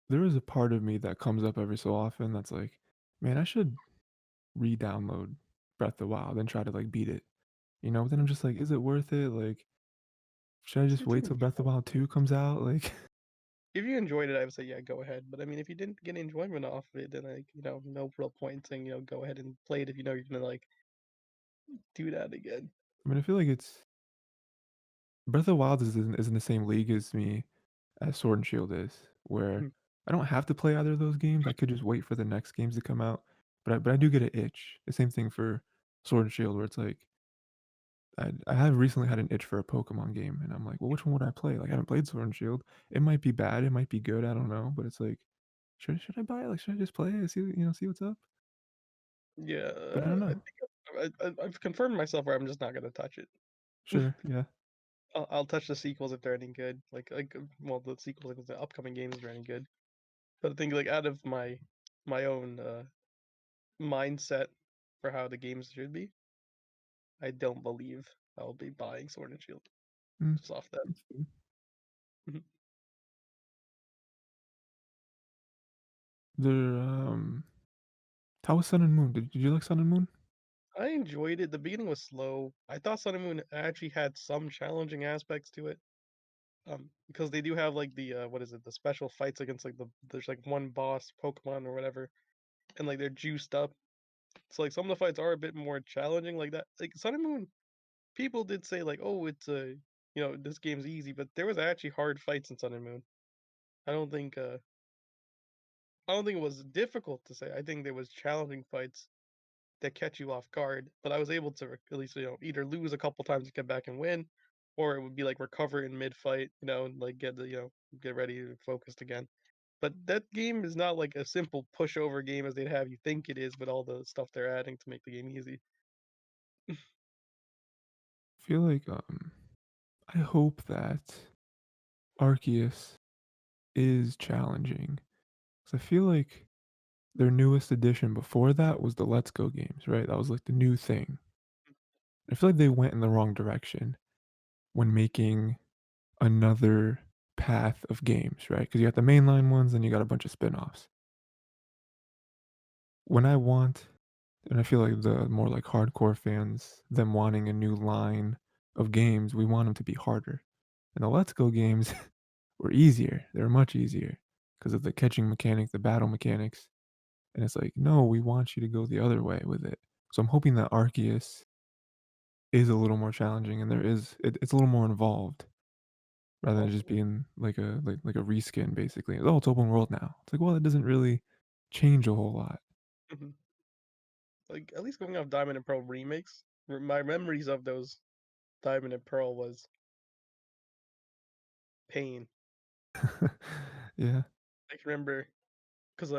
there is a part of me that comes up every so often that's like, "Man, I should re-download Breath of the Wild and try to, like, beat it." But then I'm just like, "Is it worth it?" Like, should I just it's wait till Breath of the Wild 2 comes out? Like if you enjoyed it, I would say, yeah, go ahead, but, I mean, if you didn't get enjoyment off of it, then, like, no real point in saying, go ahead and play it if you know you're gonna, like, do that again. I mean, I feel like it's Breath of the Wild is in the same league as me as Sword and Shield is, where Mhm. I don't have to play either of those games, I could just wait for the next games to come out, but I do get an itch. The same thing for Sword and Shield where it's like, I have recently had an itch for a Pokemon game, and I'm like, "Well, which one would I play?" Like, I haven't played Sword and Shield. It might be bad, it might be good, I don't know, but it's like, should I buy it? Like, should I just play it, see what's up? Yeah, But I don't I know. think I've confirmed myself where I'm just not gonna touch it. Sure, yeah. I'll touch the sequels if they're any good. Well, the sequels, like the upcoming games, if they're any good. But I think like out of my own mindset for how the games should be, I don't believe I'll be buying Sword and Shield Mm, just off that. that's fair. Mhm. There, how was Sun and Moon? Did you like Sun and Moon? I enjoyed it. The beginning was slow. I thought Sun and Moon actually had some challenging aspects to it. Because they do have like the what is it? The special fights against like there's like one boss Pokemon or whatever, and like they're juiced up. So like some of the fights are a bit more challenging like that. Like Sun and Moon, people did say like, "Oh, it's a this game's easy," but there was actually hard fights in Sun and Moon. I don't think uh I don't think it was difficult to say. I think there was challenging fights that catch you off guard, but I was able to at least either lose a couple times to get back and win, or it would be like recover in mid fight, and like get ready and focused again. But that game is not like a simple pushover game as they'd have you think it is with all the stuff they're adding to make the game easy. I feel like, I hope that Arceus is challenging, 'cause I feel like their newest addition before that was the Let's Go games, right? That was, like, the new thing. I feel like they went in the wrong direction when making another path of games, right? Because you got the mainline ones, and you got a bunch of spin-offs. When I want and I feel like the more, like, hardcore fans, them wanting a new line of games, we want them to be harder. And the Let's Go games were easier, they were much easier. because of the catching mechanic, the battle mechanics, and it's like, "No, we want you to go the other way with it." So I'm hoping that Arceus is a little more challenging and it's a little more involved rather than just Hopefully. being like a reskin basically. "Oh, it's open world now." It's like, well, it doesn't really change a whole lot. Mhm. Like, at least going off Diamond and Pearl remakes, my memories of those Diamond and Pearl was pain. Yeah. I can remember, cause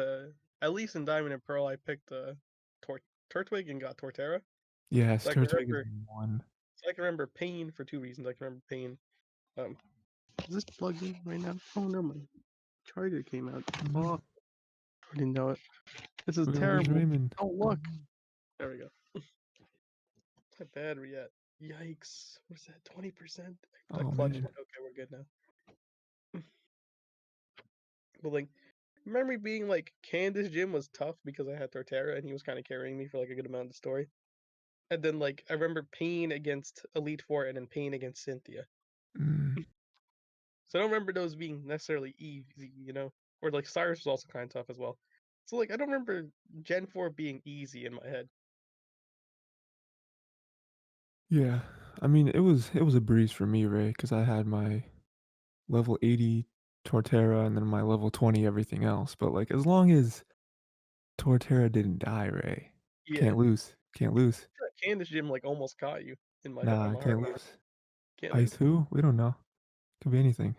at least in Diamond and Pearl, I picked, Tor Turtwig and got Torterra, Yes, so I can Turtwig is remember one. pain for 2 reasons. I can remember pain. Um, is this plugged in right now? Oh no, my charger came out. Mhm. Oh, I didn't know it. This is Where's terrible. Raymond? Oh look, there we go. My battery at. Yikes. What's that? 20%? The Oh, clutch man. went. Okay, we're good now. But like, remember being like Candace Gym was tough because I had Torterra and he was kind of carrying me for like a good amount of the story. And then like I remember Pain against Elite Four and then Pain against Cynthia. Mm. So I don't remember those being necessarily easy, Or like Cyrus was also kind of tough as well. So like I don't remember Gen 4 being easy in my head. Yeah. I mean, it was a breeze for me, Ray, because I had my level 80 Torterra and then my level 20 everything else, but, like, as long as Torterra didn't die, Ray, Yeah. can't lose, can't lose. I feel like Candace Gym like almost caught you in Nah, my heart can't of hearts. lose. Can't Ice lose. who? We don't know. Could be anything.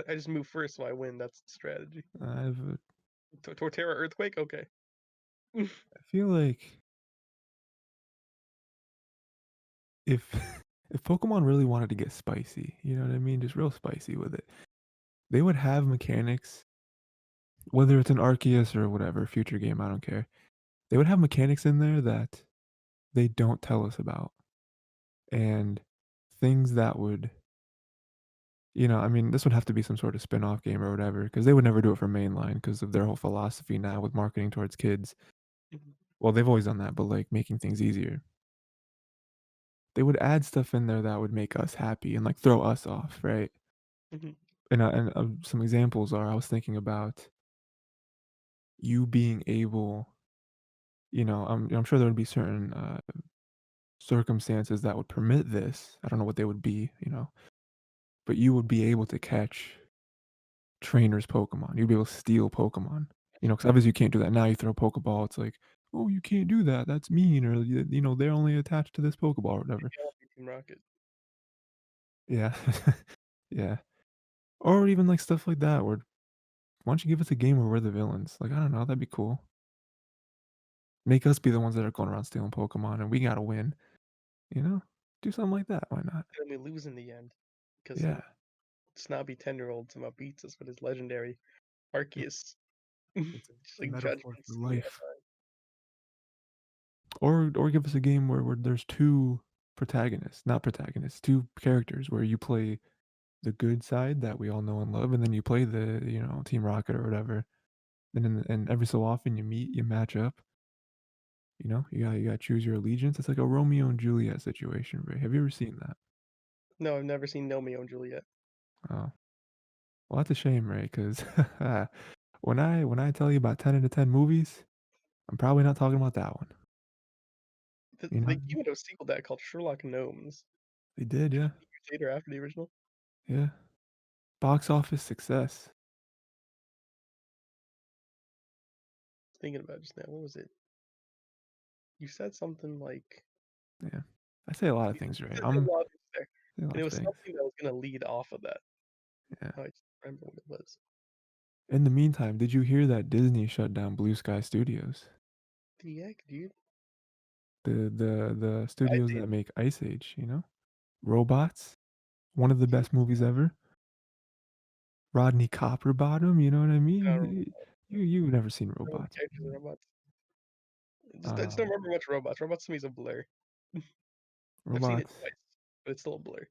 I just move first so I win. That's the strategy. I've Torterra Earthquake? Okay. I feel like if if Pokemon really wanted to get spicy, you know what I mean, just real spicy with it, they would have mechanics, whether it's an Arceus or whatever, future game, I don't care. They would have mechanics in there that they don't tell us about, and things that would I mean, this would have to be some sort of spin-off game or whatever, because they would never do it for mainline because of their whole philosophy now with marketing towards kids. Mhm, Well, they've always done that, but, like, making things easier. They would add stuff in there that would make us happy and, like, throw us off, right? mhm, And some examples are I was thinking about you being able I'm sure there would be certain, circumstances that would permit this. I don't know what they would be, but you would be able to catch trainers' Pokemon. You'd be able to steal Pokemon, because obviously you can't do that now. You throw a Pokeball, it's like, "Oh, you can't do that. That's mean," or, "They're only attached to this Pokeball," or whatever. Team Rocket. Yeah. Yeah. Or even, like, stuff like that where, "Why don't you give us a game where we're the villains?" Like, I don't know, that'd be cool. Make us be the ones that are going around stealing Pokemon, and we gotta win, you know? Do something like that, why not? And then we lose in the end because Yeah. some snobby 10-year-old somehow beats us with his legendary It Arceus. Just it's a like metaphor for judgments in real life. time. Or give us a game where there's 2 protagonists not protagonists, 2 characters where you play the good side that we all know and love, and then you play the, Team Rocket or whatever. And every so often you match up, you gotta choose your allegiance. It's like a Romeo and Juliet situation, Ray. Have you ever seen that? No, I've never seen Romeo and Juliet. Oh, well, that's a shame, Ray, 'cause when I tell you about 10 out of 10 movies, I'm probably not talking about that one, you know? They came out with a sequel to that called Sherlock Gnomes. They did, yeah, 15 years later after the original. yeah. Box office success. Thinking about it just now. What was it? You said something like Yeah. I say a lot of you things, Ray. said a I'm lot of things there, say a lot and it of was things. something that was gonna lead off of that. Yeah. I just remember what it was. In the meantime, did you hear that Disney shut down Blue Sky Studios? The heck, dude? The I studios did. that make Ice Age, you know? Robots, one of the You best movies ever. Rodney Copperbottom, you know what I mean? I don't remember You've never seen the Robots. characters in robots. I just don't Um, remember much robots. Robots to me is a blur. I've seen it Robots, twice, but it's still a blur.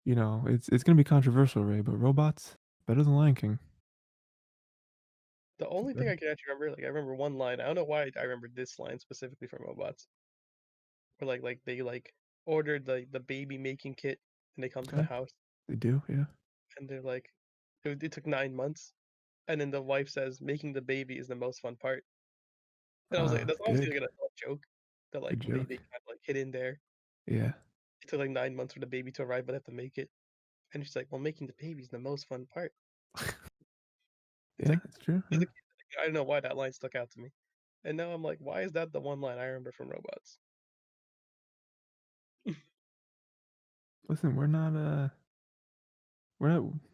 it's gonna be controversial, Ray, but Robots better than Lion King. The It's only thing better. I can actually remember, like I remember one line. I don't know why I remember this line specifically from robots. Where like they like ordered the baby making kit and they come to the Okay, house they do, yeah. and they're like It took 9 months, and then the wife says, "Making the baby is the most fun part." And I was like, that's obviously, Good. like, an adult joke that, like, Good they joke. kinda, like, hid in there. Yeah. It took, like, 9 months for the baby to arrive, but they have to make it. And she's like, "Well, making the baby is the most fun part." It's Yeah, like, it's true, as yeah. a kid, I don't know why that line stuck out to me. And now I'm like, why is that the one line I remember from Robots? Listen, we're not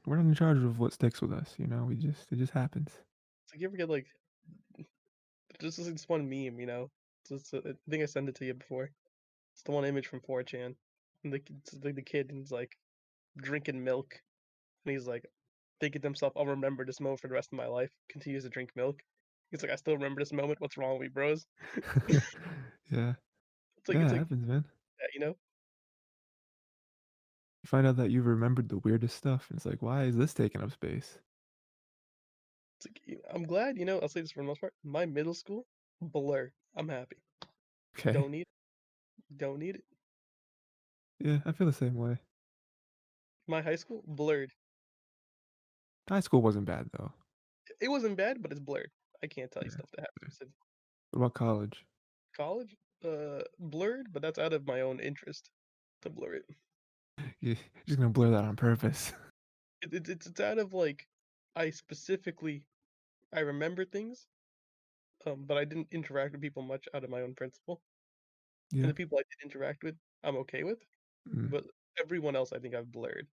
in charge of what sticks with us, you know? It just happens. It's like, you ever get, like, this is this one meme, you know? I think I sent it to you before. It's the one image from 4chan, and it's like the kid, and he's, like, drinking milk, and he's, like, thinking to himself, "I'll remember this moment for the rest of my life." Continues to drink milk. He's like, "I still remember this moment. What's wrong with me, bros?" Yeah. It's Yeah, it like, happens, man. yeah, you know? You find out that you remembered the weirdest stuff, and it's like, "Why is this taking up space?" It's like, I'm glad, you know, I'll say this for the most part, my middle school, blur. I'm happy. Okay. Don't need it. Don't need it. Yeah, I feel the same way. My high school, blurred. High school wasn't bad, though. It wasn't bad, but it's blurred. I can't tell you Yeah, stuff that happened fair. specific. What about college? College, blurred, but that's out of my own interest to blur it. You're just gonna blur that on purpose. It's out of like, I specifically I remember things, but I didn't interact with people much out of my own principle. And Yeah. the people I did interact with, I'm okay with, Mm, but everyone else I think I've blurred.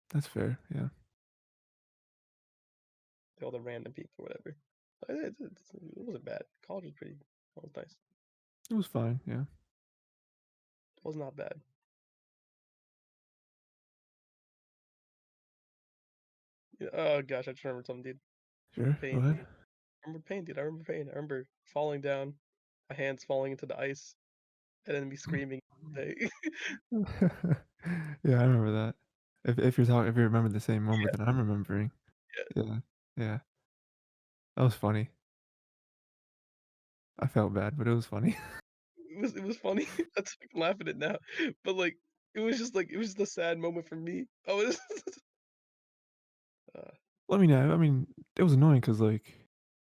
that's fair, yeah. All the random people or whatever. It wasn't bad. College was pretty. It was nice. It was fine, yeah. It was not bad. Yeah, oh gosh, I just remembered something, dude. Sure, go Pain. ahead. I remember pain, dude. I remember pain. I remember falling down, my hands falling into the ice, and then me screaming. Hey. Yeah, I remember that. If you remember the same moment Yeah, that I'm remembering. yeah. Yeah, yeah. That was funny. I felt bad, but it was funny. It was funny. That's I can laugh at it now, but like it was just a sad moment for me. I was. uh, Well, I mean, I mean, it was annoying because like,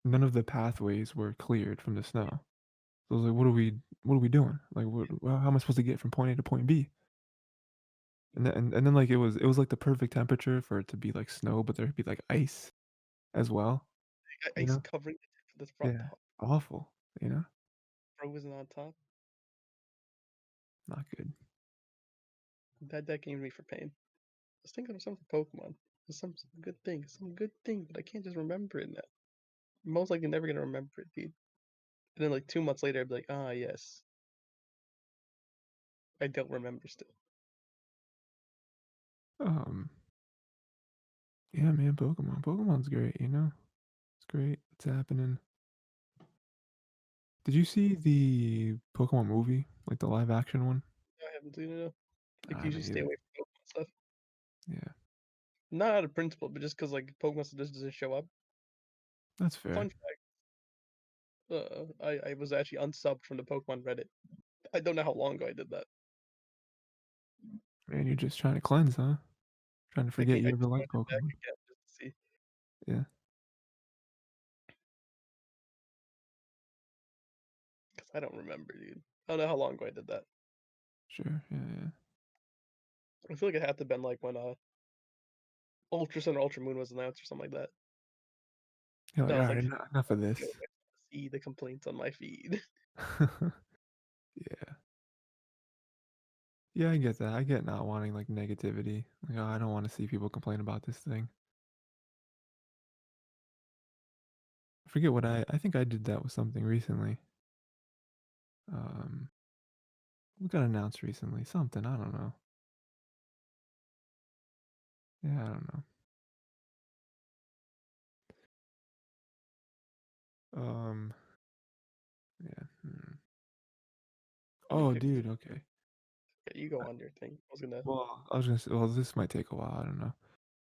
none of the pathways were cleared from the snow. So I was like, what are we doing? Like, how am I supposed to get from point A to point B?" And then, like, it was, like, the perfect temperature for it to be, like, snow, but there'd be, like, ice as well, you ice know? covering the tip of this front Yeah. top, Awful, you know? frozen on top. Not good. That gamed me for pain. I was thinking of something Pokemon. There's some good thing, but I can't just remember it now. Most likely never gonna remember it, dude. And then like 2 months later, I'd be like, ah, yes, I don't remember still. Um, yeah, man, Pokemon's great, you know? It's great. It's happening. Did you see the Pokemon movie? Like, the live action one? I haven't seen it. Like, I you should haven't stay either. away from Pokemon stuff. Yeah, Not out of principle, but just because like Pokemon stuff just doesn't show up. that's fair. Fun fact: I was actually unsubbed from the Pokemon Reddit. I don't know how long ago I did that. Man, you're just trying to cleanse, huh? Trying to forget I you ever just liked joined it back Pokemon. again just to see, Yeah, because I don't remember, dude. I don't know how long ago I did that. sure, yeah, yeah. I feel like it had to have been like when Ultra Sun or Ultra Moon was announced or something like that. You're like, And I was "Alright, like, enough of you know, this." I see the complaints on my feed. Yeah. Yeah, I get that. I get not wanting, like, negativity. Like, "Oh, I don't wanna see people complain about this thing." I forget I think I did that with something recently. Um, what got announced recently? Something, I don't know. Yeah, I don't know. Um, yeah, I mean, Oh, dude, okay. yeah, you go on your thing. I was gonna say well, this might take a while, I don't know.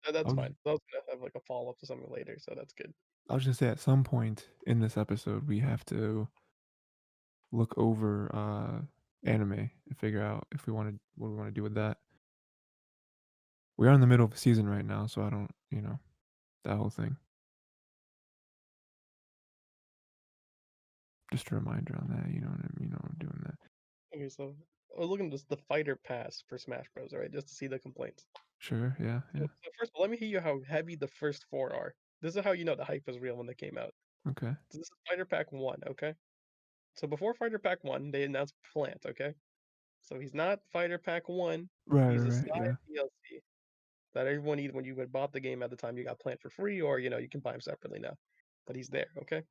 I That's was fine. I was gonna have like a follow up to something later, so that's good. I was gonna say at some point in this episode, we have to look over, anime and figure out if we wanna what we wanna do with that. We are in the middle of a season right now, so I don't. that whole thing. Just a reminder on that, you know what I mean? You know, I'm doing that. Okay, so I was looking at this, the fighter pass for Smash Bros. Alright, just to see the complaints. Sure, yeah, So, yeah. so first of all, let me hear you how heavy the first four are. This is how you know the hype was real when they came out. Okay. So this is Fighter Pack 1, okay? So before Fighter Pack 1, they announced Plant, okay? So he's not Fighter Pack 1, Right, he's a right, side yeah. DLC that everyone either when you had bought the game at the time you got Plant for free or you can buy him separately now. But he's there, okay?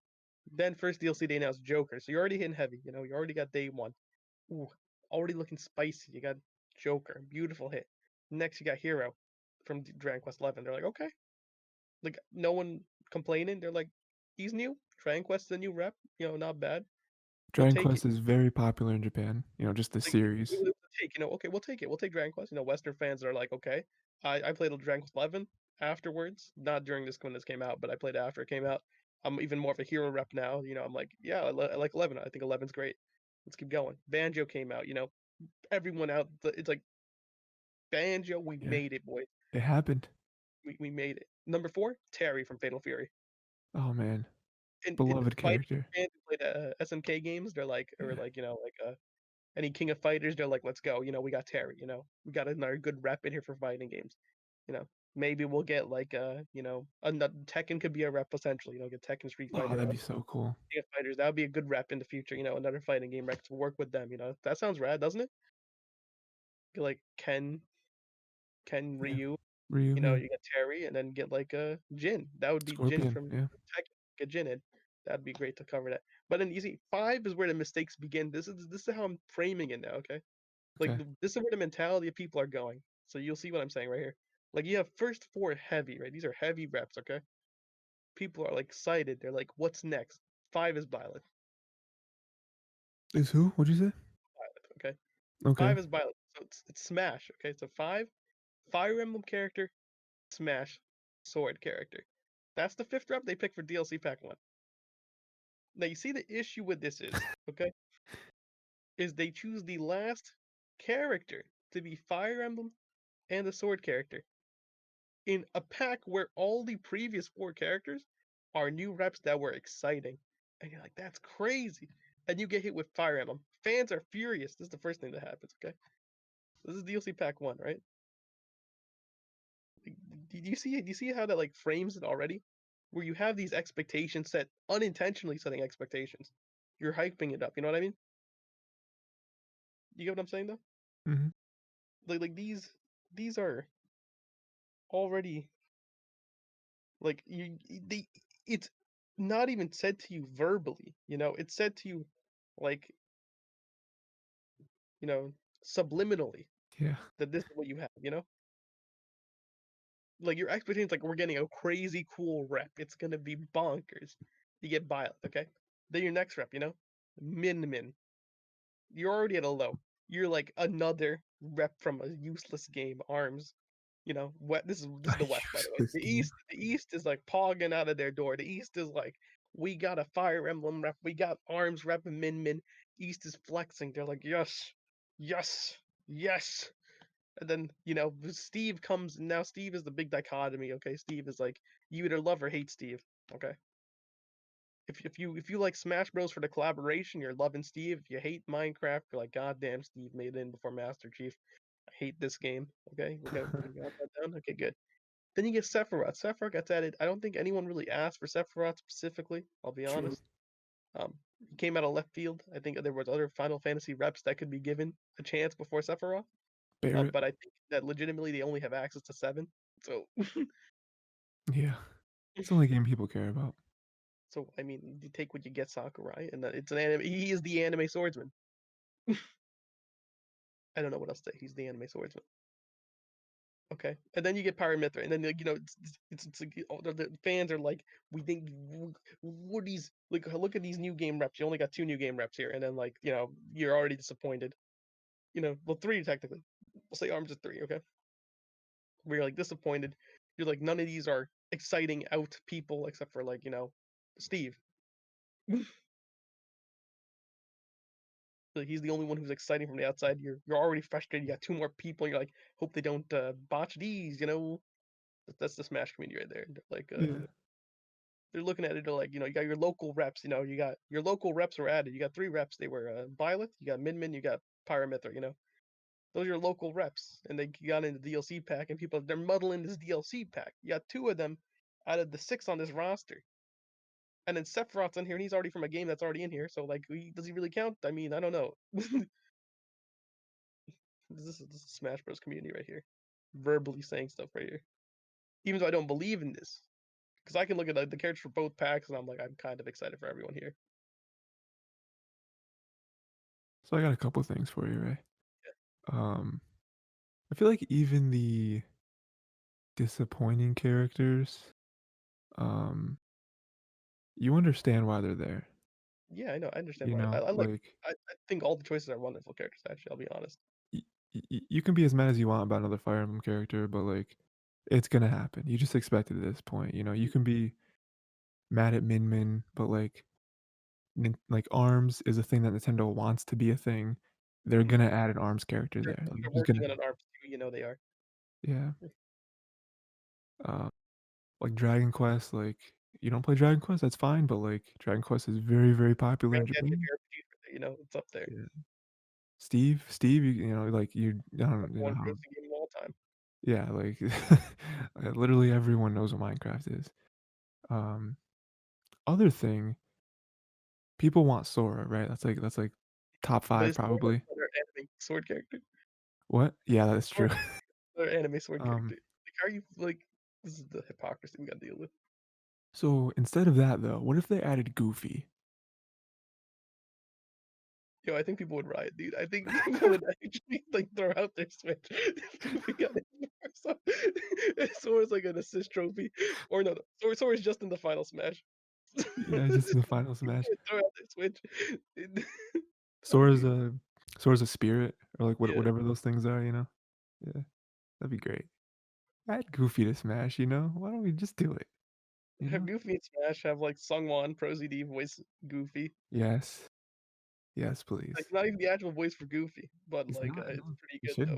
Then first DLC they announced Joker. So you're already hitting heavy, you already got day one. Ooh, already looking spicy. You got Joker, beautiful hit. Next you got Hero from Dragon Quest 11. They're like, okay, like no one complaining. They're like, he's new. Dragon Quest's a new rep. Not bad. We'll Dragon take it. Quest is very popular in Japan, just the Like series. we'll take, okay, we'll take it. We'll take Dragon Quest. Western fans are like, okay. I played Dragon Quest 11 afterwards, not during this when this came out, but I played it after it came out. I'm even more of a hero rep now. I'm like, yeah, I like 11. I think 11's great. Let's keep going. Banjo came out. Everyone out. It's like Banjo. We Yeah, made it, boys. it happened. We made it. Number four, Terry from Fatal Fury. Oh man, And beloved fighting character. fans who played SNK games, they're like, or Yeah. like any King of Fighters, they're like, let's go. We got Terry. We got another good rep in here for fighting games. You know, maybe we'll get like another Tekken could be a rep potentially. Get Tekken Street Oh, Fighter, that'd be so cool. King of Fighters. That would be a good rep in the future. Another fighting game rep to work with them. That sounds rad, doesn't it? Get like Ken Yeah. Ryu. Ryu, yeah. You get Terry, and then get like a Jin. That would be Jin Scorpion, from yeah. Tekken. Get Jin in. That'd be great to cover that. But then you see, five is where the mistakes begin. This is how I'm framing it now. Okay, like Okay. this is where the mentality of people are going. So you'll see what I'm saying right here. Like you have first four heavy, right? These are heavy reps. Okay, people are like excited. They're like, what's next? Five is Violet. Is who? What'd you say? Violet. Okay, Okay. five is Violet. So it's Smash. Okay, so five, Fire Emblem character, Smash, Sword character. That's the fifth rep they pick for DLC Pack 1. Now you see the issue with this is, okay, is they choose the last character to be Fire Emblem and the Sword character in a pack where all the previous four characters are new reps that were exciting. And you're like, that's crazy. And you get hit with Fire Emblem. Fans are furious. This is the first thing that happens, okay? This is DLC Pack 1, right? Do you see how that like frames it already? Where you have these expectations set unintentionally setting expectations. You're hyping it up, you know what I mean? You get what I'm saying though? Hmm. Like these are already like they it's not even said to you verbally, it's said to you like, you know, subliminally Yeah. that this is what you have. Like your expectations like we're getting a crazy cool rep. It's gonna be bonkers. You get Violet, okay? Then your next rep, Min. You're already at a low. You're like another rep from a useless game, Arms. This is the West, by the way. Useless The game. East, the East is like pogging out of their door. The East is like, we got a Fire Emblem rep, we got Arms rep and Min. East is flexing. They're like, yes, yes, yes. And then Steve comes. Now Steve is the big dichotomy. Okay, Steve is like, you either love or hate Steve. Okay, if you like Smash Bros for the collaboration, you're loving Steve. If you hate Minecraft, you're like, God damn, Steve made it in before Master Chief. I hate this game. Okay, we got that down. Okay, good. Then you get Sephiroth. Sephiroth gets added. I don't think anyone really asked for Sephiroth specifically. I'll be True. honest. He came out of left field. I think there was other Final Fantasy reps that could be given a chance before Sephiroth. Barrett. But I think that legitimately they only have access to seven. So, Yeah. It's the only game people care about. I mean, you take what you get, Sakurai, and it's an anime. He is the anime swordsman. I don't know what else to say. He's the anime swordsman. Okay, and then you get Pyra Mythra, and then like, it's like the fans are like, we think what these like look at these new game reps. You only got two new game reps here, and then like you're already disappointed. Well, three technically. We'll say Arms is three. Okay, where you're like disappointed. You're like none of these are exciting out people except for like Steve. Like, he's the only one who's exciting from the outside. You're already frustrated. You got two more people. And you're like, hope they don't botch these. That's the Smash community right there. Yeah. They're looking at it like, you got your local reps, you got your local reps were added. You got three reps. They were Violet, you got Minmin, you got Pyra Mythra. Those are your local reps, and they got in the DLC pack, and people they're muddling this DLC pack. You got two of them out of the six on this roster, and then Sephiroth's in here, and he's already from a game that's already in here. So like, does he really count? I mean, I don't know. This is Smash Bros. Community right here, verbally saying stuff right here. Even though I don't believe in this, because I can look at the characters for both packs, and I'm like, I'm kind of excited for everyone here. So I got a couple things for you, Ray. Um, I feel like even the disappointing characters, um, you understand why they're there. Yeah, I know. I understand You why. know, I like. like I think all the choices are wonderful characters. Actually, I'll be honest. you can be as mad as you want about another Fire Emblem character, but like it's gonna happen. You just expect it at this point. You know, you can be mad at Min Min, but like Arms is a thing that Nintendo wants to be a thing. They're Mm-hmm. gonna add an Arms character there. Like They're it's just gonna working on an ARP too. They are. yeah. Uh, like Dragon Quest, like you don't play Dragon Quest, that's fine, but like Dragon Quest is very, very popular in Grand Theft Japan. JRPG, it's up there. Yeah. Steve, like you I Number don't you know one how grossing game of all time. yeah, like literally everyone knows what Minecraft is. Um, other thing, people want Sora, right? That's like top But 5 it's more like probably. another anime sword character. What? Yeah, that's true. Sora, another anime sword Um, character. Like, how are you like? This is the hypocrisy we got to deal with. so instead of that though, what if they added Goofy? Yo, I think people would riot, dude. I think people would actually like throw out their Switch if we got it. So, Sora's like an assist trophy, or no, Sora's just in the final Smash. Yeah, just in the final People Smash. would throw out their Switch. That'd Sora's be a Sora's a spirit or like yeah. whatever those things are, you know? Yeah, that'd be great. Add Goofy to Smash, you know? Why don't we just do it, you Have know? Goofy and Smash have like Sungwon Pro ZD voice Goofy. Yes. Yes, Like please. not even the actual voice for Goofy, but It's like not, it's no. pretty It good should though.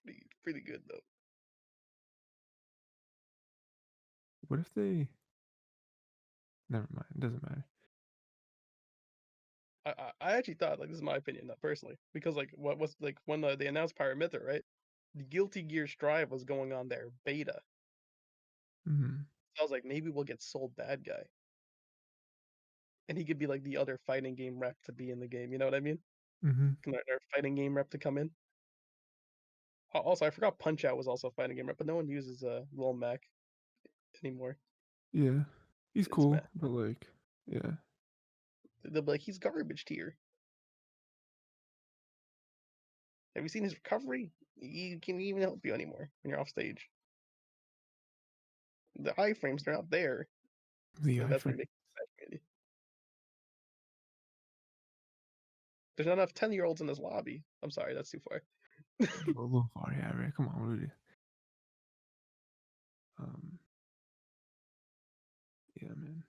be. It's pretty good though. What if they never mind, it doesn't matter. I actually thought like this is my opinion, not personally, because like what was like when they announced Pyra Mythra, right? The Guilty Gear Strive was going on their beta. Mhm. So I was like, maybe we'll get Soul Bad Guy, and he could be like the other fighting game rep to be in the game. You know what I mean? Mhm. Can our fighting game rep to come in? Also, I forgot Punch Out was also a fighting game rep, but no one uses Lil Mac anymore. Yeah. He's It's cool, Mac. but like yeah. They'll be like, he's garbage tier. Have you seen his recovery? He can't even help you anymore when you're off stage. The iframes, they're not there. The That's what iframe. makes it Smash community. There's not enough 10-year-olds in this lobby. I'm sorry, that's too far. A little far, yeah, right. Come on, Rudy. Um, yeah, man.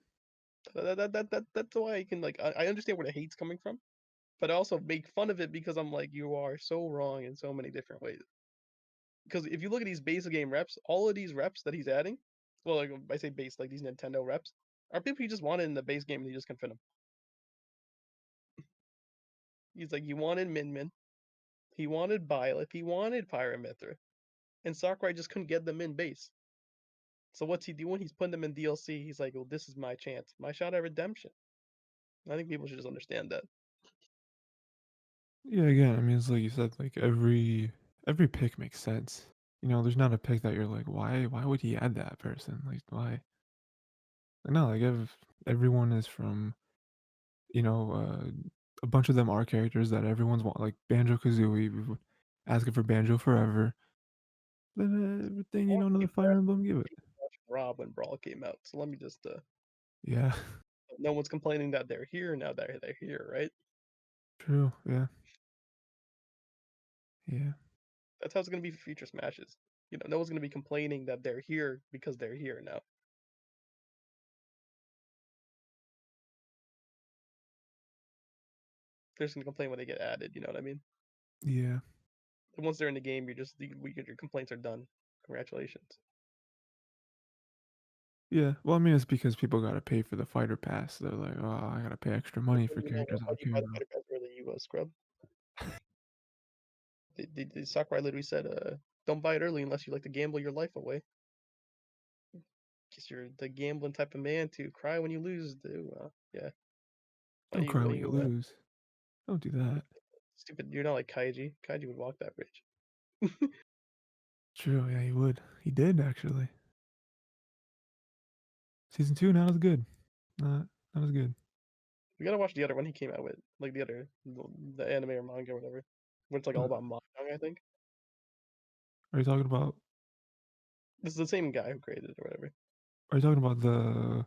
That's why I can like I understand where the hate's coming from, but I also make fun of it because I'm like, you are so wrong in so many different ways. Because if you look at these basic game reps, all of these reps that he's adding, well, like I say base, like these Nintendo reps, are people he just wanted in the base game and he just can fit them. He's like, he wanted Min Min, he wanted Byleth, he wanted Pyra Mythra, and Sakurai just couldn't get them in base. So what's he doing? He's putting them in DLC. He's like, well, this is my chance, my shot at redemption. I think people should just understand that. Yeah, again, I mean, it's like you said, like every pick makes sense. You know, there's not a pick that you're like, why would he add that person? Like, why? Like, no, like everyone is from, you know, a bunch of them are characters that everyone's want, like Banjo Kazooie. We've asking for Banjo forever. Then everything, you All know, another came Fire Emblem, give it. watching Rob when Brawl came out. So let me just Yeah, no one's complaining that they're here now that they're here, right? true. Yeah, yeah, That's how it's gonna be for future smashes. No one's gonna be complaining that they're here because they're here now. They're just gonna complain when they get added, you know what I mean? yeah. And once they're in the game, your complaints are done. Congratulations. Yeah, well, I mean, it's because people gotta pay for the fighter pass. They're like, "Oh, I gotta pay extra Like, money what for do you mean? characters I Why'd don't you care buy the about." fighter pass early, you scrub? The Sakurai literally said, "Don't buy it early unless you like to gamble your life away. Guess you're the gambling type of man to cry when you lose, do yeah. Don't cry when you lose. Don't do that. Stupid, you're not like Kaiji. Kaiji would walk that bridge." True, yeah, he would. He did, actually. Season 2, not as good. Not as good. We gotta watch the other one he came out with, like the anime or manga or whatever, where it's like all What about mahjong, I think. are you talking about? This is the same guy who created it or whatever. Are you talking about the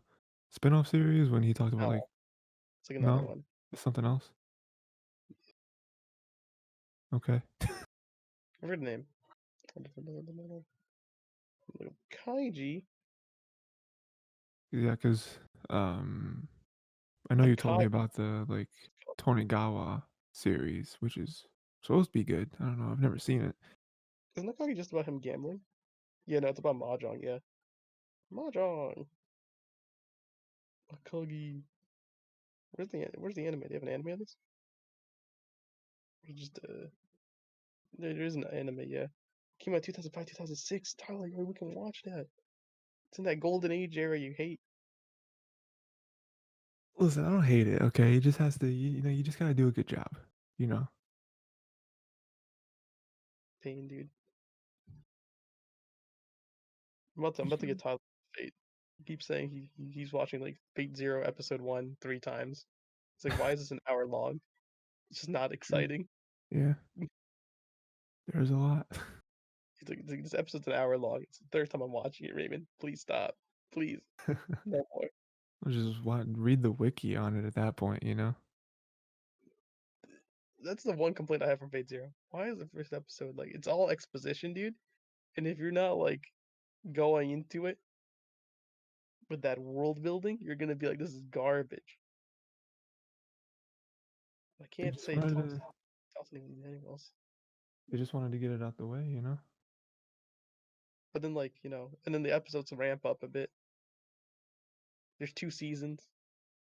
spin-off series when he talked about, No, like it's like another no? one. It's something else? Okay. I forget the name. Kaiji. Yeah, 'cause, I know you told me Akai. about the, like, Tonigawa series, which is supposed to be good. I don't know, I've never seen it. Isn't Akagi just about him gambling? Yeah, no, it's about mahjong. Yeah, mahjong. Akagi. Where's the anime? Do you have an anime of this? Or just there is an anime. Yeah, came out 2005, 2006. Tyler, we can watch that. It's in that golden age era you hate. Listen, I don't hate it, okay? It just has to you know, you just gotta do a good job, you know? Pain, dude. I'm about to get Tyler Fate. He keeps saying he's watching like Fate Zero episode 1 3 times. It's like, why is this an hour long? It's just not True. exciting. Yeah, there's a lot. It's like, this episode's an hour long. It's the third time I'm watching it, Raymond. Please stop. Please. No more. I just want read the wiki on it at that point, you know? That's the one complaint I have from Fate Zero. Why is the first episode like it's all exposition, dude? And if you're not like going into it with that world building, you're gonna be like, this is garbage. I They can't just say wanted to toss anything else. they just wanted to get it out the way, you know? But then like, and then the episodes ramp up a bit. There's 2 seasons,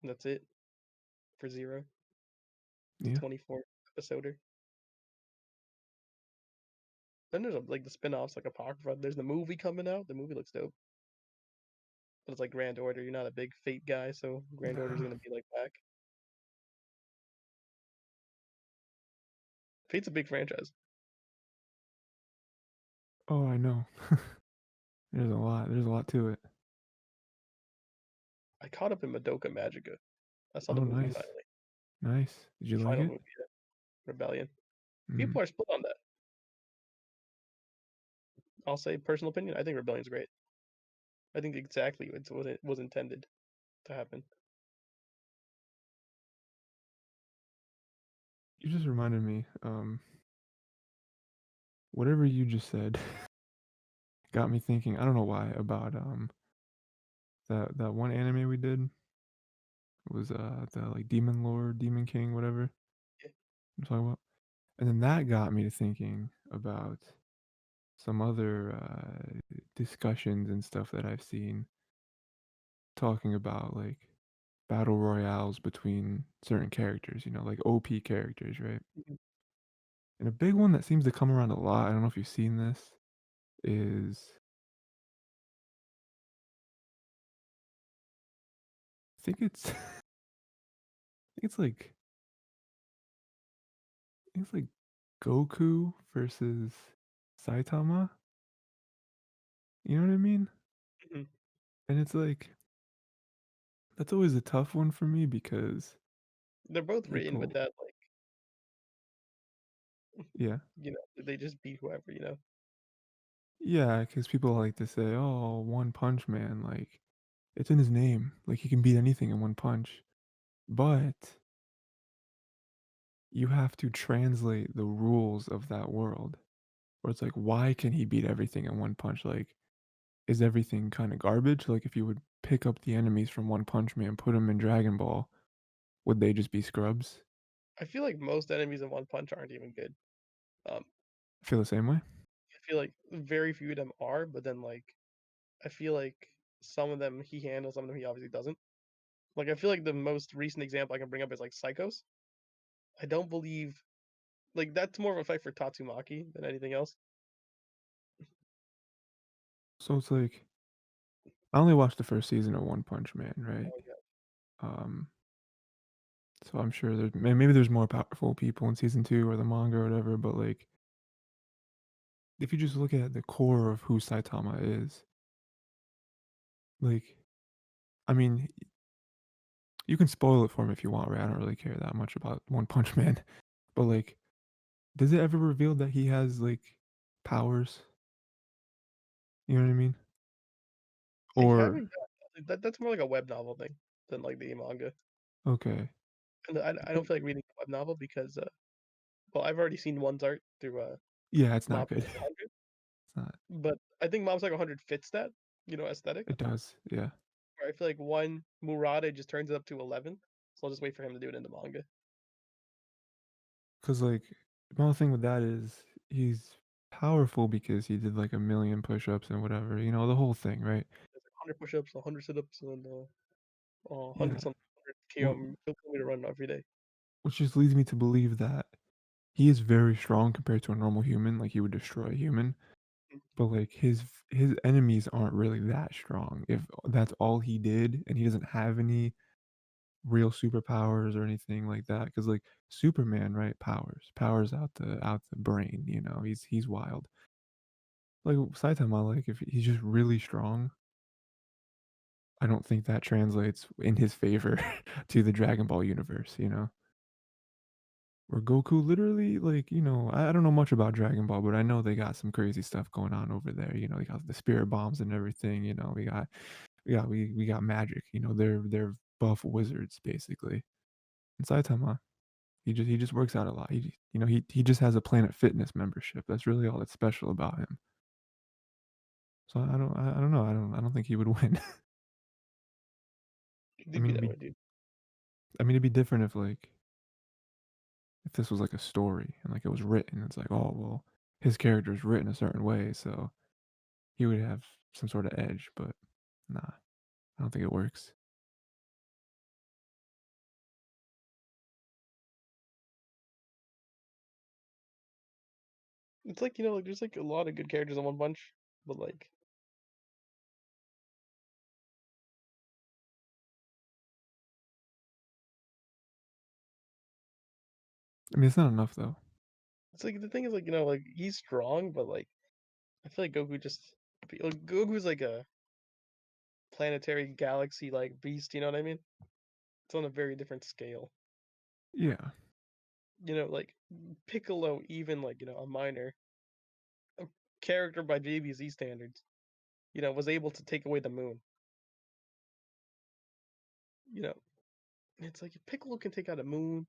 and that's it for Zero. It's a Yeah. 24 episoder. Then there's like the spin-offs like Apocrypha. There's the movie coming out. The movie looks dope. But it's like Grand Order. You're not a big Fate guy, so Grand Order's Nah. gonna be like back. Fate's a big franchise. Oh, I know. There's a lot to it. I caught up in Madoka Magica. I saw the Oh, movie nice. finally. Nice. Did The you like final it? movie, yeah. Rebellion. Mm. People are split on that. I'll say personal opinion. I think Rebellion's great. I think exactly what it was intended to happen. You just reminded me, whatever you just said got me thinking, I don't know why, about, that one anime we did. It was, the, like, Demon Lord, Demon King, whatever Yeah. I'm talking about. And then that got me to thinking about some other, discussions and stuff that I've seen talking about, like, battle royales between certain characters, you know, like OP characters, right? Mhm. And a big one that seems to come around a lot, I don't know if you've seen this, is I think it's it's like it's like Goku versus Saitama, you know what I mean? Mhm. And it's like that's always a tough one for me because They're both like, written with oh that, like, yeah. they just beat whoever. Yeah, because people like to say, "Oh, One Punch Man," like, it's in his name, like, he can beat anything in one punch. But you have to translate the rules of that world, where it's like, why can he beat everything in one punch? Like, is everything kinda garbage? Like, if you would pick up the enemies from One Punch Man, put them in Dragon Ball, would they just be scrubs? I feel like most enemies in One Punch aren't even good. Um, I feel the same way. I feel like very few of them are, but then like I feel like some of them he handles, some of them he obviously doesn't. Like I feel like the most recent example I can bring up is like Psychos. I don't believe like that's more of a fight for Tatsumaki than anything else. So it's like I only watched the first season of One Punch Man, right? Oh yeah. Um, so I'm sure maybe there's more powerful people in season 2 or the manga or whatever, but like if you just look at the core of who Saitama is, like I mean, you can spoil it for me if you want, right? I don't really care that much about One Punch Man, but like, does it ever reveal that he has like powers? You know what I mean? I Or haven't got that's more like a web novel thing than like the manga. okay, And I don't feel like reading a web novel because well I've already seen one's art through yeah, it's not Mob good. Psycho 100, It's not. but I think Mob Psycho 100 fits that, aesthetic. It does, yeah. Where I feel like one Murata just turns it up to 11, so I'll just wait for him to do it in the manga. Cause like the only thing with that is he's powerful because he did like a million push-ups and whatever. You know the whole thing, right? There's like 100 push-ups, 100 sit-ups, and 100 Yeah. something, 100 Wh- kilometer run every day. Which just leads me to believe that he is very strong compared to a normal human. Like he would destroy a human. But like his enemies aren't really that strong. If that's all he did and he doesn't have any real superpowers or anything like that, because like Superman, right? Powers out the brain. You know, he's wild. Like Saitama, like if he's just really strong, I don't think that translates in his favor to the Dragon Ball universe. You know, where Goku literally like I don't know much about Dragon Ball, but I know they got some crazy stuff going on over there. You know, they got the spirit bombs and everything. You know, we got magic. You know, they're buff wizards basically. And Saitama, he just works out a lot. He just has a Planet Fitness membership. That's really all that's special about him. So I don't know. I don't think he would win. It I did mean, be that way, dude. it'd be different if this was like a story and like it was written. It's like, oh well, his character is written a certain way, so he would have some sort of edge. But nah, I don't think it works. It's like like there's like a lot of good characters in One Punch, but like I mean, it's not enough though. it's like the thing is like like he's strong, but like I feel like Goku's like a planetary galaxy like beast. You know what I mean? It's on a very different scale. Yeah, Like Piccolo, even like a minor a character by JBZ standards, was able to take away the moon. You know, it's like if Piccolo can take out a moon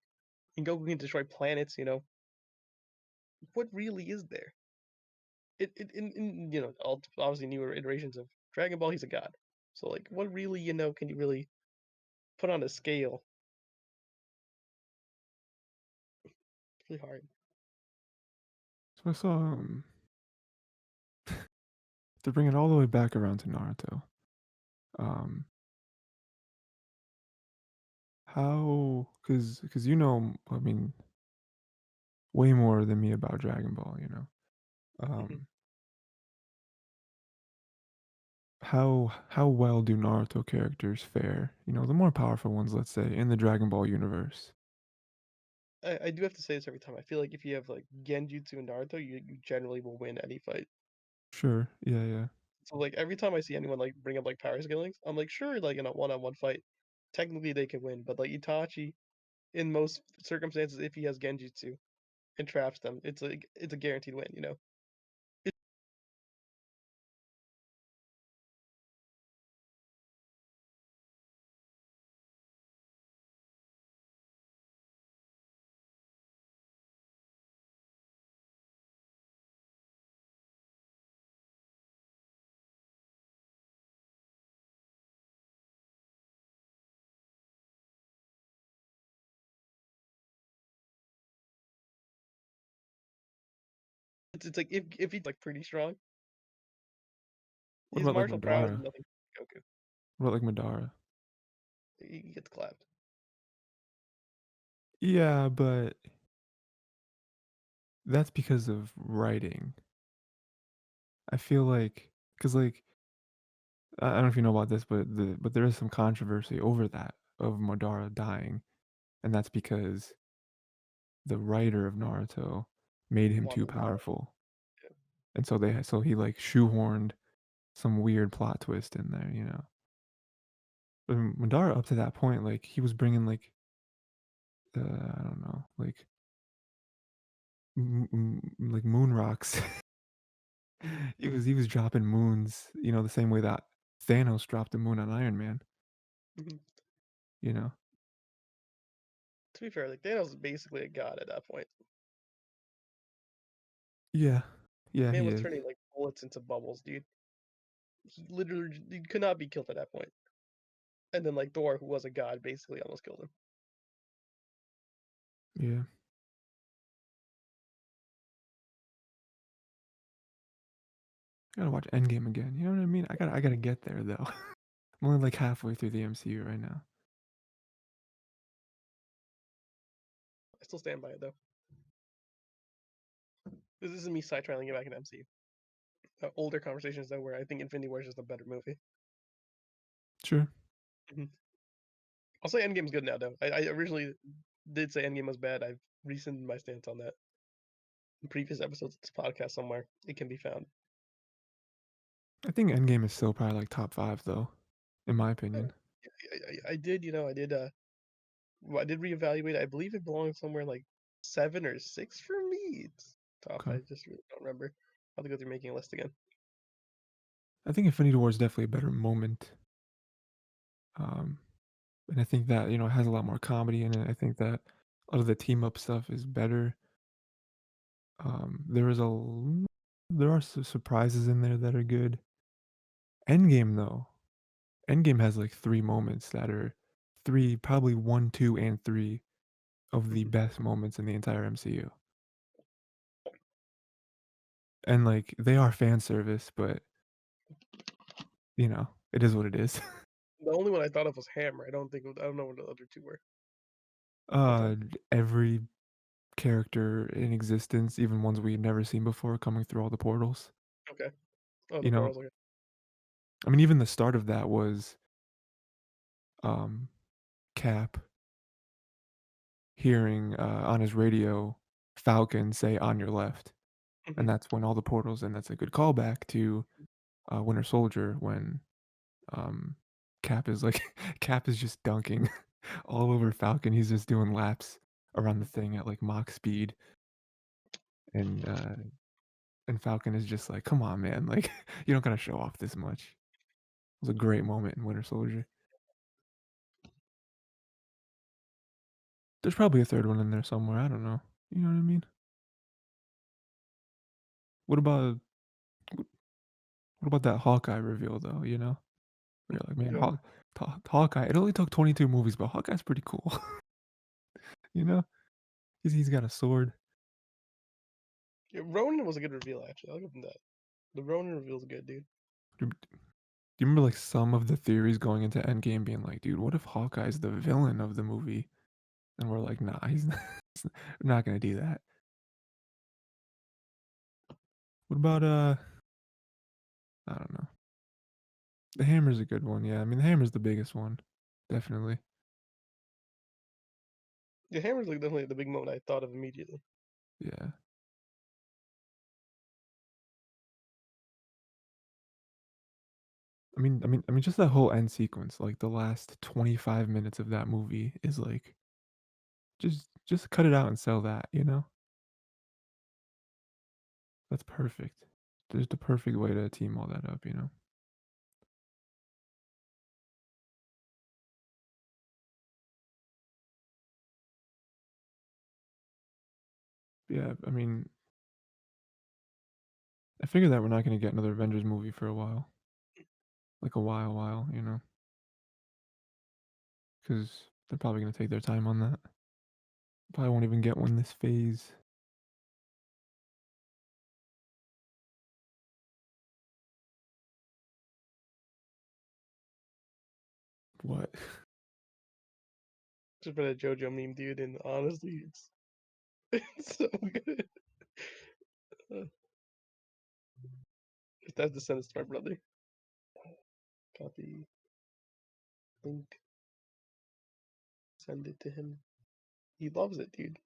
and Goku can destroy planets. What really is there? In obviously newer iterations of Dragon Ball, he's a god. So like, what really can you really put on a scale? It's really hard. so I saw to bring it all the way back around to Naruto. Um, how? Because I mean, way more than me about Dragon Ball. Mhm. Um, how well do Naruto characters fare? The more powerful ones, let's say, in the Dragon Ball universe. I do have to say this every time. I feel like if you have like Genjutsu and Naruto, you generally will win any fight. Sure. Yeah. Yeah. So like every time I see anyone like bring up like power skillings, I'm like sure like in a one-on-one fight, technically they can win, but like Itachi in most circumstances, if he has Genjutsu and traps them, it's a guaranteed win. It's like if he's like pretty strong, What his about like martial prowess is Madara? nothing. Goku. What about, like, Madara? He gets clapped. Yeah, but that's because of writing. I feel like, cause like, I don't know if you know about this, but there is some controversy over that, of Madara dying, and that's because the writer of Naruto made him too Wanted more. powerful, Yeah. and so he, like, shoehorned some weird plot twist in there, you know? But Madara up to that point, like, he was bringing, like, I don't know, like, like, moon rocks. Mhm, He was dropping moons, you know, the same way that Thanos dropped the moon on Iron Man, mhm. you know? To be fair, like Thanos is basically a god at that point. Yeah. Yeah, Man he was is. turning like bullets into bubbles, dude. He literally he could not be killed at that point. And then like Thor, who was a god, basically almost killed him. Yeah. Gotta watch Endgame again, you know what I mean? I gotta get there, though. I'm only, like, halfway through the MCU right now. I still stand by it though. This isn't me side trying to get back in MCU. Older conversations though, where I think Infinity War is just a better movie. Sure. Mhm. I'll say Endgame's good now though. I originally did say Endgame was bad. I've rescinded my stance on that. In previous episodes of this podcast somewhere, it can be found. I think Endgame is still probably, like, top 5, though, in my Uh, opinion. I did, I did. Well, I did reevaluate. I believe it belongs somewhere like 7 or 6 for me. It's tough. Okay. I just really don't remember. I'll have to go through making a list again. I think Infinity War is definitely a better moment, um, and I think that, you know, it has a lot more comedy in it. I think that a lot of the team up stuff is better. There is a l there are surprises in there that are good. Endgame, though, Endgame has, like, 3 moments that are 3, probably 1, 2, and 3 of the Mhm. best moments in the entire MCU. And, like, they are fan service, but, you know, it is what it is. The only one I thought of was Hammer. I don't know what the other two were. Off top. Every character in existence, even ones we've never seen before, coming through all the portals, Okay. Oh, you the know? portals. Okay. I mean, even the start of that was, um, Cap hearing, on his radio, Falcon say, "On your left," and Mhm. that's when all the portals, and that's a good callback to, Winter Soldier when, um, Cap is, like Cap is just dunking all over Falcon. He's just doing laps around the thing at, like, Mach speed, and, uh and Falcon is just like, "Come on, man, like, you don't gotta show off this much." It was a great moment in Winter Soldier. There's probably a 3rd one in there somewhere, I don't know. You know what I mean? What about what about that Hawkeye reveal, though, you know? Where you're like, "Man, Yeah. Hawkeye, it only took 22 movies, but Hawkeye's pretty cool." You know? He's got a sword. Yeah, Ronan was a good reveal, actually. I'll give him that. The Ronan reveal's good, dude. Do you remember, like, some of the theories going into Endgame being like, "Dude, what if Hawkeye's the villain of the movie?" And we're like, "Nah, he's not we're not gonna do that." What about, I don't know. The hammer's a good one, yeah, I mean, the hammer's the biggest one, definitely. Yeah, Hammer's like definitely the big moment I thought of immediately. Yeah. I mean, just that whole end sequence, like, the last 25 minutes of that movie is, like, just cut it out and sell that, you know? That's perfect. There's the perfect way to team all that up, you know? Yeah, I mean, I figure that we're not gonna get another Avengers movie for a while. Like, a while, you know? Because 'Cause they're probably gonna take their time on that. Probably won't even get one this phase. What? Just been a JoJo meme, dude, and honestly, it's it's so good. Uh, If that's the sentence to my brother. Copy link, send it to him. He loves it, dude.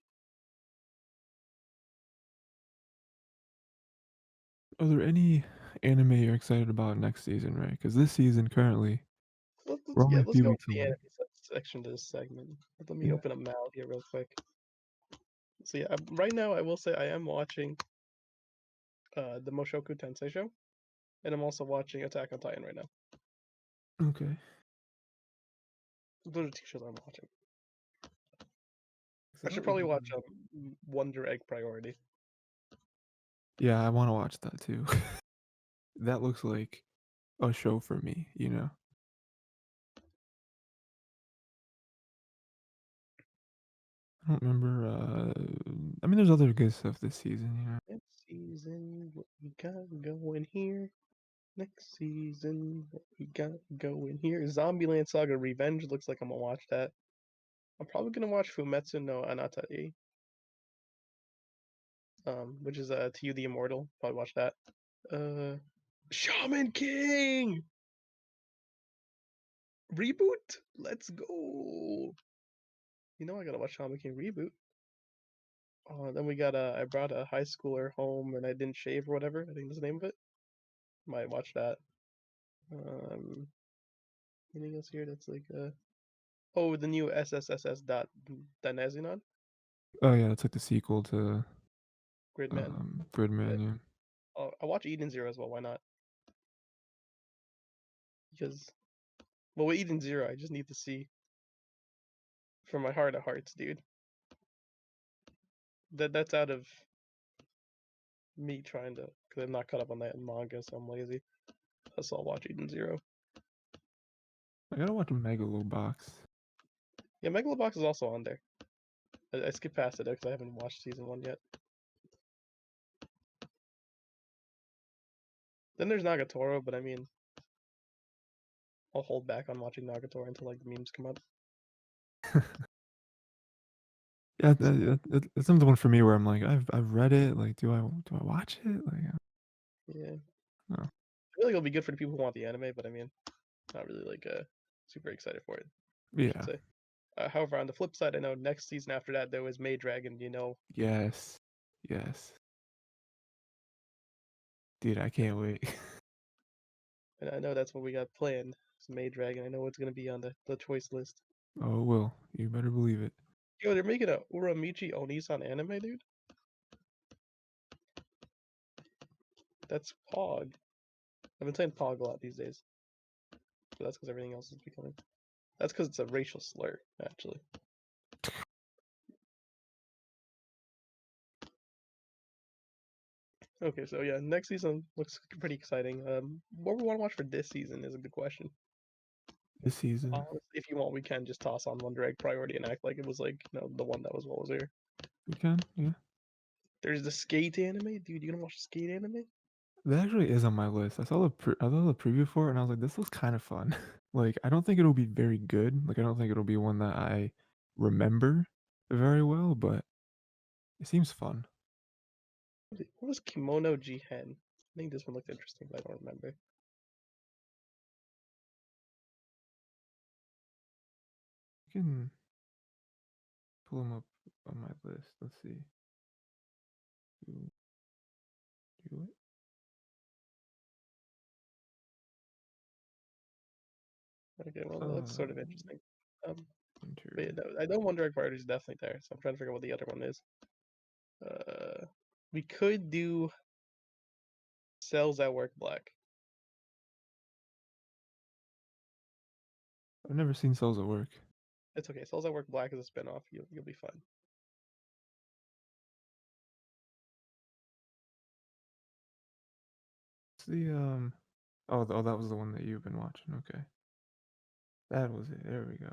Are there any anime you're excited about next season, right? Because this season currently, we're only a Let's few go into weeks the away. anime section to this segment. Let me Yeah. open a mal here real quick. So yeah, right now I will say I am watching the Moshoku Tensei show, and I'm also watching Attack on Titan right now. Okay. Those are two shows I'm watching. 'Cause I I know should there's probably watch Wonder Egg Priority. yeah, I want to watch that too. That looks like a show for me, you know? I don't remember, I mean, there's other good stuff this season, you know? Next season, what we got going here? Next season, what we got going here? Zombieland Saga Revenge looks like I'm gonna watch that. I'm probably gonna watch Fumetsu no Anatari, which is To You the Immortal. Probably watch that. Uh, Shaman King reboot. Let's go. You know I gotta watch Shaman King reboot. Then we got I brought a high schooler home and I didn't shave or whatever. I think that's the name of it. Might watch that. Um, Anything else here that's like oh, the new SSSS dot Danazinon Oh, yeah, it's like the sequel to, Gridman. Gridman, But yeah. I'll watch Eden Zero as well. Why not? Because well, with Eden Zero, I just need to see from my heart of hearts, dude. That's out of me trying to, because I'm not caught up on that in manga, so I'm lazy. So I'll watch Eden Zero. I gotta watch Megalobox. Yeah, Megalobox is also on there. I skipped past it because I haven't watched season one yet. Then there's Nagatoro, but I mean, I'll hold back on watching Nagatoro until like the memes come up. Yeah, So it's another one for me where I'm like, I've read it. Like, do I watch it? Like, yeah, no. I feel like it'll be good for the people who want the anime, but I mean, not really like super excited for it. I should Yeah. say. However, on the flip side, I know next season after that there was May Dragon. Yes. Yes. Dude, I can't wait. And I know that's what we got planned. It's May Dragon. I know what's gonna be on the choice list. Oh, it will. You better believe it. Yo, they're making a Uramichi Onisan anime, dude. That's Pog. I've been saying Pog a lot these days, but that's because everything else is becoming. That's because it's a racial slur, actually. Okay, so yeah, next season looks pretty exciting. What we want to watch for this season is a good question. This season. Honestly, if you want, we can just toss on Wonder Egg Priority and act like it was like the one that was what was there. We can, yeah. There's the Skate anime, dude. You gonna watch the Skate anime? That actually is on my list. I saw the preview for it, and I was like, this looks kind of fun. Like, I don't think it'll be very good. Like, I don't think it'll be one that I remember very well, but it seems fun. What was Kimono Jihen? I think this one looked interesting, but I don't remember. I can pull them up on my list. Let's see. Do, do it. Okay, well, that looks sort of Uh, interesting. Um, but yeah, Winter. no, I know Wonder Egg Priority is definitely there, so I'm trying to figure out what the other one is. Uh, we could do Cells at Work Black. I've never seen Cells at Work. It's okay. Cells at Work Black is a spinoff. You'll be fine. It's the oh, that was the one that you've been watching. Okay, that was it. There we go.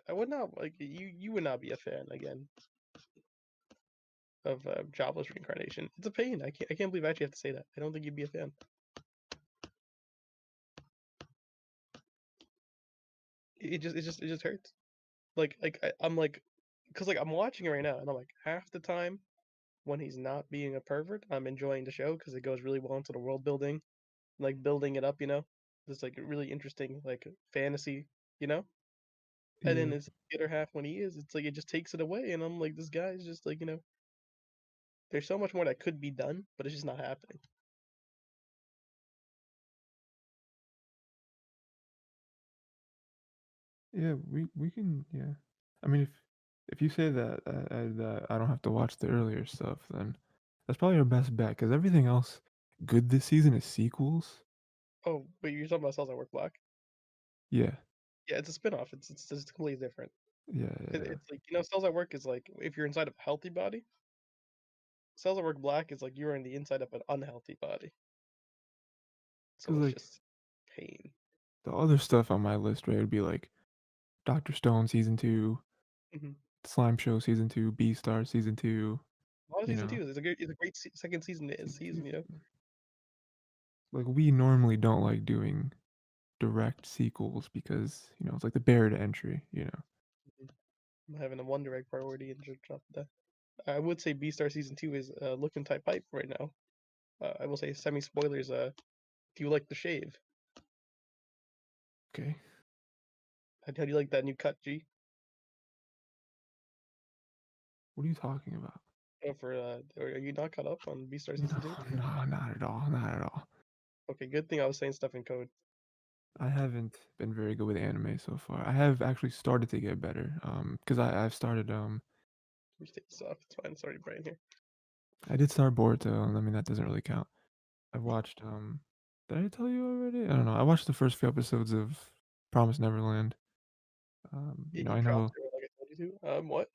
I would not like you. You would not be a fan again of Jobless Reincarnation. It's a pain. I can't believe I actually have to say that. I don't think you'd be a fan. it just hurts. I'm like, cause like I'm watching it right now, and I'm like half the time when he's not being a pervert, I'm enjoying the show because it goes really well into the world building, like building it up, you know. It's like a really interesting like fantasy, you know. And then Yeah. it's the other half when he is, it's like it just takes it away, and I'm like, this guy's just like, there's so much more that could be done, but it's just not happening. Yeah, we can, yeah. I mean, if you say that I don't have to watch the earlier stuff, then that's probably our best bet because everything else good this season is sequels. Oh, but you're talking about Cells at Work Black? Yeah. Yeah, it's a spin-off. It's just completely different. Yeah, yeah. It's like Cells at Work is like if you're inside of a healthy body. Cells at Work Black is like you're in the inside of an unhealthy body, so Because, it's like, just pain. the other stuff on my list, right, would be like Doctor Stone season 2, Mhm. Slime Show season 2, Beastar season 2, A lot of you season know. two. It's a great second season. Season 2, Season. like, we normally don't like doing direct sequels because, it's like the barrier to entry. Mhm. I'm having a one direct priority and just drop that. I would say Beastar season two is looking type hype right now. I will say semi spoilers. Do you like the shave? Okay. How do you like that new cut, G? What are you talking about? Are you not caught up on Beastar No, season two? no, not at all, not at all. Okay, good thing I was saying stuff in code. I haven't been very good with anime so far. I have actually started to get better, because I've started, Just take this off. It's fine. It's already bright in here. I did start Boruto, and I mean, that doesn't really count. I watched, did I tell you already? I don't know. I watched the first few episodes of Promised Neverland. You I dropped know, it like I told you to. What?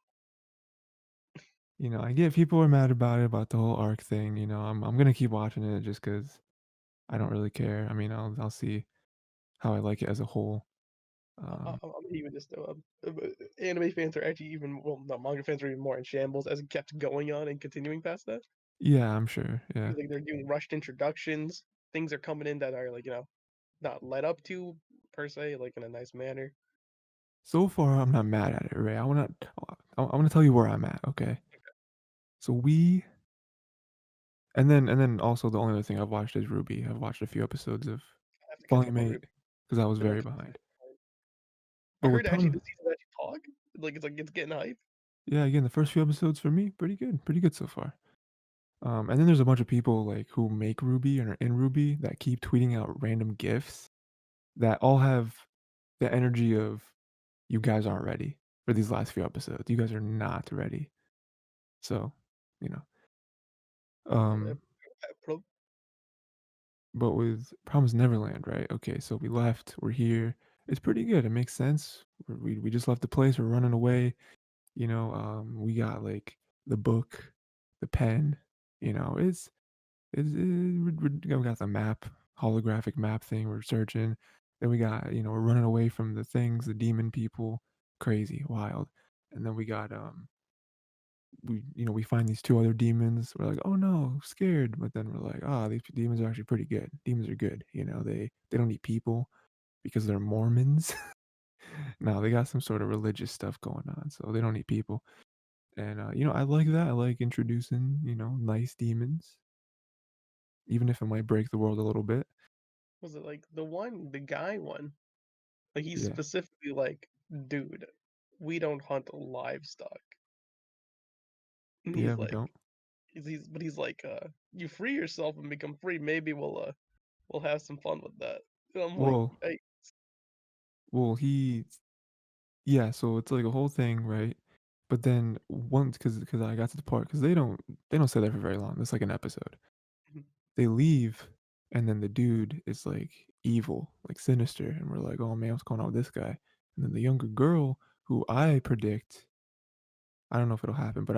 I get people are mad about it, about the whole arc thing. I'm gonna keep watching it just because I don't really care. I mean, I'll see how I like it as a whole. Um, I'm gonna with this though. Anime fans are actually even well, no, manga fans are even more in shambles as it kept going on and continuing past that. yeah, I'm sure. Yeah. Because like they're doing rushed introductions. Things are coming in that are like not led up to per se, like in a nice manner. So far, I'm not mad at it, Ray. I wanna tell you where I'm at. Okay. So and then also the only other thing I've watched is Ruby. I've watched a few episodes of I have to catch up Volume on 8 Ruby. because I was Been very like behind. I But with heard actually Prom the season actually talk. It's getting hype. Yeah, again, the first few episodes for me, pretty good so far. And then there's a bunch of people, like, who make Ruby and are in Ruby that keep tweeting out random GIFs that all have the energy of, "You guys aren't ready for these last few episodes. You guys are not ready." So, you know, Uh, um, pro- but with Promised Neverland, right? Okay, so we left, we're here. It's pretty good. It makes sense. We just left the place. We're running away. We got like the book, the pen. We got the map, holographic map thing. We're searching. Then we got we're running away from the things, the demon people. Crazy, wild. And then we find these two other demons. We're like, oh no, scared. But then we're like, these demons are actually pretty good. Demons are good. They don't eat people because they're Mormons. No, they got some sort of religious stuff going on, so they don't eat people. And I like that. I like introducing nice demons, even if it might break the world a little bit. was it like the guy one? Like he's Yeah, specifically like, dude, we don't hunt livestock. And yeah, he's we like, don't. he's like, you free yourself and become free. Maybe we'll have some fun with that. And I'm like, Well, hey, well, yeah. So it's like a whole thing, right? But then once, because I got to the part, because they don't stay there for very long. It's like an episode. They leave, and then the dude is like evil, like sinister, and we're like, oh man, what's going on with this guy? And then the younger girl, who I predict, I don't know if it'll happen, but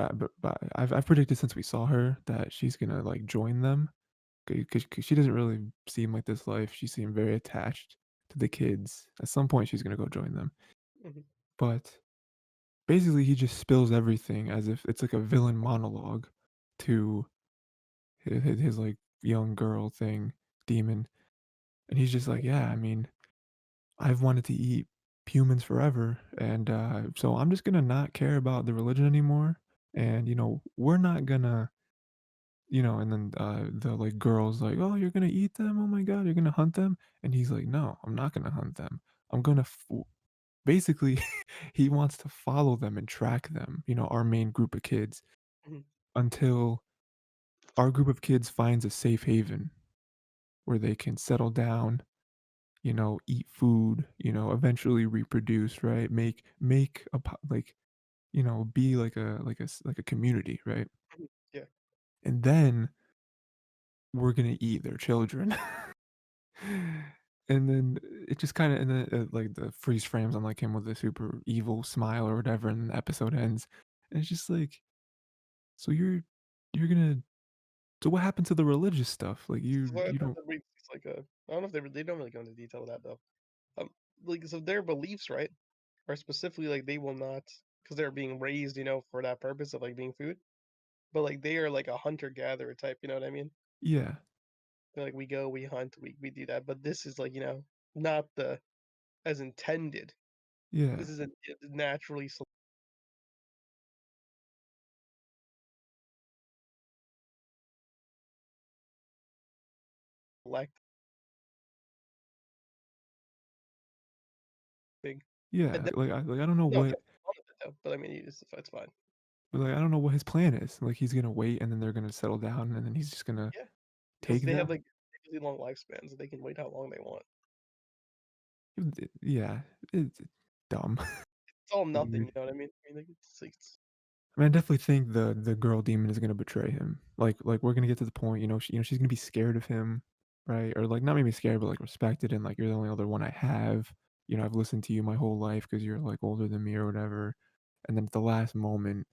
I've predicted since we saw her that she's gonna like join them because she doesn't really seem like this life. She seemed very attached to the kids. At some point, she's gonna go join them. mhm, But basically, he just spills everything as if it's like a villain monologue to his like young girl thing, demon, and he's just like, yeah, I mean, I've wanted to eat. humans forever, and, so I'm just gonna not care about the religion anymore, and, we're not gonna and then, the, like, girl's like, "Oh, you're gonna eat them? Oh my god, you're gonna hunt them?" And he's like, "No, I'm not gonna hunt them. I'm gonna basically, he wants to follow them and track them, our main group of kids, Mhm, until our group of kids finds a safe haven where they can settle down, eat food, eventually reproduce, right? Make a like, be like a community, right? mhm, yeah. And then we're gonna eat their children." And then it just kinda and then, like, the freeze frames on, like, him with a super evil smile or whatever, and the episode ends, and it's just like, "So you're gonna so what happened to the religious stuff? Like, So what you about don't." the beliefs? It's like, I don't know if they don't really go into detail with that though. Um, like, so their beliefs, right, are specifically like they will not, because they're being raised, for that purpose of like being food. But like they are like a hunter gatherer type. You know what I mean? Yeah, They're like we go, we hunt, we do that. But this is like not the as intended. yeah, This is a naturally selected thing. And yeah, then, I don't know no, what that's fun of it though. But I mean, it's fine. I don't know what his plan is. Like, he's gonna wait, and then they're gonna settle down, and then he's just gonna Yeah, because take they have them? like really long lifespans, and they can wait how long they want. Yeah, it's dumb. It's all nothing. Weird. You know what I mean? I mean, like it's I mean, I definitely think the girl demon is gonna betray him. Like, we're gonna get to the point, she's gonna be scared of him, right? Or, like, not maybe scared, but, like, respected, and, like, "You're the only other one I have. I've listened to you my whole life because 'cause you're, like, older than me," or whatever. And then at the last moment,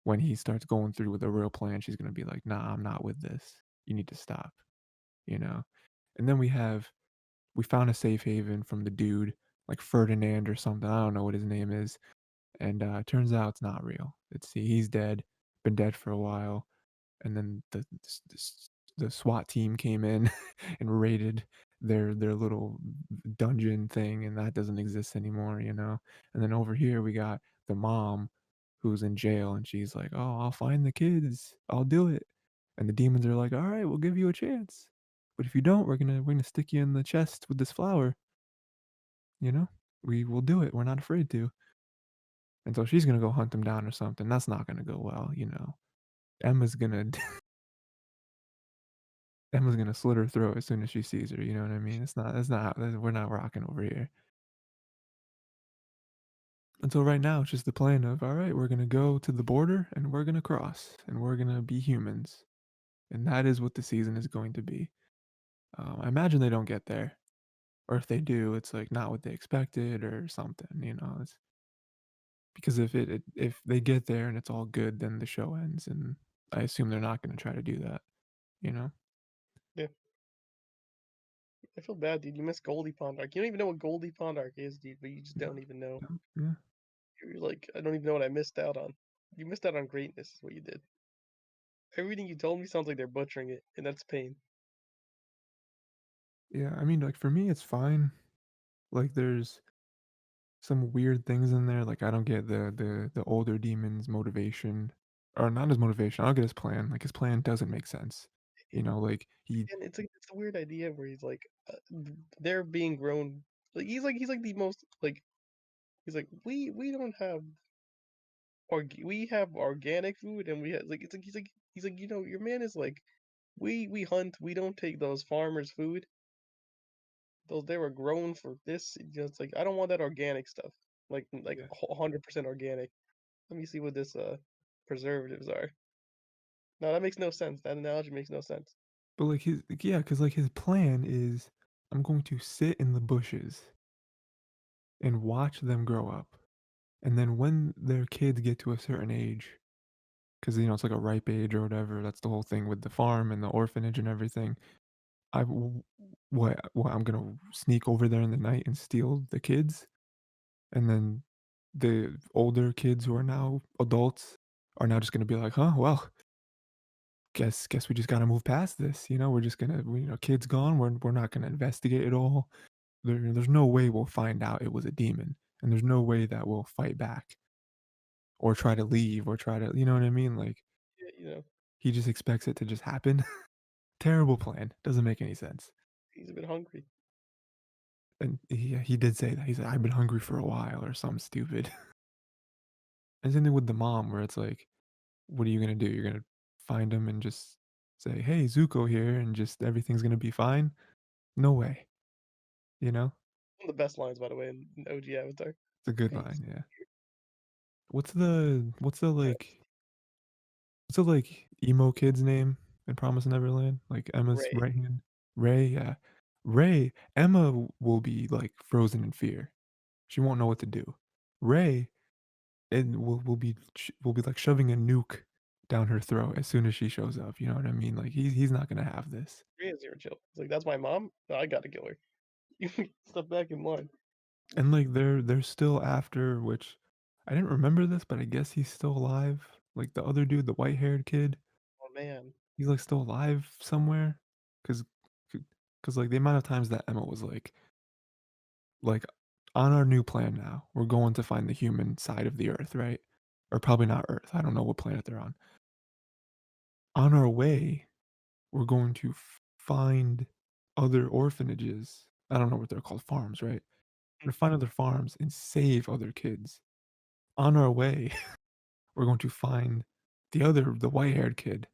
when he starts going through with the real plan, she's gonna be like, "Nah, I'm not with this. You need to stop," you know? And then we found a safe haven from the dude, like Ferdinand or something, I don't know what his name is, and, turns out it's not real. He's dead, been dead for a while, and then the SWAT team came in and raided their little dungeon thing, and that doesn't exist anymore, And then over here, we got the mom who's in jail, and she's like, "Oh, I'll find the kids. I'll do it." And the demons are like, "Alright, we'll give you a chance. But if you don't, we're gonna stick you in the chest with this flower, you know? We will do it. We're not afraid to." And so she's gonna go hunt them down or something. That's not gonna go well. Emma's gonna Emma's gonna slit her throat as soon as she sees her, you know what I mean? It's not how we're not rocking over here. Until right now, it's just the plan of, "Alright, we're gonna go to the border, and we're gonna cross, and we're gonna be humans." And that is what the season is going to be. I imagine they don't get there, or if they do, it's, like, not what they expected or something. It's because if they get there and it's all good, then the show ends, and I assume they're not gonna try to do that, you know? yeah. I feel bad, dude. You missed Goldie Pond Arc. You don't even know what Goldie Pond Arc is, dude. But you just Yeah, don't even know. yeah, yeah. You're like, I don't even know what I missed out on. You missed out on greatness, is what you did. Everything you told me sounds like they're butchering it, and that's pain. Yeah, I mean, like, for me, it's fine. Like, there's some weird things in there, like, I don't get the older demon's motivation, or not his motivation, I don't get his plan, like, his plan doesn't make sense. Like, he And it's like it's a weird idea where he's like, they're being grown. Like he's like the most like he's like we don't have we have organic food and we have like he's like your man is like we hunt, we don't take those farmers food, those they were grown for this. It's like I don't want that organic stuff, like Yeah. 100% organic. Let me see what this preservatives are. No, that makes no sense. That analogy makes no sense. But, like, because like, his plan is, "I'm going to sit in the bushes and watch them grow up, and then when their kids get to a certain age, because it's like a ripe age or whatever, that's the whole thing with the farm and the orphanage and everything. I w what, I'm gonna sneak over there in the night and steal the kids, and then the older kids who are now adults are now just gonna be like, "Huh, well, guess we just gotta move past this, we're just gonna kids gone, we're not gonna investigate it all." there's no way we'll find out it was a demon, and there's no way that we'll fight back or try to leave or try to, you know what I mean? Like, Yeah, you know, he just expects it to just happen. Terrible plan. Doesn't make any sense. he's a bit hungry. And he did say that. He said, "I've been hungry for a while," or something stupid. And same thing with the mom, where it's like, what are you gonna do? You're gonna find him and just say, "Hey, Zuko here," and just everything's gonna be fine? No way, you know? One of the best lines, by the way, in OG Avatar. It's a good Hey, line, yeah. What's the emo kid's name in Promising Neverland? Like Emma's Ray. right hand? Ray, yeah. Emma will be like frozen in fear. She won't know what to do. Ray and will be like shoving a nuke down her throat as soon as she shows up. You know what I mean? Like he's not gonna have this. Ray is zero chill. He's like, that's my mom? No, I gotta kill her. You step back in line. And like they're still after, which I didn't remember this, but I guess he's still alive. Like the other dude, the white haired kid. Oh man. He's, like, still alive somewhere, cause, cause like, the amount of times that Emma was like, "On our new plan now, we're going to find the human side of the Earth," right? Or probably not Earth, I don't know what planet they're on. On our way, we're going to find other orphanages. I don't know what they're called, farms, right? We're gonna find other farms and save other kids. On our way, we're going to find the white-haired kid.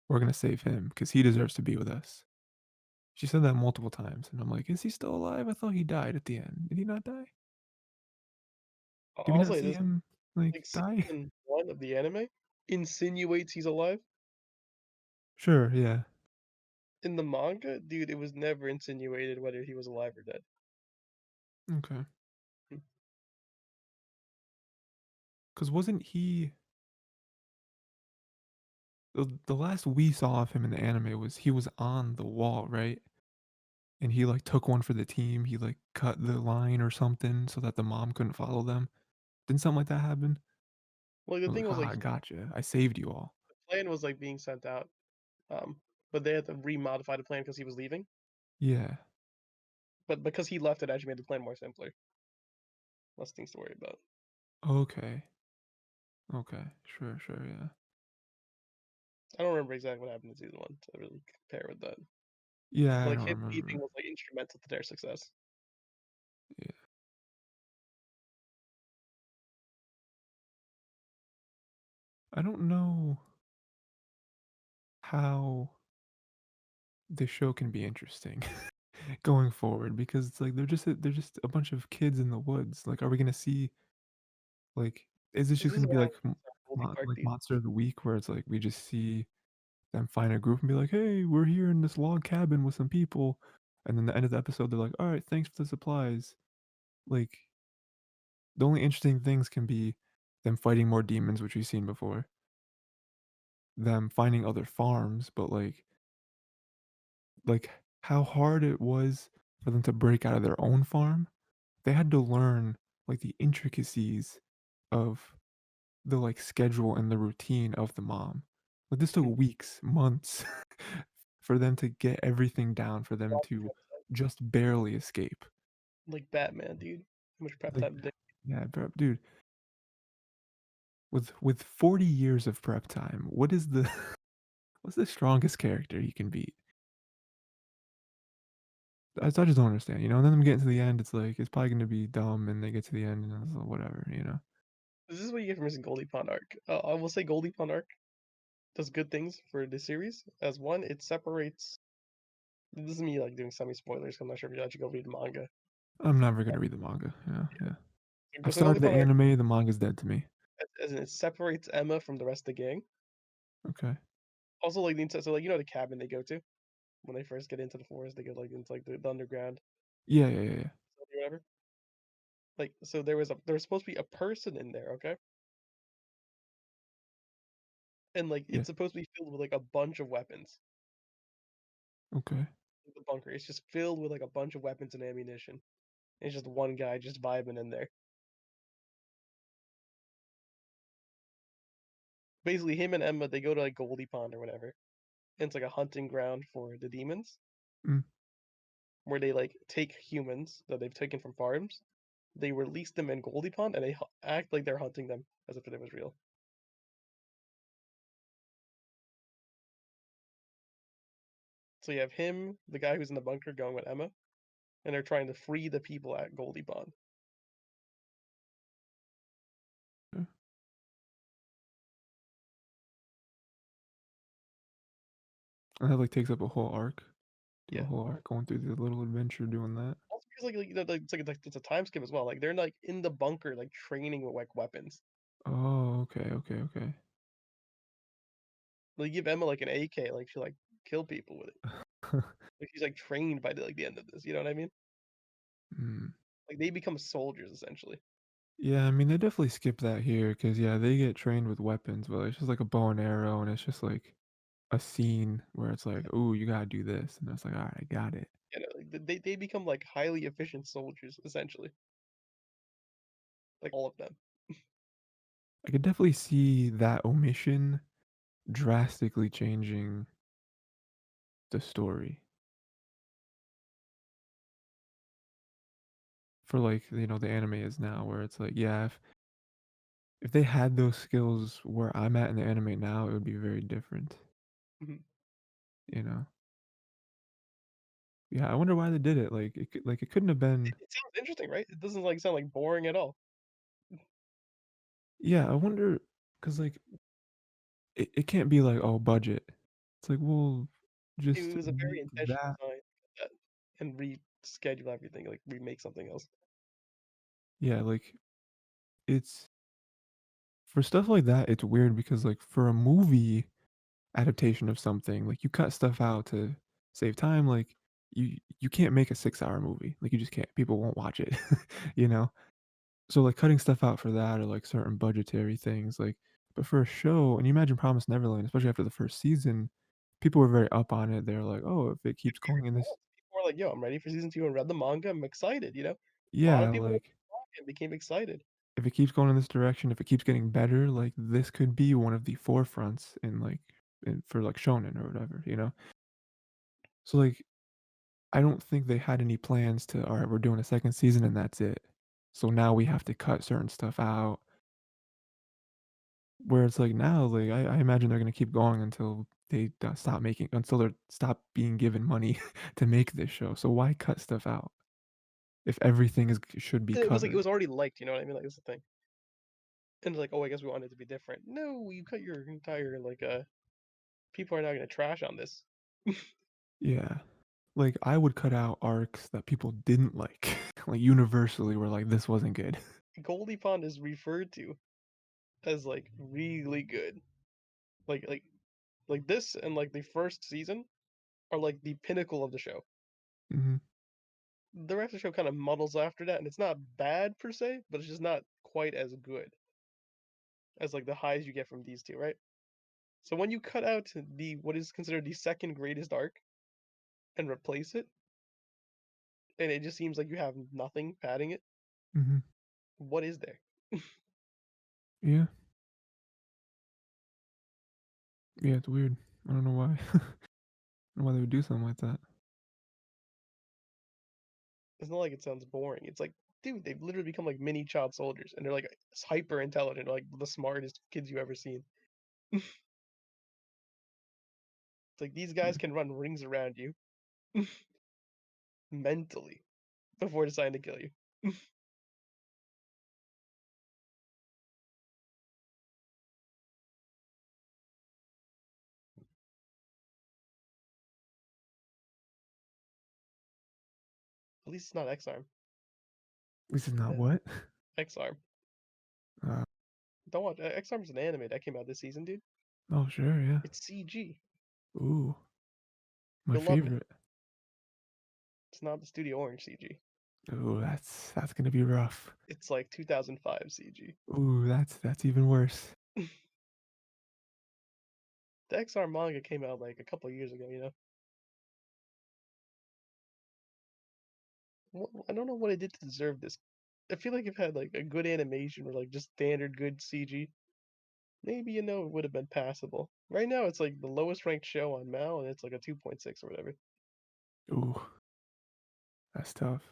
We're gonna save him because he deserves to be with us. She said that multiple times, and I'm like, "Is he still alive? I thought he died at the end. Did he not die? Did we I'll not say see this, him, like, like die?" season 1 of the anime insinuates he's alive. Sure, yeah. In the manga, dude, it was never insinuated whether he was alive or dead. Okay. Hmm. 'Cause wasn't he the last we saw of him in the anime was he was on the wall, right? And he, like, took one for the team, he, like, cut the line or something so that the mom couldn't follow them. Didn't something like that happen? Well, the I was like, thing was like "Haha, gotcha. I saved you all." the plan was like being sent out, but they had to remodify the plan because he was leaving. Yeah. But because he left, it actually made the plan more simpler. Less things to worry about. Okay. Okay. Sure, sure, yeah. I don't remember exactly what happened in season 1 to really compare with that. Yeah, But I like don't him leaving remember. was like instrumental to their success. Yeah. I don't know how the show can be interesting going forward because it's like they're just a bunch of kids in the woods. Like, are we gonna see like is this This just is gonna be why like it's Goldie Park like these. Monster of the Week where it's like we just see them find a group and be like, "Hey, we're here in this log cabin with some people," and then the end of the episode they're like, "All right, thanks for the supplies." Like the only interesting things can be them fighting more demons, which we've seen before, them finding other farms, but like how hard it was for them to break out of their own farm. They had to learn like the intricacies of the like schedule and the routine of the mom. Like this took weeks, months for them to get everything down for them to just barely escape. Like Batman, dude. How much prep Like time did yeah, bro, dude, with 40 years of prep time, what is the what's the strongest character you can beat? I just don't understand, you know. And then them getting to the end, it's like it's probably going to be dumb, and they get to the end, and it's like, whatever, you know. this is what you get from missing Goldie Pond arc. I will say Goldie Pond arc does good things for the series. As one, it separates. This is me like doing semi spoilers. I'm not sure if you actually go read the manga. I'm never going to read the manga. Yeah, yeah. I've So Goldie started the Pond arc, anime. The manga's dead to me. as in it separates Emma from the rest of the gang. Okay. Also, like the so like the cabin they go to when they first get into the forest, they get like into like the underground Yeah, yeah, yeah, yeah. or whatever. Like so, there was supposed to be a person in there, okay, and like Yeah. it's supposed to be filled with like a bunch of weapons. Okay. The bunker, it's just filled with like a bunch of weapons and ammunition. It's just one guy just vibing in there. Basically, him and Emma they go to like Goldie Pond or whatever. And it's like a hunting ground for the demons. Mm. where they like take humans that they've taken from farms, they release them in Goldie Pond, and they act like they're hunting them as if it was real. So you have him, the guy who's in the bunker, going with Emma, and they're trying to free the people at Goldie Pond. Yeah. And that like takes up a whole arc. Do a Yeah. whole arc going through the little adventure doing that. Also because it's a time skip as well. Like they're like in the bunker, like training with like weapons. Oh, okay, okay, okay. They give Emma like an AK, like she like kill people with it. Like she's like trained by the end of this. You know what I mean? Hmm. Like they become soldiers essentially. Yeah, I mean they definitely skip that here because yeah, they get trained with weapons, but it's just like a bow and arrow, and it's just like a scene where it's like, "Ooh, you gotta do this," and it's like, "All right, I got it." You know, like they become like highly efficient soldiers essentially. Like all of them. I could definitely see that omission drastically changing the story for like the anime is now, where it's like, yeah, if they had those skills where I'm at in the anime now, it would be very different. Mhm. You know? Yeah, I wonder why they did it. Like it couldn't have been. It sounds interesting, right? It doesn't like sound like boring at all. Yeah, I wonder because like it can't be like, oh, budget. It's like, well, It just was a very make intentional that. design that, and reschedule everything, like remake something else. Yeah, like it's for stuff like that. It's weird because like for a movie adaptation of something, like you cut stuff out to save time. Like you can't make a 6 hour movie. Like you just can't. People won't watch it. you know. So like cutting stuff out for that or like certain budgetary things, like but for a show, and you imagine Promised Neverland, especially after the first season, people were very up on it. They're like, oh, if it keeps going in this, People were like, "Yo, I'm ready for season 2 and read the manga. I'm excited." You know, a lot yeah, of people read like the manga and became excited. if it keeps going in this direction, if it keeps getting better, like this could be one of the forefronts for like shonen or whatever. So like I don't think they had any plans to, all right, we're doing a second season and that's it. So now we have to cut certain stuff out. Where it's like now, like I imagine they're gonna keep going until until they stop being given money to make this show. So why cut stuff out if everything should be It was like it covered? was already liked. You know what I mean? Like that's the thing. And it's like, oh, I guess we wanted it to be different. No, you cut your entire like people are not gonna trash on this. Yeah, like I would cut out arcs that people didn't like, like universally, were like this wasn't good. Goldie Pond is referred to as like really good. Like like like this and like the first season are like the pinnacle of the show. hmm The rest of the show kind of muddles after that, and it's not bad per se, but it's just not quite as good as like the highs you get from these two, right? So when you cut out the what is considered the second greatest arc and replace it, and it just seems like you have nothing padding it, hmm what is there? Yeah, yeah, it's weird. I don't know why. I don't know why they would do something like that. It's not like it sounds boring. It's like, dude, they've literally become like mini child soldiers, and they're like hyper intelligent, like the smartest kids you ever seen. It's like these Yeah. guys can run rings around you mentally before deciding to kill you. At least it's not X Arm. This is not Yeah, what. X Arm. Uh, Don't watch X Arm's an anime that came out this season, dude. oh sure, yeah. It's CG. Ooh, my You'll love it. favorite. It's not the Studio Orange CG. Ooh, that's gonna be rough. It's like 2005 CG. Ooh, that's even worse. The XR manga came out like a couple of years ago, you know? I don't know what it did to deserve this. I feel like if it had like a good animation or like just standard good CG, maybe it would have been passable. Right now it's like the lowest ranked show on Mal and it's like a 2.6 or whatever. Ooh. That's tough.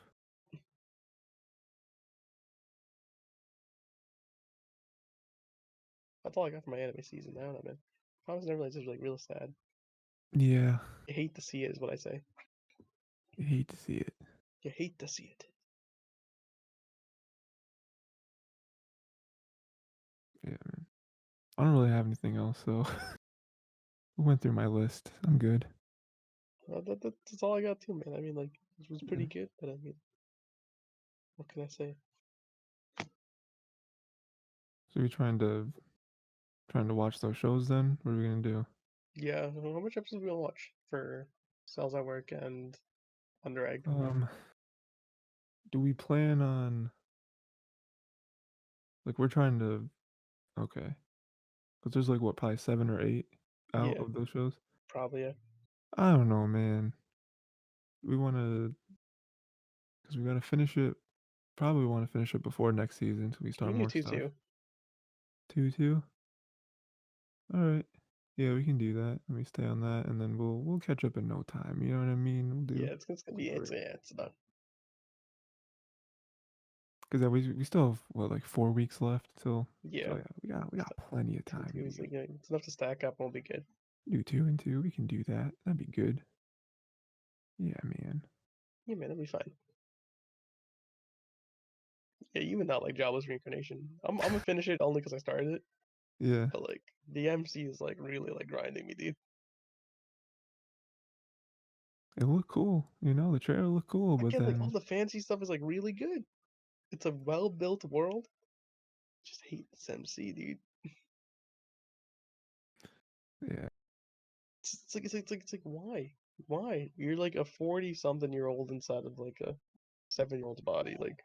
That's all I got for my anime season. I don't know, man. Promise Neverland is like real sad. Yeah, You hate to see it, is what I say. I hate to see it. You hate to see it. Yeah, man. I don't really have anything else, so I went through my list. I'm good. That's all I got too, man. I mean, like, it was Yeah. pretty good, but I mean, what can I say? So we trying to watch those shows then? What are we gonna do? Yeah, how much episodes we gonna watch for Cells at Work and Under Egg? Um, do we plan on like we're trying to okay? Because there's like what probably 7 or 8 out Yeah, of those shows. probably, yeah. I don't know, man. We want to because we gotta finish it. Probably want to finish it before next season so we We start can do more two, stuff. too. 2-2. All right. Yeah, we can do that. Let me stay on that, and then we'll catch up in no time. You know what I mean? We'll Yeah, do it's gonna be, great. yeah, it's done. Because we still have what like 4 weeks left till. So Yeah, yeah, we got plenty of two, time two to is like, you know, it's enough to stack up and we'll be good. do 2 and 2. We can do that. That'd be good. Yeah, man. Yeah, man, it'll be fine. Yeah, even not like Jobless Reincarnation. I'm gonna finish it only because I started it, Yeah, but like, the MC is like really like grinding me, dude. it looked cool. You know, the trailer looked cool, but Again, like, all then the fancy stuff is like really good. It's a well built world. Just hate this MC, dude. yeah, It's like why? Why? You're like a 40-something-year-old inside of like a 7-year-old's body. Like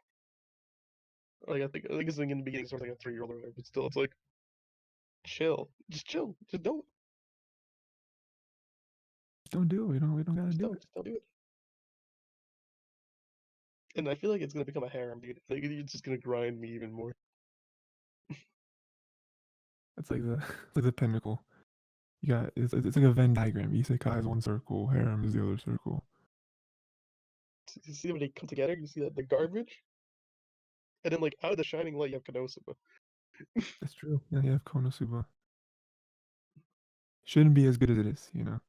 I think it's like in the beginning sort of like a 3-year-old or whatever, but still it's like chill. Just chill. Just don't. just don't do it. We don't gotta Just do don't. it. Just don't do it. And I feel like it's gonna become a harem, dude. Like it's just gonna grind me even more. It's like the it's like the pinnacle. You got it's like a Venn diagram. Isekai is one circle, harem is the other circle. You see when they come together, you see that the garbage, and then like out of the shining light you have Konosuba. That's true. Yeah, you have Konosuba. Shouldn't be as good as it is, you know.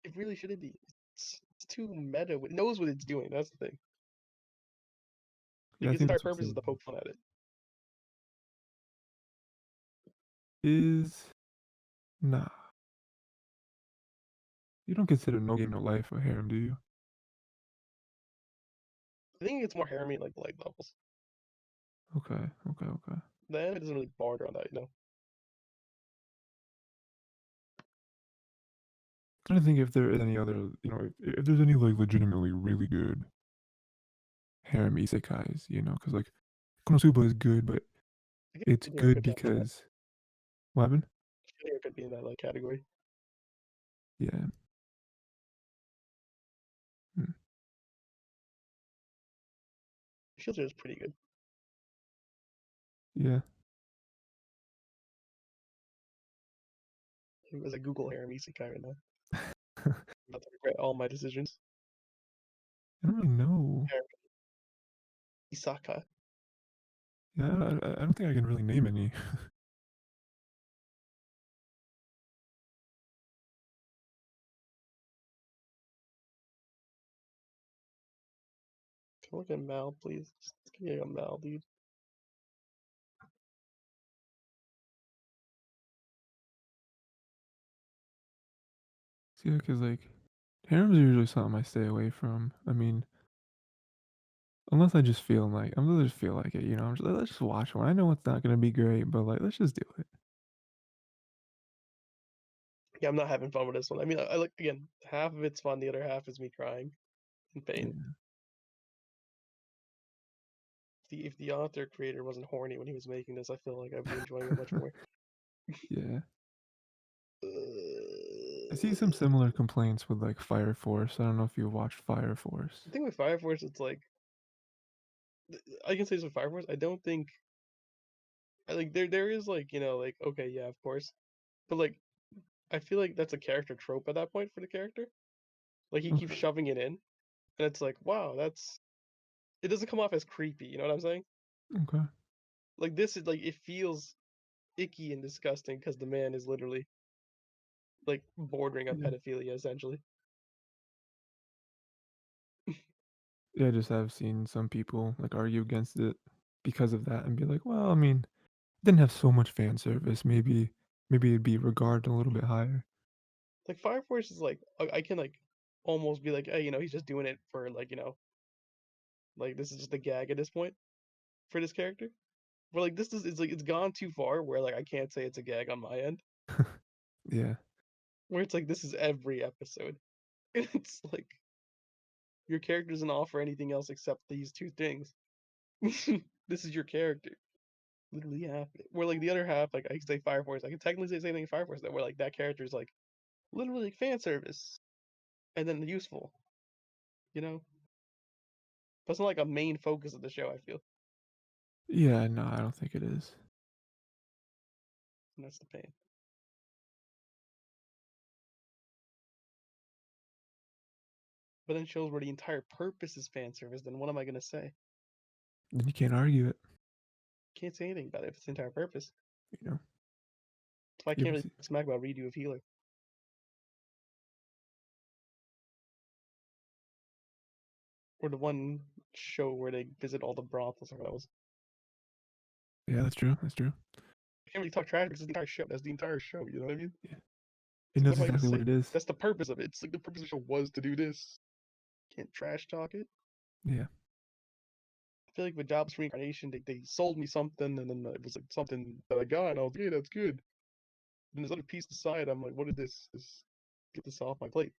It really shouldn't be. It's too meta. It knows what it's doing. That's the thing. Yeah, Like I its think entire that's what's purpose is in to poke fun at it. is nah. You don't consider No Game No Life a harem, do you? I think it's more harem like the light levels. Okay, okay, okay. The anime doesn't really border on that, you know. Trying to think if there is any other, if there's any like legitimately really good harem isekais, because like Konosuba is good, but I guess it's Hero good could count in that. because what happened? Hero could be in that like category. Yeah, hmm, Shields is pretty good. yeah. As a Google harem isekai right now. I I'm about to regret all my decisions. don't really know. Harem Isaka. Yeah, I don't think I can really name any. Can I look at Mal, please? Just give me a Mal, dude. See, because like harems are usually something I stay away from. I mean, unless I just feel like it, I'm just let's just watch one. I know it's not gonna be great, but like let's just do it. Yeah, I'm not having fun with this one. I mean, I like again, half of it's fun, the other half is me crying in pain. Yeah, If the author creator wasn't horny when he was making this, I feel like I'd be enjoying it much more. yeah. Uh, I see some similar complaints with like Fire Force. I don't know if you watched Fire Force. the thing with Fire Force, it's like I can say this with Fire Force. I don't think like there is like like okay yeah of course, but like I feel like that's a character trope at that point for the character. Like he keeps Okay. shoving it in, and it's like wow it doesn't come off as creepy. You know what I'm saying? Okay. Like this is like it feels icky and disgusting because the man is literally like bordering on Yeah. pedophilia essentially. Yeah, just I've seen some people like argue against it because of that and be like, well, I mean, it didn't have so much fan service. Maybe it'd be regarded a little bit higher. Like Fire Force is like I can like almost be like, hey, he's just doing it for like like this is just a gag at this point for this character. But like this is it's like it's gone too far where like I can't say it's a gag on my end. Yeah. Where it's like this is every episode. And it's like your character doesn't offer anything else except these two things. This is your character. Literally half it. Where like the other half, like I can say Fire Force, I can technically say the same thing in Fire Force that where like that character is like literally like fan service and then useful, you know? But it's not like a main focus of the show, I feel. Yeah, no, I don't think it is. And that's the pain. But then shows where the entire purpose is fan service, then what am I gonna say? Then you can't argue it, Can't say anything about it if it's the entire purpose. you know. That's why I You can't ever really see smack about redo of Healer. Or the one show where they visit all the brothels or what else. Yeah, that's true. That's true. I can't really talk trash because it's the entire show. That's the entire show, you know what I mean? Yeah. It So what knows am I gonna exactly what say? it is. That's the purpose of it. It's like the purpose of the show was to do this. Can't trash talk it. Yeah. I feel like with Jobs Reincarnation, they sold me something, and then it was like something that I got, and I was like, yeah, that's good. And this other piece aside, I'm like, what is this? Get this off my plate.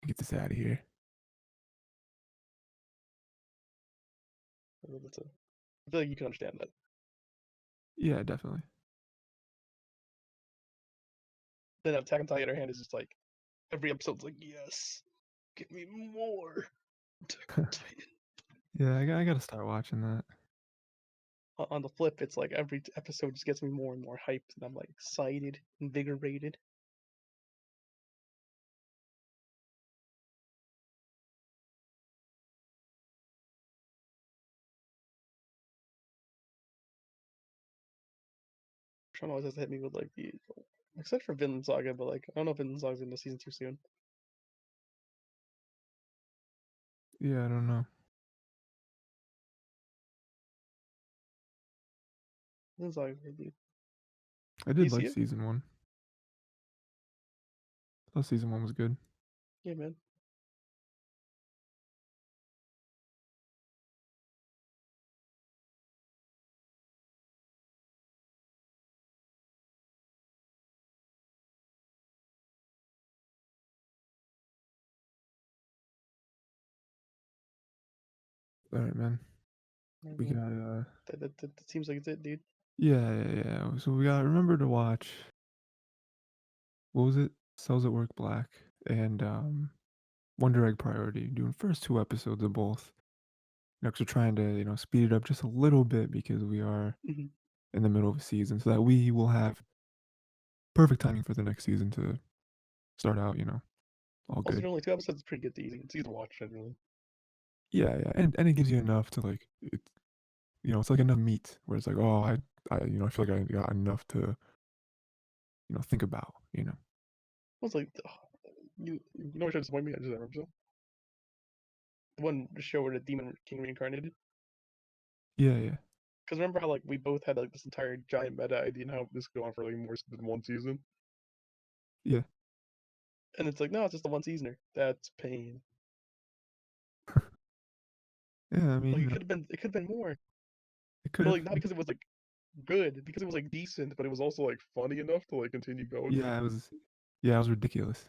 Get this out of here. I feel like you can understand that. Yeah, definitely. Then Attack on Titan, on the other hand, is just like every episode's like, yes, give me more Attack on Titan. Yeah, I gotta start watching that. On the flip, it's like every episode just gets me more and more hyped, and I'm like excited, invigorated. Trying always has to hit me with like the except for Vinland Saga, but like I don't know if Vinland Saga's in the season too soon. Yeah, I don't know. Vinland Saga's good, dude. I Do you did see like it? season one. I thought season one was good. Yeah, man. All right, man. Yeah, We man. got That seems like it's it, dude. yeah. So we got remember to watch what was it? Cells at Work Black and Wonder Egg Priority. Doing first two episodes of both. Next, we're trying to speed it up just a little bit because we are Mm-hmm. in the middle of a season, so that we will have perfect timing for the next season to start out. All Also, good. there are only two episodes. It's pretty good to easy. It's easy to watch, generally. Yeah, and it gives you enough to like it's like enough meat where it's like, oh, I feel like I got enough to think about. I was like, you know what should disappoint me? I just that episode. The one show where the Demon King reincarnated. Yeah. Because remember how like we both had like this entire giant meta idea and how this could go on for like more than one season, Yeah. and it's like no, it's just a one seasoner. That's pain. Yeah, I mean, Like it could have been more, it could but have. like not because it was like good, because it was like decent, but it was also like funny enough to like continue going. Yeah, it was ridiculous.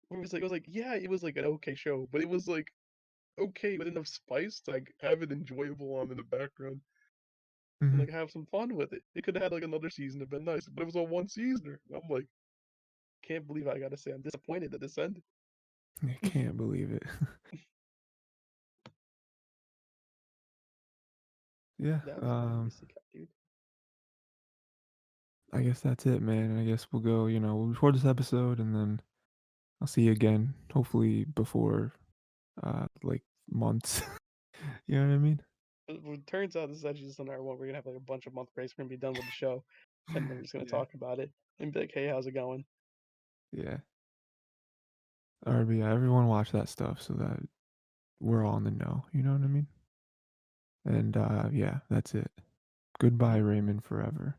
It was like yeah, it was like an okay show, but it was like okay with enough spice to like have it enjoyable on in the background and Hmm. like have some fun with it. It could have had like another season have been nice, but it was a one seasoner. I'm like, can't believe I gotta say I'm disappointed that this ended. I can't believe it. Yeah. That was my isekai, dude. I guess that's it, man. I guess we'll go. We'll record this episode, and then I'll see you again. Hopefully before like months. You know what I mean? It turns out this is actually just another one. We're gonna have like a bunch of month breaks. We're gonna be done with the show, and then we're just gonna Yeah, talk about it and be like, "Hey, how's it going?" yeah. Alright, but yeah, everyone watch that stuff so that we're all in the know, you know what I mean? And, yeah, that's it. Goodbye, Mhm. Raymond forever.